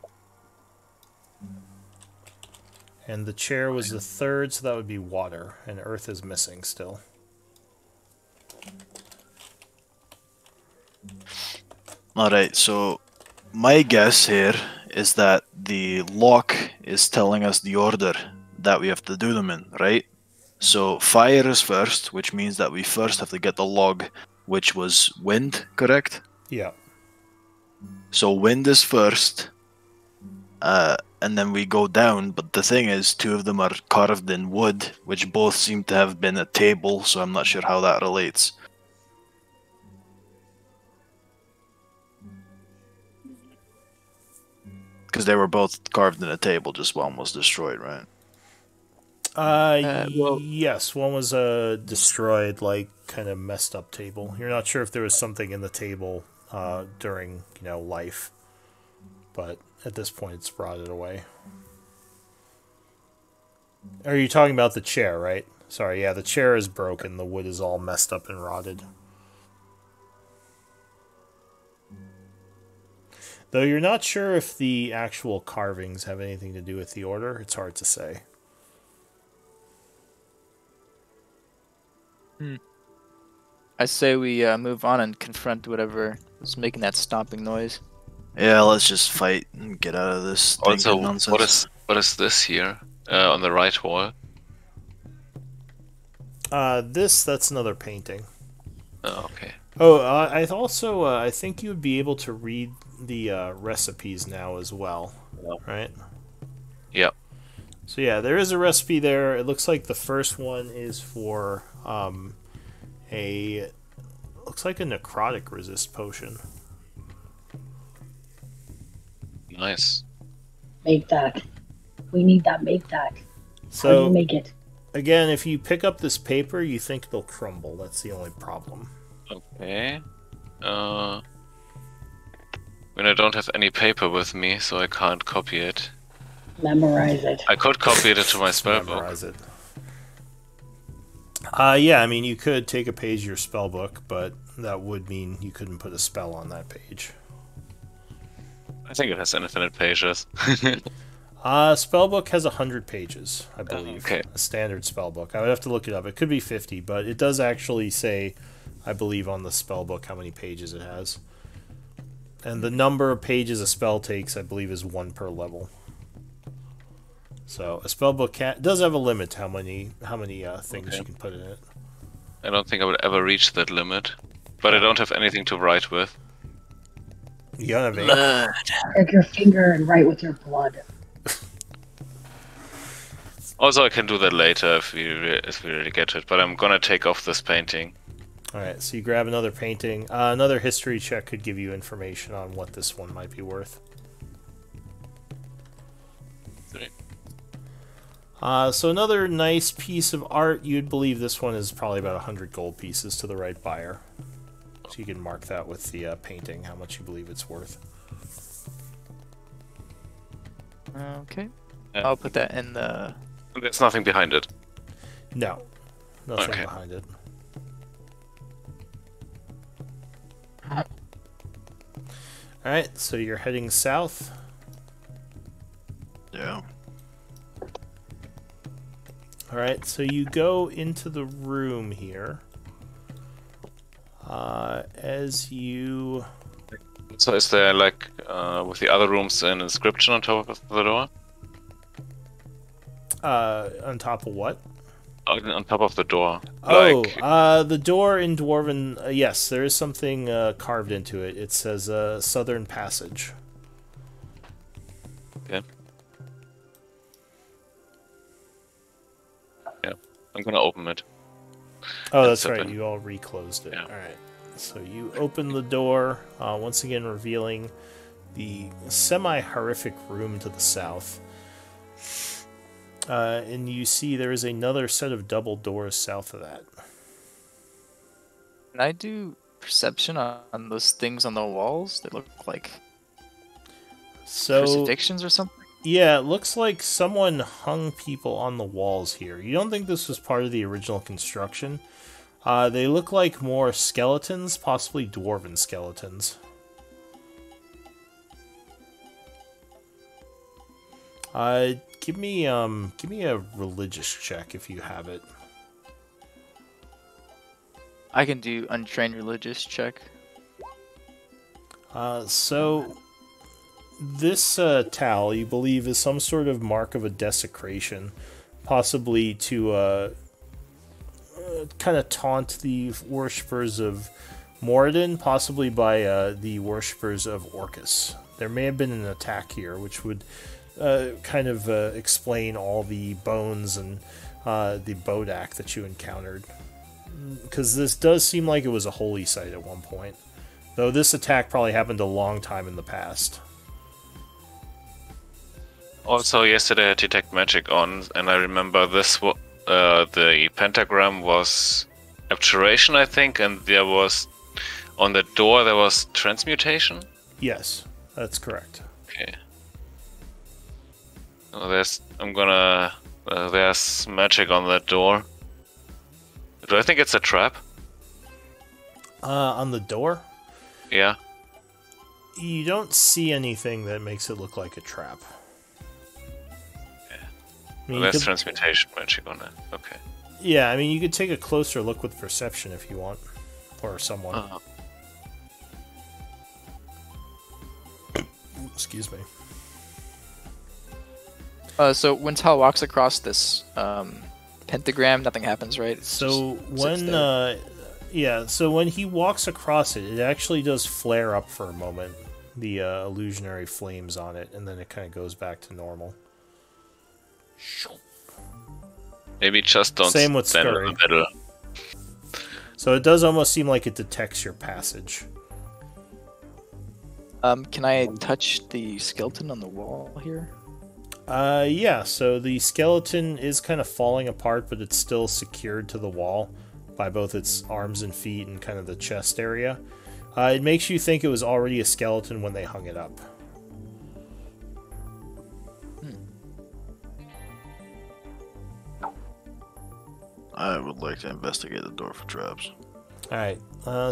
And the chair was the third, so that would be water, and earth is missing still. Alright, so my guess here is that the lock is telling us the order that we have to do them in, right? So fire is first, which means that we first have to get the log, which was wind, correct? Yeah. So wind is first, and then we go down, but the thing is, two of them are carved in wood, which both seem to have been a table, so I'm not sure how that relates. Because they were both carved in a table, just one was destroyed, right? Yes, one was destroyed, like, kind of messed up table. You're not sure if there was something in the table during, life, but at this point it's rotted away. Are you talking about the chair, right? Sorry, yeah, the chair is broken. The wood is all messed up and rotted. Though you're not sure if the actual carvings have anything to do with the order, it's hard to say. I say we move on and confront whatever is making that stomping noise. Yeah, let's just fight and get out of this Also, nonsense. what is this here on the right wall? That's another painting. Oh, okay. Oh, I think you would be able to read the recipes now as well, right? Yep. So yeah, there is a recipe there. It looks like the first one is for looks like a necrotic resist potion. Nice. Make that. We need that. Make that. So how do you make it? Again, if you pick up this paper, you think it'll crumble. That's the only problem. Okay. I I don't have any paper with me, so I can't copy it. Memorize it. I could copy it into my spellbook. Memorize it. Yeah, I mean, you could take a page of your spellbook, but that would mean you couldn't put a spell on that page. I think it has infinite pages. Spellbook has 100 pages, I believe. Okay. A standard spellbook. I would have to look it up. It could be 50, but it does actually say, I believe, on the spellbook how many pages it has. And the number of pages a spell takes, I believe, is 1 per level. So a spellbook does have a limit to how many things you can put in it. I don't think I would ever reach that limit, but I don't have anything to write with. You don't have any. Blood. Take your finger and write with your blood. Also, I can do that later if we really get to it, but I'm gonna take off this painting. Alright, so you grab another painting. Another history check could give you information on what this one might be worth. 3. So another nice piece of art. You'd believe this one is probably about 100 gold pieces to the right buyer. So you can mark that with the painting, how much you believe it's worth. Okay. I'll put that in the... There's nothing behind it. No. Nothing Okay. behind it. Alright, so you're heading south. Yeah. Alright, so you go into the room here. As you... So is there, like, with the other rooms, an inscription on top of the door? On top of what? On top of the door. Oh, Like... the door in Dwarven... yes, there is something carved into it. It says Southern Passage. Okay. Yeah, I'm gonna open it. Oh, that's right. You all reclosed it. Yeah. Alright. So you open the door, once again revealing the semi-horrific room to the south. And you see there is another set of double doors south of that. Can I do perception on those things on the walls? They look like crucifixions or something? Yeah, it looks like someone hung people on the walls here. You don't think this was part of the original construction? They look like more skeletons, possibly dwarven skeletons. Give me a religious check if you have it. I can do untrained religious check. So this towel, you believe, is some sort of mark of a desecration, possibly to kind of taunt the worshippers of Moradin, possibly by the worshippers of Orcus. There may have been an attack here, which would kind of explain all the bones and the bodak that you encountered. Because this does seem like it was a holy site at one point. Though this attack probably happened a long time in the past. Also, yesterday I had Detect Magic on, and I remember this the pentagram was Abjuration, I think, and there was... On the door there was Transmutation? Yes, that's correct. Okay. Oh, there's magic on that door. Do I think it's a trap? On the door? Yeah. You don't see anything that makes it look like a trap. Yeah. I mean, there's transmutation magic on it. Okay. Yeah, I mean, you could take a closer look with perception if you want. Or someone. Excuse me. So when Tal walks across this pentagram, nothing happens, right? So when he walks across it, it actually does flare up for a moment, the illusionary flames on it, and then it kind of goes back to normal. Maybe just don't Same with stand in Scurry. the middle. So it does almost seem like it detects your passage. Can I touch the skeleton on the wall here? Yeah, so the skeleton is kind of falling apart, but it's still secured to the wall by both its arms and feet and kind of the chest area. It makes you think it was already a skeleton when they hung it up. I would like to investigate the door for traps. Alright,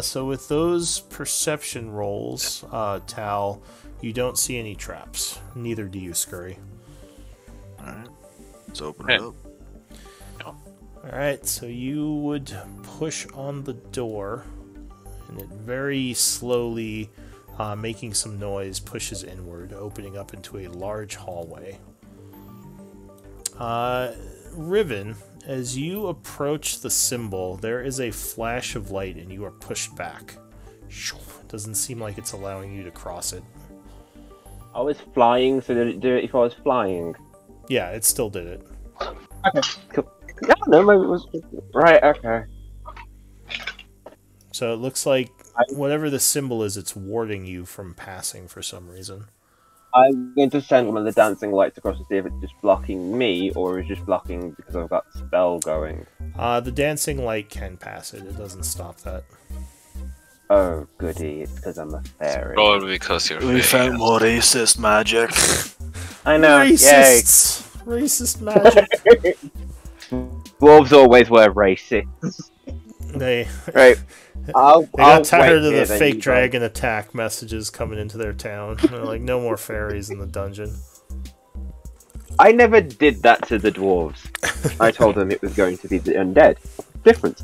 so with those perception rolls, Tal, you don't see any traps. Neither do you, Scurry. Alright, let's open it up. Alright, so you would push on the door, and it very slowly, making some noise, pushes inward, opening up into a large hallway. Riven, as you approach the symbol, there is a flash of light and you are pushed back. It doesn't seem like it's allowing you to cross it. I was flying, so did it do it if I was flying? Yeah, it still did it. Okay, cool. Yeah, no, maybe it was... Right, okay. So it looks like whatever the symbol is, it's warding you from passing for some reason. I'm going to send one of the dancing lights across to see if it's just blocking me, or is just blocking because I've got spell going. The dancing light can pass it. It doesn't stop that. Oh, goody. It's because I'm a fairy. Probably because you're We fairy. found more racist magic. I know, Racists! Racist magic. Dwarves always were racist. They Right. they I'll got tired wait of here, the then fake you dragon attack messages coming into their town. They're like, no more fairies in the dungeon. I never did that to the dwarves. I told them it was going to be the undead. Different.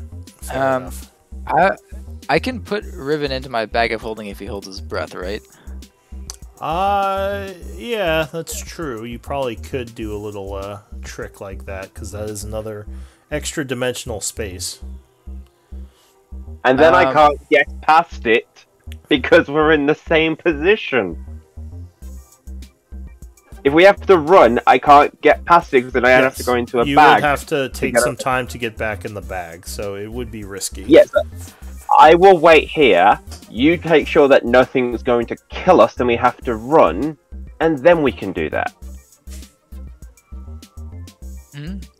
I can put Riven into my bag of holding if he holds his breath, right? Yeah, that's true. You probably could do a little trick like that, because that is another extra dimensional space. And then I can't get past it because we're in the same position. If we have to run, I can't get past it because then I have to go into a bag. You would have to take some time to get back in the bag, so it would be risky. Yes, I will wait here. You make sure that nothing's going to kill us, then we have to run, and then we can do that.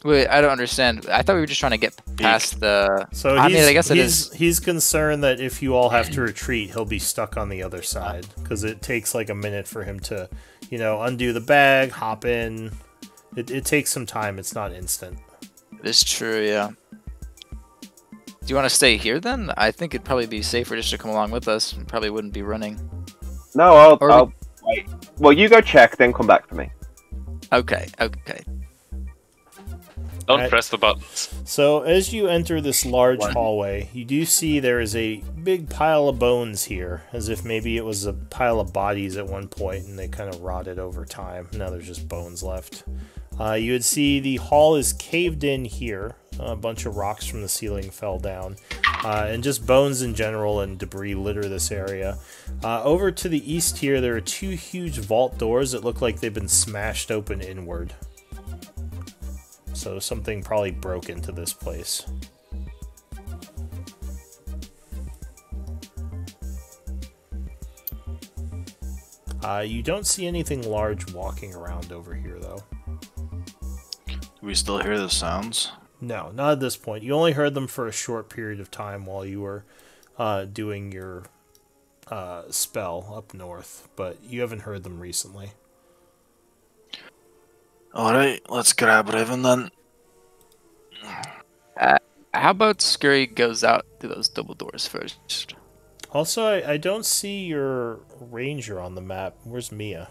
Wait, I don't understand. I thought we were just trying to get past the... So I mean, I guess he's concerned that if you all have to retreat, he'll be stuck on the other side, because it takes like a minute for him to, you know, undo the bag, hop in. It takes some time. It's not instant. It's true, yeah. Do you want to stay here then? I think it'd probably be safer just to come along with us. We probably wouldn't be running. No, I'll wait. Well, you go check, then come back for me. Okay. Don't press the buttons. So as you enter this large hallway, you do see there is a big pile of bones here, as if maybe it was a pile of bodies at one point and they kind of rotted over time. Now there's just bones left. You would see the hall is caved in here. A bunch of rocks from the ceiling fell down. And just bones in general and debris litter this area. Over to the east here, there are two huge vault doors that look like they've been smashed open inward. So something probably broke into this place. You don't see anything large walking around over here, though. Do we still hear the sounds? No, not at this point. You only heard them for a short period of time while you were doing your spell up north, but you haven't heard them recently. Alright, let's grab Riven then. How about Scurry goes out through those double doors first? Also, I don't see your ranger on the map. Where's Mia?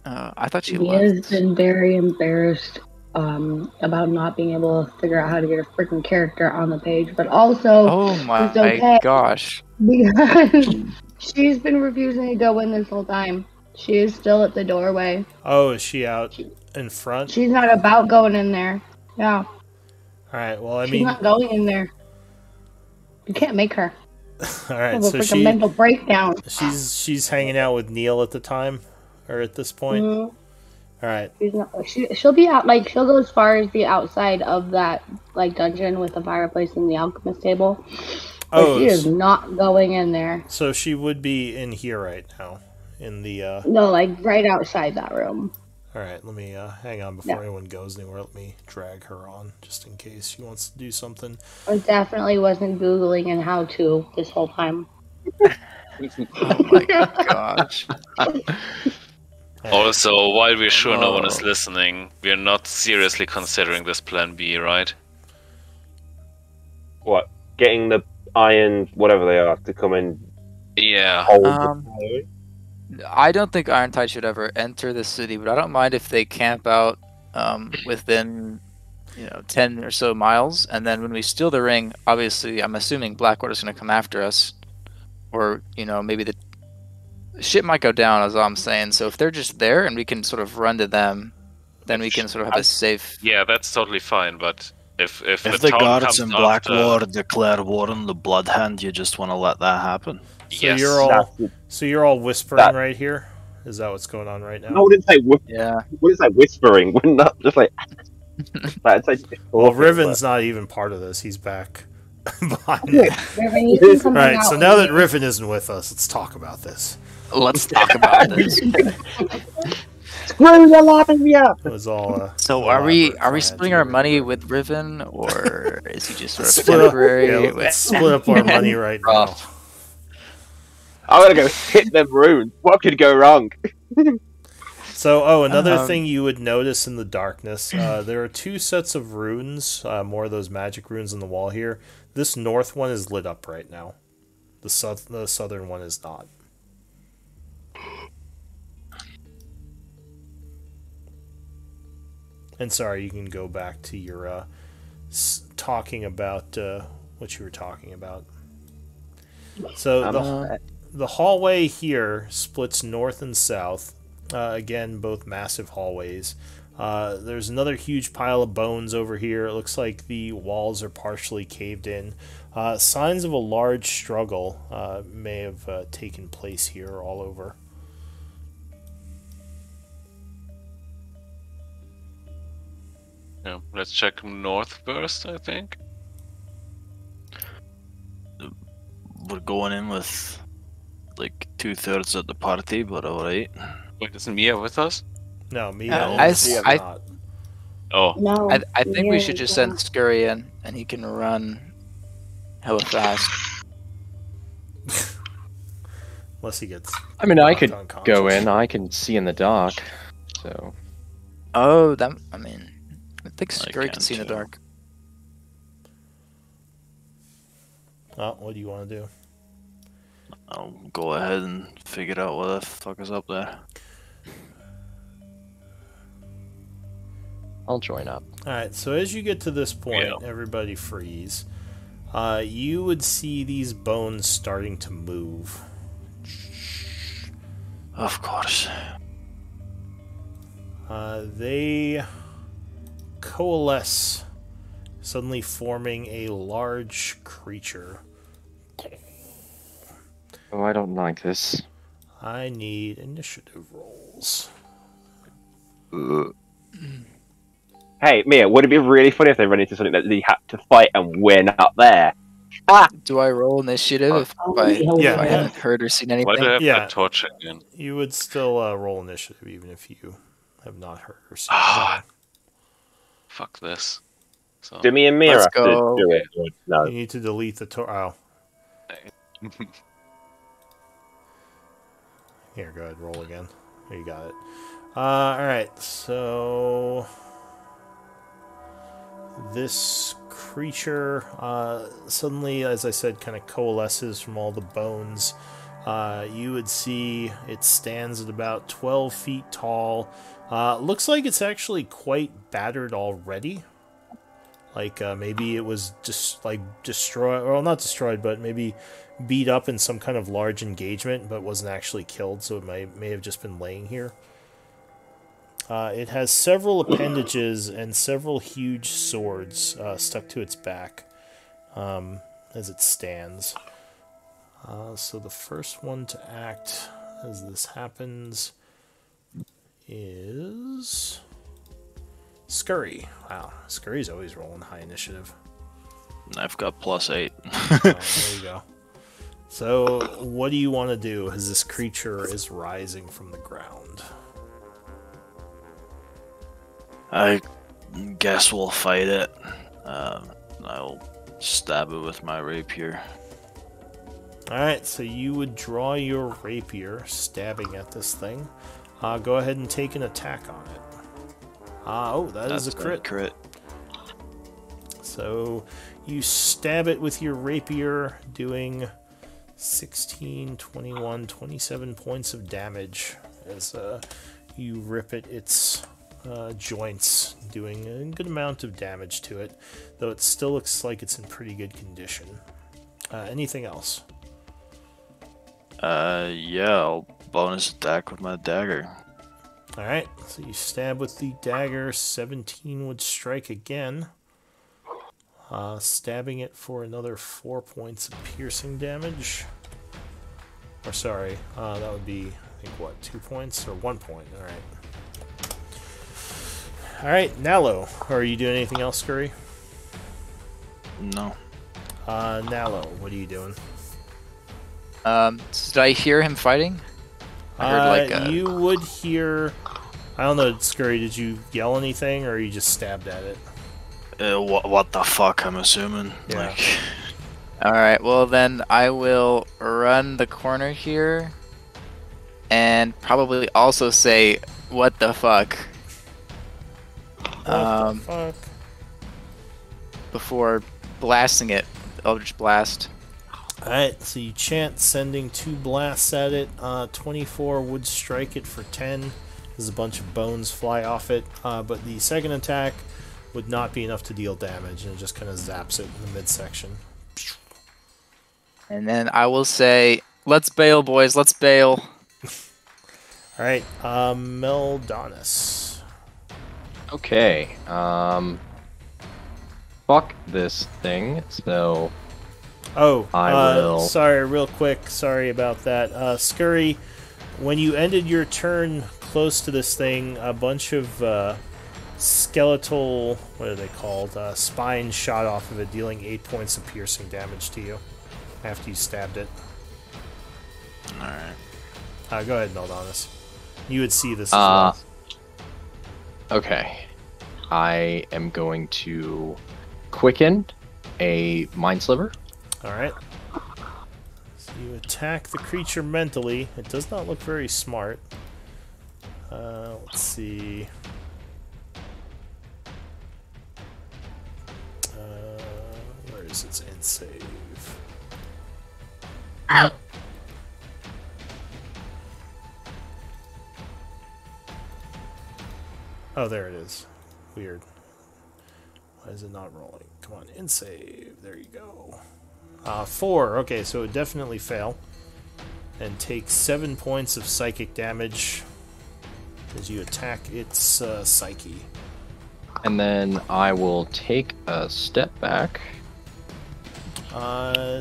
I thought she Mia's left. been very embarrassed about not being able to figure out how to get a freaking character on the page, but also Oh my it's okay gosh. because she's been refusing to go in this whole time. She is still at the doorway. Oh, is she out in front? She's not about going in there. Yeah. Alright, well, I She's mean... not going in there. You can't make her. Alright, so she... a mental breakdown. She's hanging out with Neil at the time? Or at this point? Mm-hmm. Alright. She'll be out, like, she'll go as far as the outside of that, like, dungeon with the fireplace and the alchemist table. But she is not going in there. So she would be in here right now. In the, No, like, right outside that room. Alright, let me, hang on before anyone goes anywhere. Let me drag her on, just in case she wants to do something. I definitely wasn't Googling and how to this whole time. Oh my gosh. Also, while we're sure no one is listening, we're not seriously considering this plan B, right? What? Getting the iron, whatever they are, to come in. Yeah. I don't think Irontide should ever enter the city, but I don't mind if they camp out within, 10 or so miles, and then when we steal the ring, obviously, I'm assuming Blackwater's going to come after us, or maybe the shit might go down, is all I'm saying. So if they're just there and we can sort of run to them, then we can sort of have a safe. Yeah, that's totally fine. But if the guards in Blackwater declare war on the Blood Hand, you just want to let that happen. So Yes. you're all whispering right here? Is that what's going on right now? I wouldn't say Yeah. What is that whispering? We're not just like. Well, Riven's not even part of this. He's back behind. Riven, you can come Right. out So now that Riven isn't with us, let's talk about this. Let's talk about this. Screw the Lavia! It was all. So are we splitting our money with Riven, or is he just sort of Split temporary? let's split up our money right now. I'm gonna go hit them runes. What could go wrong? So, another thing you would notice in the darkness, there are two sets of runes, more of those magic runes on the wall here. This north one is lit up right now. The southern one is not. And sorry, you can go back to your talking about what you were talking about. So the hallway here splits north and south. Again, both massive hallways. There's another huge pile of bones over here. It looks like the walls are partially caved in. Signs of a large struggle may have taken place here all over. Yeah, let's check north first, I think. We're going in with like 2/3 of the party, but alright. Wait, isn't Mia with us? No, Mia I- is I- not. Oh, No. I think we should yeah, just send Scurry in, and he can run hella fast. Unless he gets. I mean, I knocked could unconscious. go in. I can see in the dark. So Oh, that. I mean, I think I Scurry can can see in the too. dark. Oh, what do you want to do? I'll go ahead and figure out what the fuck is up there. I'll join up. Alright, so as you get to this point, Yeah. everybody freeze. You would see these bones starting to move. Of course. They coalesce, suddenly forming a large creature. Oh, I don't like this. I need initiative rolls. Hey, Mia, would it be really funny if they run into something that they had to fight and we're not there? Do I roll initiative if Yeah. I haven't heard or seen why do I anything? have Yeah. that torch again? You would still roll initiative even if you have not heard or seen Ah. anything. Fuck this. So, Do me and Mia Let's have go. to do it? Or no. You need to delete the oh. Here, go ahead, roll again. There, you got it. Alright, so this creature suddenly, as I said, kind of coalesces from all the bones. You would see it stands at about 12 feet tall. Looks like it's actually quite battered already. Like maybe it was just like destroyed, well, not destroyed, but maybe beat up in some kind of large engagement, but wasn't actually killed, so it may have just been laying here. It has several appendages and several huge swords stuck to its back as it stands. So the first one to act as this happens is Scurry. Wow, Scurry's always rolling high initiative. I've got +8. Oh, there you go. So, what do you want to do as this creature is rising from the ground? I guess we'll fight it. I'll stab it with my rapier. Alright, so you would draw your rapier, stabbing at this thing. Go ahead and take an attack on it. Oh, that's a crit. So, you stab it with your rapier, doing 16, 21, 27 points of damage as you rip at its joints, doing a good amount of damage to it, though it still looks like it's in pretty good condition. Anything else? Yeah, I'll bonus attack with my dagger. Alright, so you stab with the dagger, 17 would strike again. Stabbing it for another 4 points of piercing damage. Or sorry, that would be, I think, what, 2 points? Or 1 point, alright. Alright, Nalo, are you doing anything else, Scurry? No. Nalo, what are you doing? Did I hear him fighting? I heard like you would hear, I don't know, Scurry, did you yell anything, or you just stabbed at it? What the fuck, I'm assuming. Yeah. Like, Alright, well then I will run the corner here and probably also say, what the fuck? What the fuck? Before blasting it, Eldritch Blast. Alright, so you chant sending 2 blasts at it. 24 would strike it for 10. There's a bunch of bones fly off it, but the second attack would not be enough to deal damage, and it just kind of zaps it in the midsection. And then I will say, let's bail, boys. Let's bail. All right, Meldonis. Okay. Fuck this thing. So. Oh, I will. Sorry, real quick. Sorry about that. Scurry, when you ended your turn close to this thing, a bunch of skeletal, what are they called? Spines shot off of it, dealing 8 points of piercing damage to you after you stabbed it. Alright. Go ahead, Meldonis. You would see this as well. Okay. I am going to quicken a Mind Sliver. Alright. So you attack the creature mentally. It does not look very smart. Let's see. Where is its end save? Oh, there it is. Weird. Why is it not rolling? Come on, end save. There you go. 4. Okay, so it would definitely fail. And take 7 points of psychic damage as you attack its psyche. And then I will take a step back.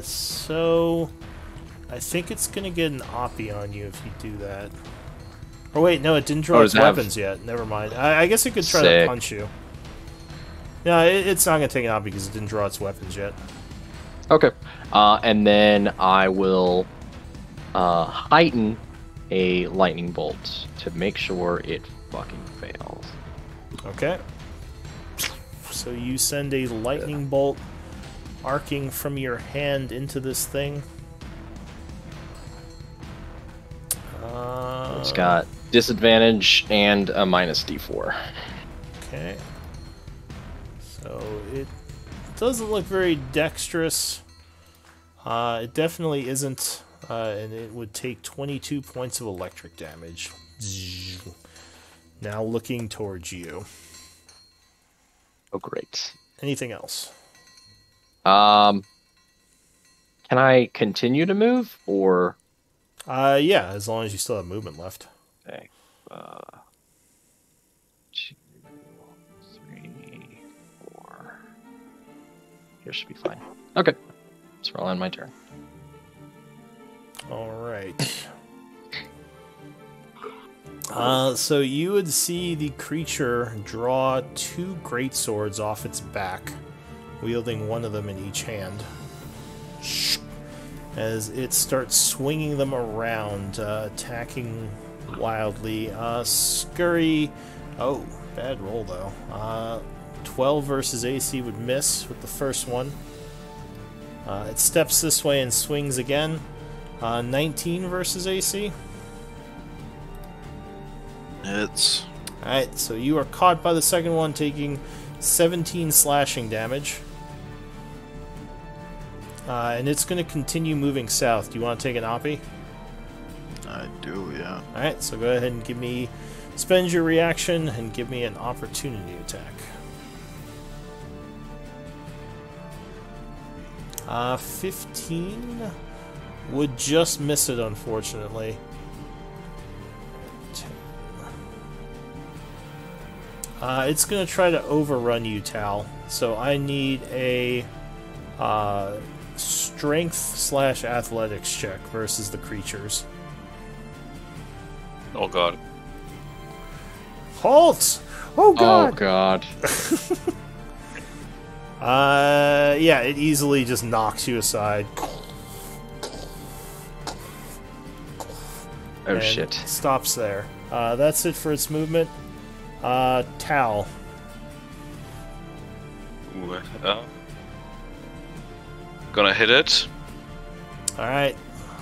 So I think it's gonna get an Oppie on you if you do that. Oh wait, no, it didn't draw its weapons yet. Never mind. I guess it could try to punch you. No, it's not gonna take an Oppie because it didn't draw its weapons yet. Okay. And then I will heighten a lightning bolt to make sure it fucking fails. Okay. So you send a lightning bolt arcing from your hand into this thing. It's got disadvantage and a minus D4. Okay. So it doesn't look very dexterous. It definitely isn't, and it would take 22 points of electric damage. Now looking towards you. Oh, great. Anything else? Can I continue to move, or? Yeah, as long as you still have movement left. Okay. 2, 3, 4. Here should be fine. Okay. So I'll end my turn. Alright. So you would see the creature draw 2 greatswords off its back, wielding one of them in each hand, as it starts swinging them around, attacking wildly. Scurry. Oh, bad roll though. 12 versus AC would miss with the first one. It steps this way and swings again. 19 versus AC. Hits. Alright, so you are caught by the second one, taking 17 slashing damage. And it's going to continue moving south. Do you want to take an Oppie? I do, yeah. Alright, so go ahead and give me... Spend your reaction and give me an opportunity attack. 15 would just miss it, unfortunately. 10. It's going to try to overrun you, Tal. So I need a strength/athletics check versus the creatures. Oh god. Halt! Oh god! Oh god. Yeah, it easily just knocks you aside. Oh shit. Stops there. That's it for its movement. Tal. Ooh, gonna hit it. Alright.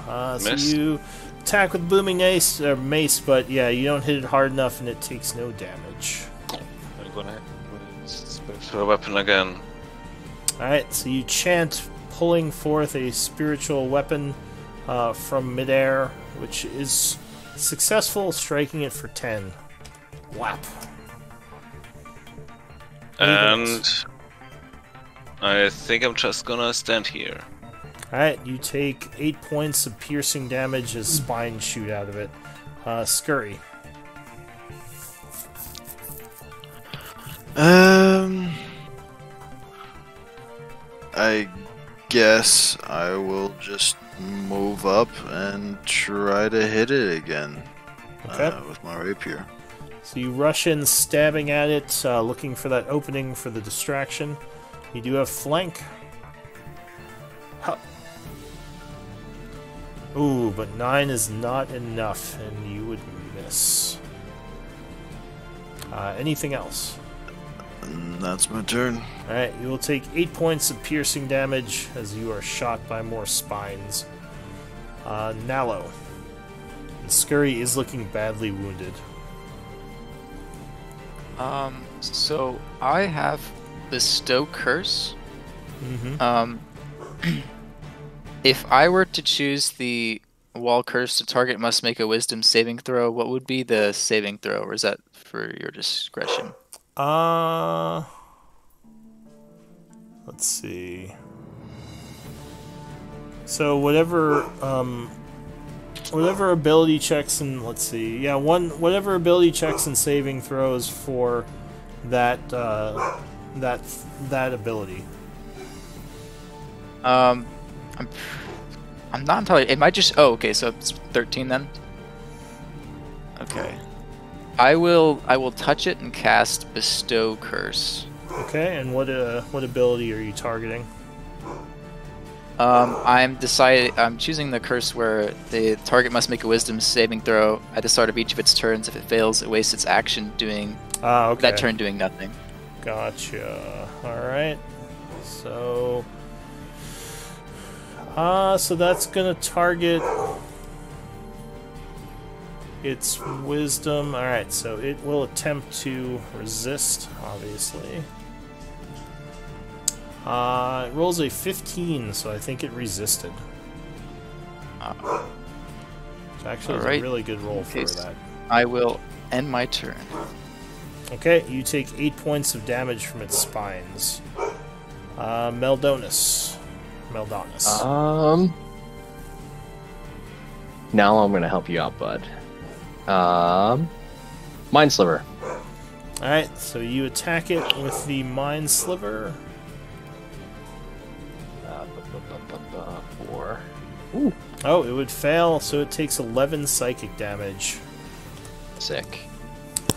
So Miss. you attack with booming mace, but yeah, you don't hit it hard enough and it takes no damage. I'm gonna hit with spiritual weapon again. Alright, so you chant, pulling forth a spiritual weapon from midair, which is successful, striking it for 10. Whap. And I think I'm just gonna stand here. Alright, you take 8 points of piercing damage as spines shoot out of it. Scurry. I guess I will just move up and try to hit it again. Okay. With my rapier. So you rush in, stabbing at it, looking for that opening for the distraction. You do have flank. Huh. Ooh, but 9 is not enough, and you would miss. Anything else? And that's my turn. Alright, you will take 8 points of piercing damage as you are shot by more spines. Nalo. And Scurry is looking badly wounded. So I have Bestow Curse. Mm-hmm. If I were to choose the Wall Curse, the target must make a Wisdom saving throw. What would be the saving throw, or is that for your discretion? Let's see. So whatever ability checks and let's see. Yeah, whatever ability checks and saving throws for that that ability. I'm not entirely. It might just. Oh, okay. So it's 13 then. Okay. I will touch it and cast Bestow Curse. Okay, and what ability are you targeting? I'm choosing the curse where the target must make a Wisdom saving throw at the start of each of its turns. If it fails, it wastes its action doing that turn doing nothing. Gotcha. All right. So that's gonna target its wisdom. All right. So it will attempt to resist, obviously. It rolls a 15, so I think it resisted. Which actually is a really good roll for that. I will end my turn. Okay, you take 8 points of damage from its spines. Meldonis. Now I'm gonna help you out, bud. Mind Sliver. Alright, so you attack it with the Mind Sliver. 4. Ooh. Oh, it would fail, so it takes 11 psychic damage. Sick.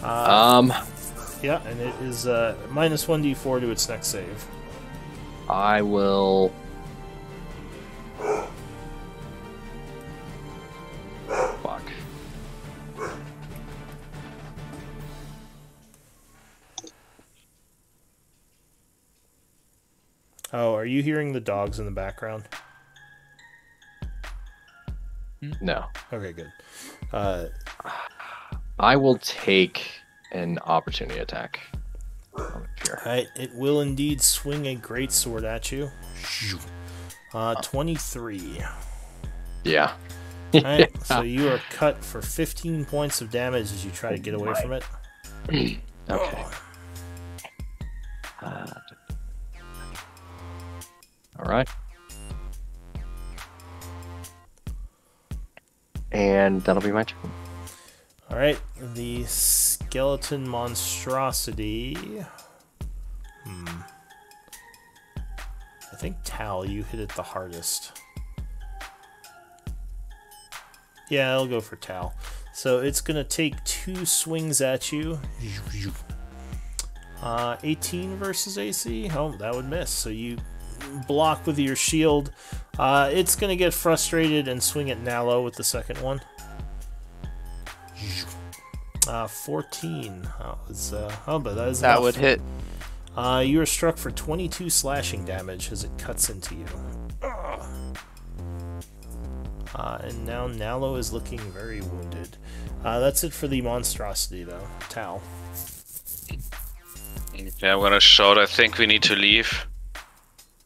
Yeah, and it is minus 1d4 to its next save. I will. Fuck. Oh, are you hearing the dogs in the background? No. Okay, good. I will take an opportunity attack. Alright, it will indeed swing a greatsword at you. 23. Yeah. Alright, so you are cut for 15 points of damage as you try to get away from it. Okay. Alright. And that'll be my turn. Alright, the skeleton monstrosity. I think Tal, you hit it the hardest. Yeah, I'll go for Tal. So it's going to take 2 swings at you. 18 versus AC? Oh, that would miss. So you block with your shield. It's going to get frustrated and swing at Nalo with the second one. 14. But that is that enough. Would hit. You are struck for 22 slashing damage as it cuts into you. And now Nalo is looking very wounded. That's it for the monstrosity, though. Tal. Yeah, I'm gonna shout, I think we need to leave.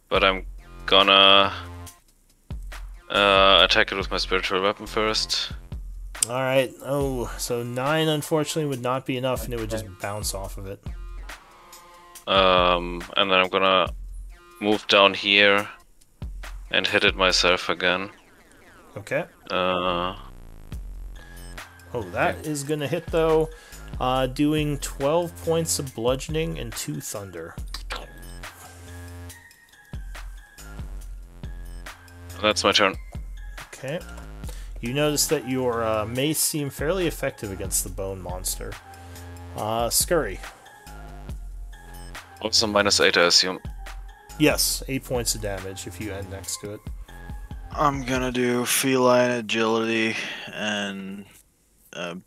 But I'm gonna attack it with my spiritual weapon first. Alright, oh, so 9 unfortunately would not be enough and it would just bounce off of it. And then I'm gonna move down here and hit it myself again. Okay. Uh, Oh, that is gonna hit though. Doing 12 points of bludgeoning and 2 thunder. That's my turn. Okay. You notice that your mace seemed fairly effective against the bone monster. Scurry. Also -8, I assume. Yes, 8 points of damage if you end next to it. I'm gonna do feline agility and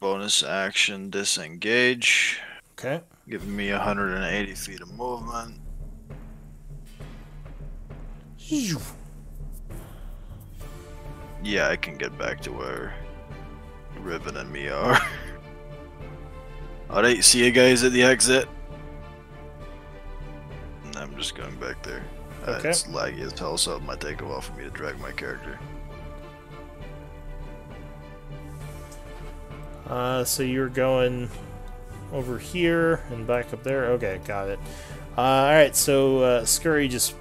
bonus action disengage. Okay. Giving me 180 feet of movement. Yeah, I can get back to where Riven and me are. Alright, see you guys at the exit. I'm just going back there. Okay. It's laggy as hell, so it might take a while for me to drag my character. So you're going over here and back up there. Okay, got it. Alright, so Scurry just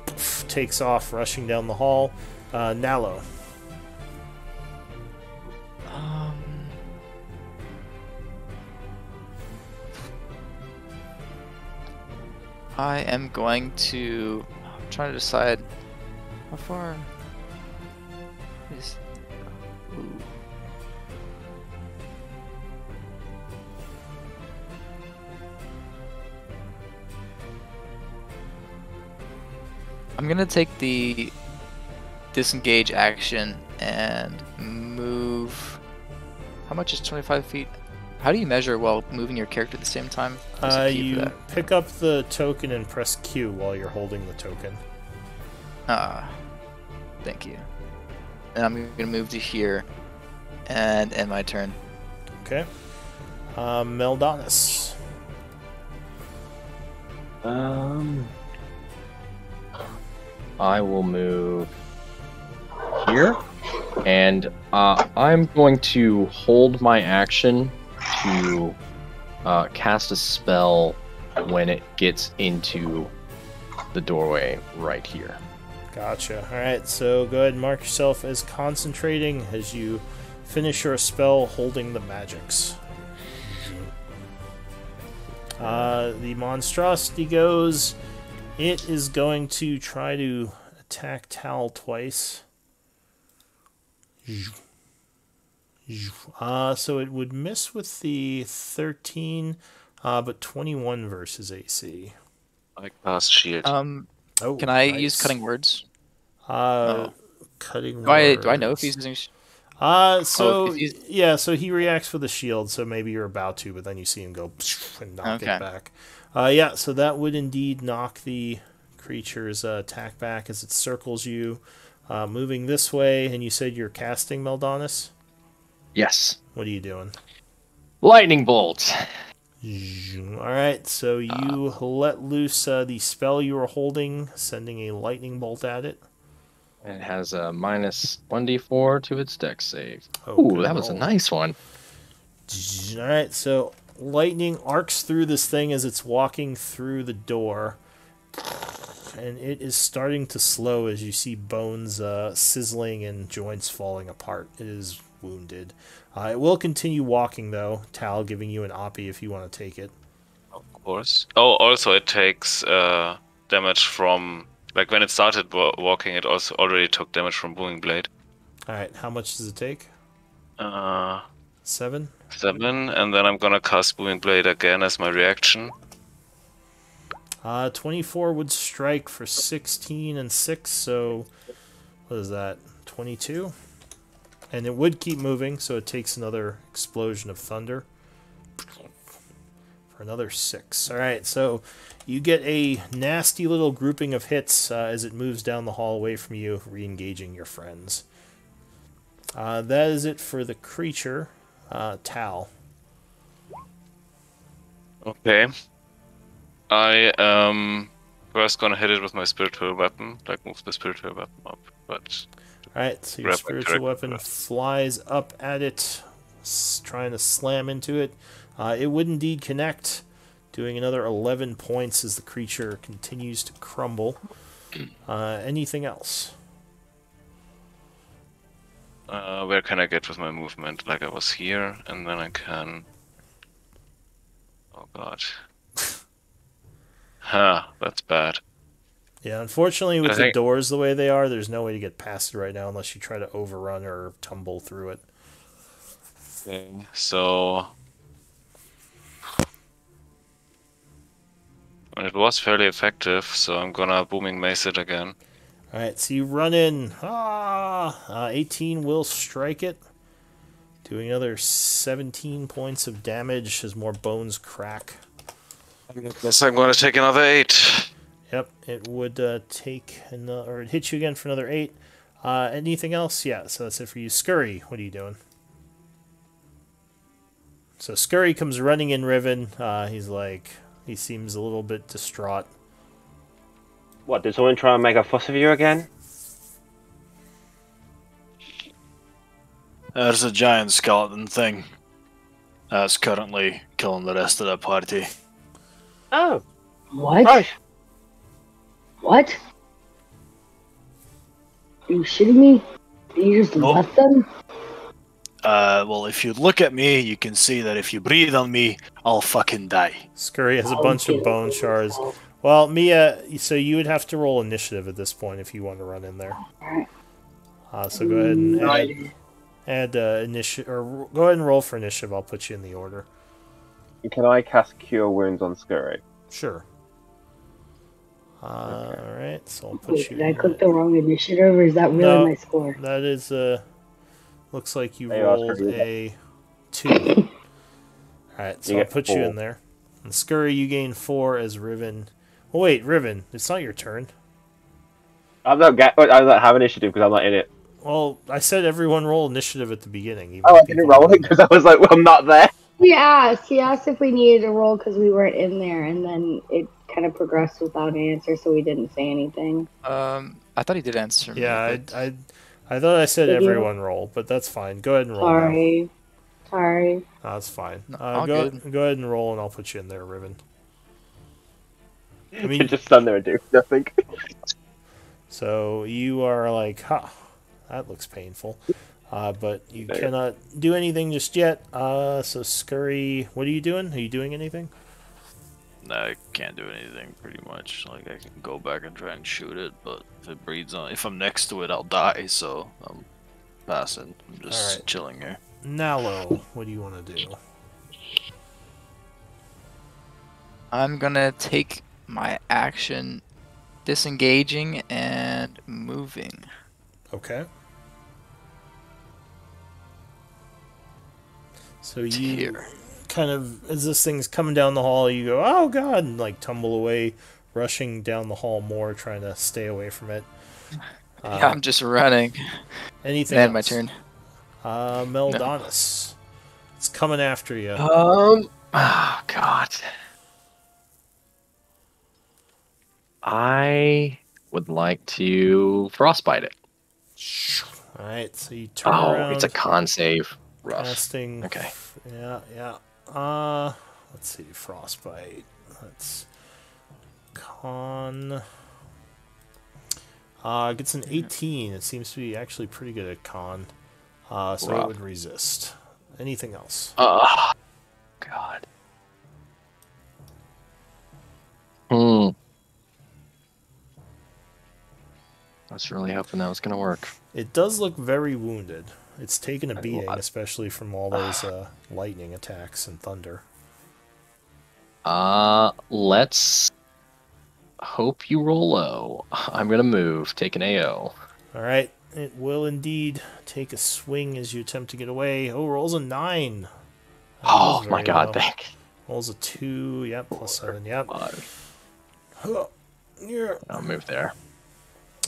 takes off, rushing down the hall. Nalo. I am going to... I'm trying to decide how far is... Ooh. I'm gonna take the disengage action and move... How much is 25 feet? How do you measure while moving your character at the same time? You pick up the token and press Q while you're holding the token. Thank you. And I'm gonna move to here and end my turn. Okay. Meldonis. I will move here, and I'm going to hold my action to cast a spell when it gets into the doorway right here. Gotcha. Alright, so go ahead and mark yourself as concentrating as you finish your spell holding the magics. The monstrosity goes. It is going to try to attack Tal twice. So it would miss with the 13, but 21 versus AC. I cast shield. Can I use cutting words? Cutting words. Do I know if he's using... So he reacts with a shield, so maybe you're about to, but then you see him go and knock it back. Yeah, so that would indeed knock the creature's attack back as it circles you, moving this way, and you said you're casting Meldonis? Yes. What are you doing? Lightning bolt. Alright, so you let loose the spell you were holding, sending a lightning bolt at it. And it has a minus 1d4 to its dex save. Oh, ooh, that was a nice one. Alright, so lightning arcs through this thing as it's walking through the door. And it is starting to slow as you see bones sizzling and joints falling apart. It is wounded. It will continue walking, though. Tal giving you an oppie if you want to take it. Of course. Oh, also it takes damage from... Like, when it started walking, it also already took damage from Booming Blade. Alright, how much does it take? 7? 7, and then I'm gonna cast Booming Blade again as my reaction. 24 would strike for 16 and 6, so... What is that? 22? And it would keep moving, so it takes another explosion of thunder. For another 6. Alright, so... You get a nasty little grouping of hits as it moves down the hall away from you, re-engaging your friends. That is it for the creature. Tal. Okay. I am first gonna hit it with my spiritual weapon, like move the spiritual weapon up. But alright, so your spiritual weapon flies up at it trying to slam into it. It would indeed connect, doing another 11 points as the creature continues to crumble. Anything else? Where can I get with my movement? Like I was here, and then I can... Oh god. Huh, that's bad. Yeah, unfortunately with the doors the way they are, there's no way to get past it right now unless you try to overrun or tumble through it. Okay, so... And it was fairly effective, so I'm gonna Booming Mace it again. Alright, so you run in. 18 will strike it. Doing another 17 points of damage as more bones crack. I guess I'm gonna take another 8. Yep, it would take another, or it hits you again for another 8. Anything else? Yeah, so that's it for you. Scurry, what are you doing? So Scurry comes running in, Riven. He seems a little bit distraught. What, did someone try and make a fuss of you again? There's a giant skeleton thing that's currently killing the rest of the party. Oh. What? Right. What? Are you shitting me? You just left them? Well, if you look at me, you can see that if you breathe on me, I'll fucking die. Scurry has a bunch of bone shards. Well, Mia, so you would have to roll initiative at this point if you want to run in there. So go ahead and add initiative, or go ahead and roll for initiative. I'll put you in the order. Can I cast Cure Wounds on Scurry? Sure. Okay. Alright, so I'll put Wait, you did I click the wrong initiative, or is that really my score? That is, looks like you rolled a 2. Alright, so I'll put 4. You in there. And Scurry, you gain 4 as Riven. Oh wait, Riven, it's not your turn. I don't have initiative because I'm not in it. Well, I said everyone roll initiative at the beginning. Even I didn't roll it because I was like, well, I'm not there. He asked if we needed to roll because we weren't in there, and then it kind of progressed without an answer, so we didn't say anything. I thought he did answer me. Yeah, I thought I said everyone roll, but that's fine. Go ahead and roll. Sorry. No, that's fine. All go good. ahead and roll, and I'll put you in there, Riven. I mean, you just stand there and do nothing. So you are like, that looks painful. But you cannot do anything just yet. So Scurry, what are you doing? Are you doing anything? I can't do anything, pretty much. Like, I can go back and try and shoot it, but if it breathes on, if I'm next to it, I'll die, so I'm passing. I'm just chilling here. Nalo, what do you want to do? I'm gonna take my action disengaging and moving. Okay. So you kind of, as this thing's coming down the hall, you go, oh god, and like tumble away, rushing down the hall more, trying to stay away from it. Yeah, I'm just running. Anything else? And my turn. Meldonis. No. It's coming after you. Oh god. I would like to frostbite it. Alright, so you turn around. Oh, it's a con save. Rough. Casting. Okay. Yeah. Let's see, frostbite. That's con. Gets an 18. It seems to be actually pretty good at con. So it would resist. Anything else? God. I was really hoping that was gonna work. It does look very wounded. It's taken a beating, especially from all those lightning attacks and thunder. Let's hope you roll low. I'm gonna move, take an AO. Alright, it will indeed take a swing as you attempt to get away. Oh, rolls a 9. Oh my god, thank. Rolls a 2, yep, plus 7, yep. Yeah. I'll move there.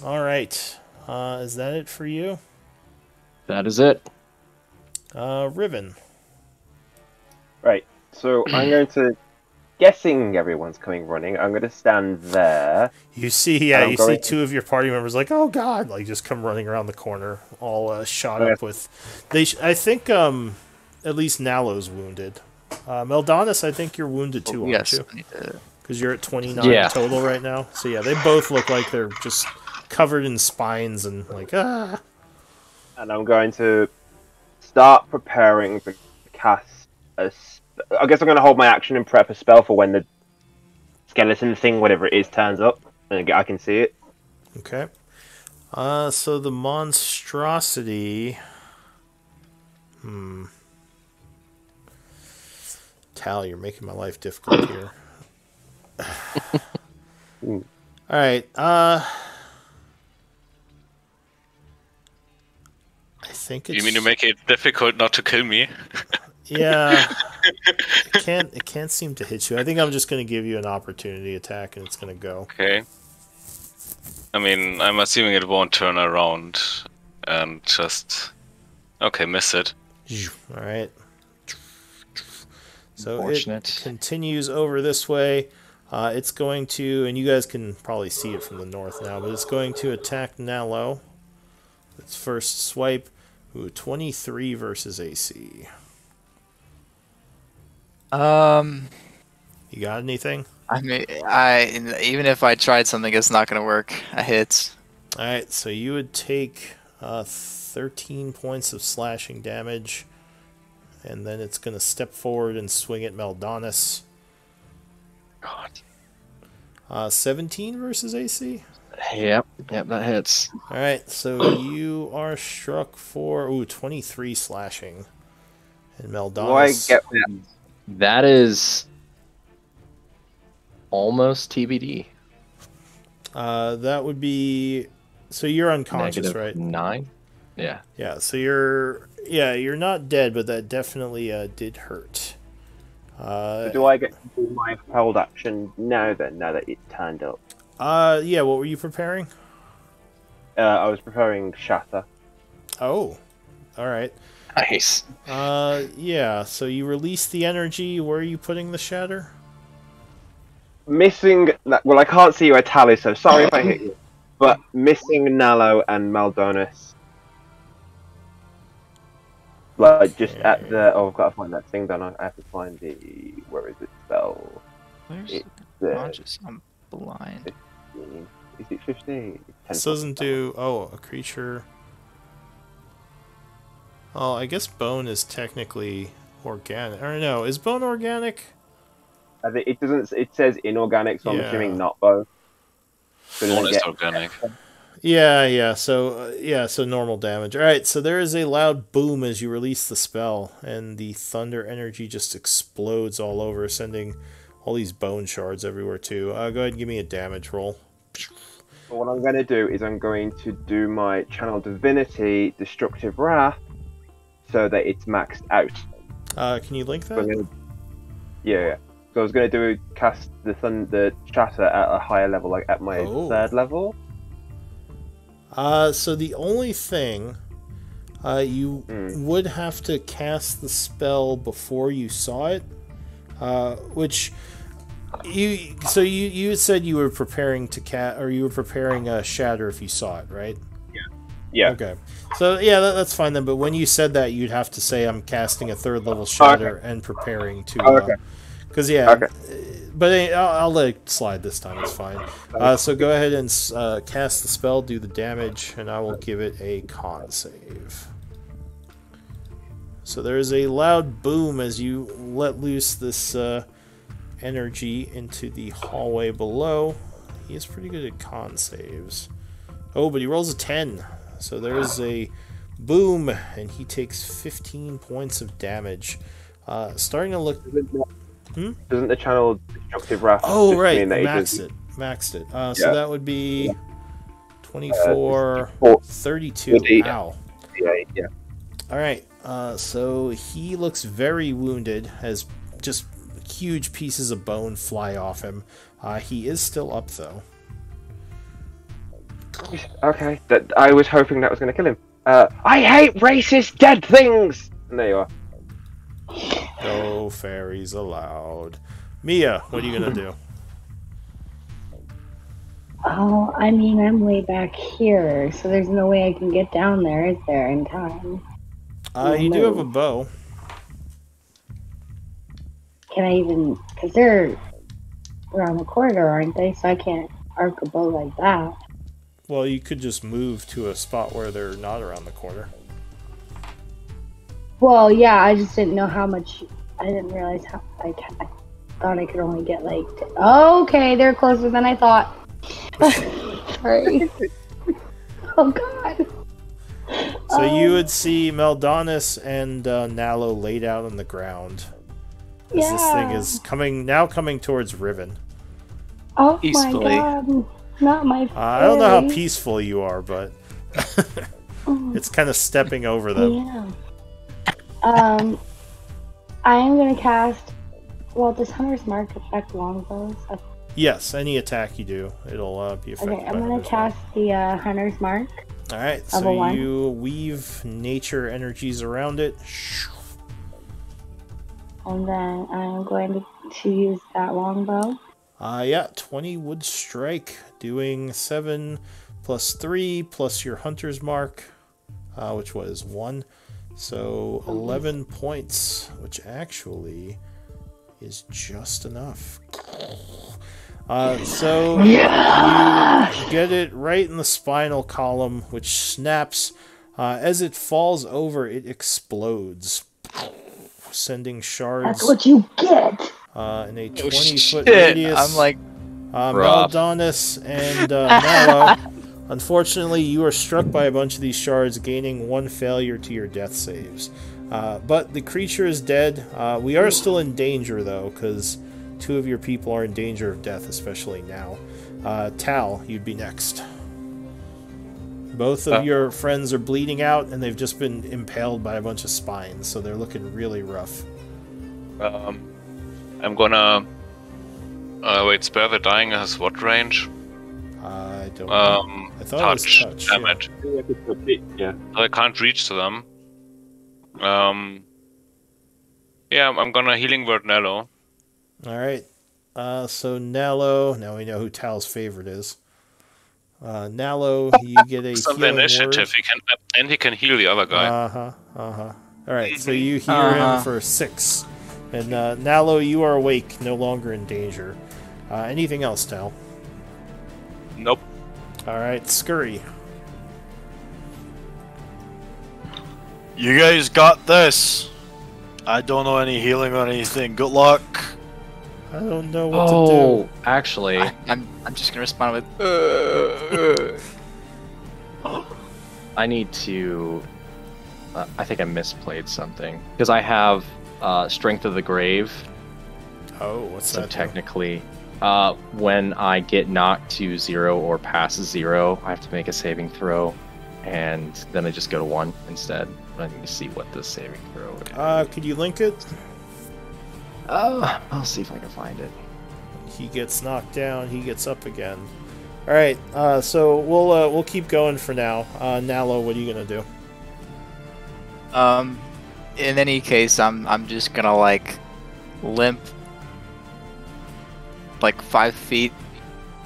Alright, is that it for you? That is it. Riven. Right, so I'm going to, guessing everyone's coming running, I'm going to stand there. You see, see 2 of your party members like, oh god, like just come running around the corner, all shot up with. I think at least Nalo's wounded. Meldonis, I think you're wounded too, aren't you? Because you're at 29 total right now. So yeah, they both look like they're just covered in spines and like, ah. And I'm going to start preparing to cast a... I guess I'm going to hold my action and prep a spell for when the skeleton thing, whatever it is, turns up. And I can see it. Okay. So the monstrosity... Tal, you're making my life difficult here. Alright, I think it's... You mean to make it difficult not to kill me? Yeah. It can't seem to hit you. I think I'm just going to give you an opportunity attack and it's going to go. Okay. I mean, I'm assuming it won't turn around and just... Okay, miss it. Alright. So it continues over this way. It's going to, and you guys can probably see it from the north now, but it's going to attack Nalo. Its first swipe. Ooh, 23 versus AC. You got anything? I mean, even if I tried something, it's not going to work. A hit. Alright, so you would take 13 points of slashing damage. And then it's going to step forward and swing at Meldonis. God. 17 versus AC? Yep, that hits. Alright, so you are struck for 23 slashing. And Meldonis... Do I get that? That is almost TBD. That would be... So you're unconscious, Negative right? 9? Yeah. Yeah, so you're not dead, but that definitely did hurt. Do I get to do my held action now then, now that it turned up? Yeah, what were you preparing? I was preparing Shatter. Oh, alright. Nice. Yeah, so you release the energy. Where are you putting the shatter? Missing... Well, I can't see you at Tally, so sorry if I hit you. But missing Nalo and Maldonis. Like, just at the... Oh, I've got to find that thing, don't I? I have to find the... Where is it? Spell... Where's conscious? I'm blind. 15. Is it 15? This doesn't do... Oh, a creature... Oh, I guess bone is technically organic. Or no, is bone organic? I think it doesn't... It says inorganic, so I'm Yeah. assuming not bone. So Bone is organic. Yeah. So so normal damage. All right. So there is a loud boom as you release the spell, and the thunder energy just explodes all over, sending all these bone shards everywhere too. Go ahead and give me a damage roll. But what I'm going to do is I'm going to do my Channel Divinity Destructive Wrath so that it's maxed out. Can you link that? So yeah. So I was going to cast the Shatter at a higher level, like at my 3rd level. So the only thing, you would have to cast the spell before you saw it, which you said you were preparing to you were preparing Shatter if you saw it, right? Yeah. Okay. So yeah, that's fine then. But when you said that, you'd have to say I'm casting a 3rd level Shatter and preparing to. Okay. Because but I'll let it slide this time. It's fine. So go ahead and cast the spell, do the damage, and I will give it a con save. So there is a loud boom as you let loose this energy into the hallway below. He is pretty good at con saves. Oh, but he rolls a 10. So there is a boom, and he takes 15 points of damage. Starting to look... Doesn't the Channel Destructive Wrath... Oh, right. Maxed it. So that would be 24, 32. Ow. Yeah. Alright. So he looks very wounded as just huge pieces of bone fly off him. He is still up, though. Okay. I was hoping that was going to kill him. I hate racist dead things! And there you are. No fairies allowed. Mia, what are you gonna do? Oh, I mean, I'm way back here, so there's no way I can get down there, is there, in time? You do have a bow. can I even? Because they're around the corridor, aren't they? So I can't arc a bow like that. Well, you could just move to a spot where they're not around the corner. Well, yeah, I just didn't know how much. I didn't realize how. Like, I thought I could only get like. Okay, they're closer than I thought. Sorry. Oh God. So you would see Meldonis and Nalo laid out on the ground. As this thing is coming towards Riven. Oh Peacefully. my God. Not my fairy. I don't know how peaceful you are, but it's kind of stepping over them. Yeah. I am gonna cast. Well, does Hunter's Mark affect longbows? Yes, any attack you do, it'll be affected. Okay, I'm gonna cast the Hunter's Mark. All right, so Level 1. you weave nature energies around it. And then I'm going to use that longbow. Yeah, 20 would strike, doing 7 plus 3 plus your hunter's mark, which was 1. So 11 points, which actually is just enough. So you get it right in the spinal column, which snaps. As it falls over, it explodes, sending shards. That's what you get. In a 20-foot radius. I'm like, Meldonis and Nala. Unfortunately, you are struck by a bunch of these shards, gaining 1 failure to your death saves. But the creature is dead. We are still in danger, though, because 2 of your people are in danger of death, especially now. Tal, you'd be next. Both of your friends are bleeding out, and they've just been impaled by a bunch of spines, so they're looking really rough. I'm gonna... wait, Spare the Dying has what range? I don't know. I thought it was touch. Damn it. Yeah. I can't reach to them. Yeah, I'm gonna Healing Word Nello. Alright. So Nalo, now we know who Tal's favorite is. Nalo, you get a Some healing initiative, word. he can heal the other guy. Alright, so you heal him for 6. And Nalo, you are awake, no longer in danger. Anything else, Tal? Nope. Alright, Scurry. You guys got this. I don't know any healing or anything. Good luck. I don't know what to do. Actually, I'm just gonna respond with. I need to. I think I misplayed something because I have Strength of the Grave. Oh, what's so that? So technically, when I get knocked to 0 or past 0, I have to make a saving throw, and then I just go to 1 instead. I need to see what the saving throw is. Could you link it? I'll see if I can find it. He gets knocked down. He gets up again. All right. So we'll keep going for now. Nalo, what are you gonna do? In any case, I'm just gonna like limp like 5 feet,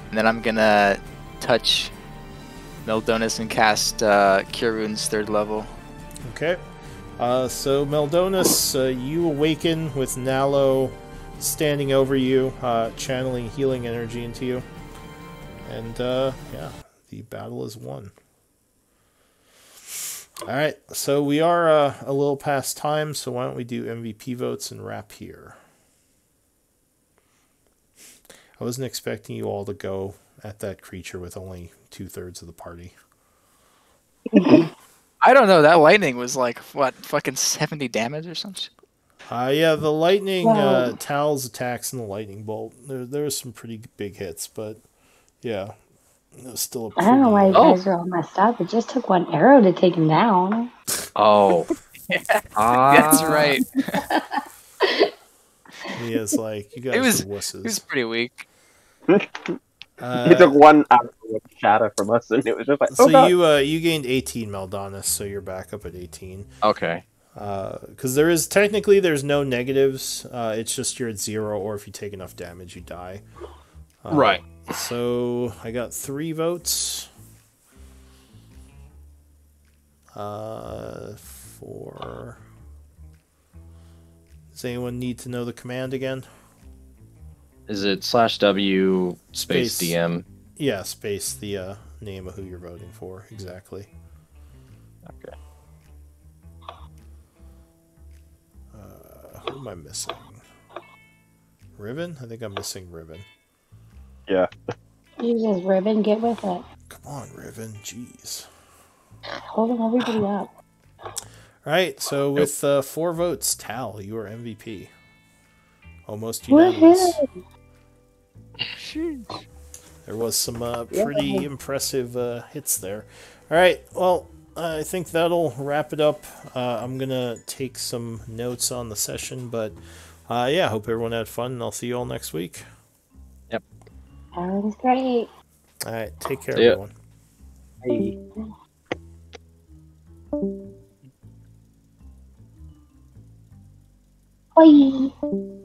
and then I'm gonna touch Meldonis and cast Cure Wounds 3rd level. Okay. So Meldonis, you awaken with Nalo standing over you, channeling healing energy into you. And yeah, the battle is won. Alright, so we are a little past time, so why don't we do MVP votes and wrap here. I wasn't expecting you all to go at that creature with only 2/3 of the party. I don't know, that lightning was like, what, fucking 70 damage or something? Yeah, the lightning, Tal's attacks in the lightning bolt, there was some pretty big hits, but yeah, it was still a pretty... I don't know why you guys are all messed up. It just took 1 arrow to take him down. Oh. That's right. He is like, you guys are wusses. It was pretty weak. He took 1 arrow with shatter from us, and it was just like, so God. you gained 18, Meldonis, so you're back up at 18. Okay. Because there's no negatives. It's just you're at 0, or if you take enough damage, you die. Right. So I got 3 votes. 4, Does anyone need to know the command again? Is it /W space Space. DM? Yeah, space the name of who you're voting for. Exactly. Okay. Who am I missing? Riven? I think I'm missing Riven. Yeah. Jesus, Ribbon, get with it. Come on, Riven. Jeez. Holding everybody up. Alright, so with 4 votes, Tal, you are MVP. Almost unanimous. Woohoo! There was some pretty impressive hits there. Alright, well, I think that'll wrap it up. I'm going to take some notes on the session, but yeah, hope everyone had fun, and I'll see you all next week. Yep. Sounds great. Alright, take care, See ya. everyone. Hey. Bye.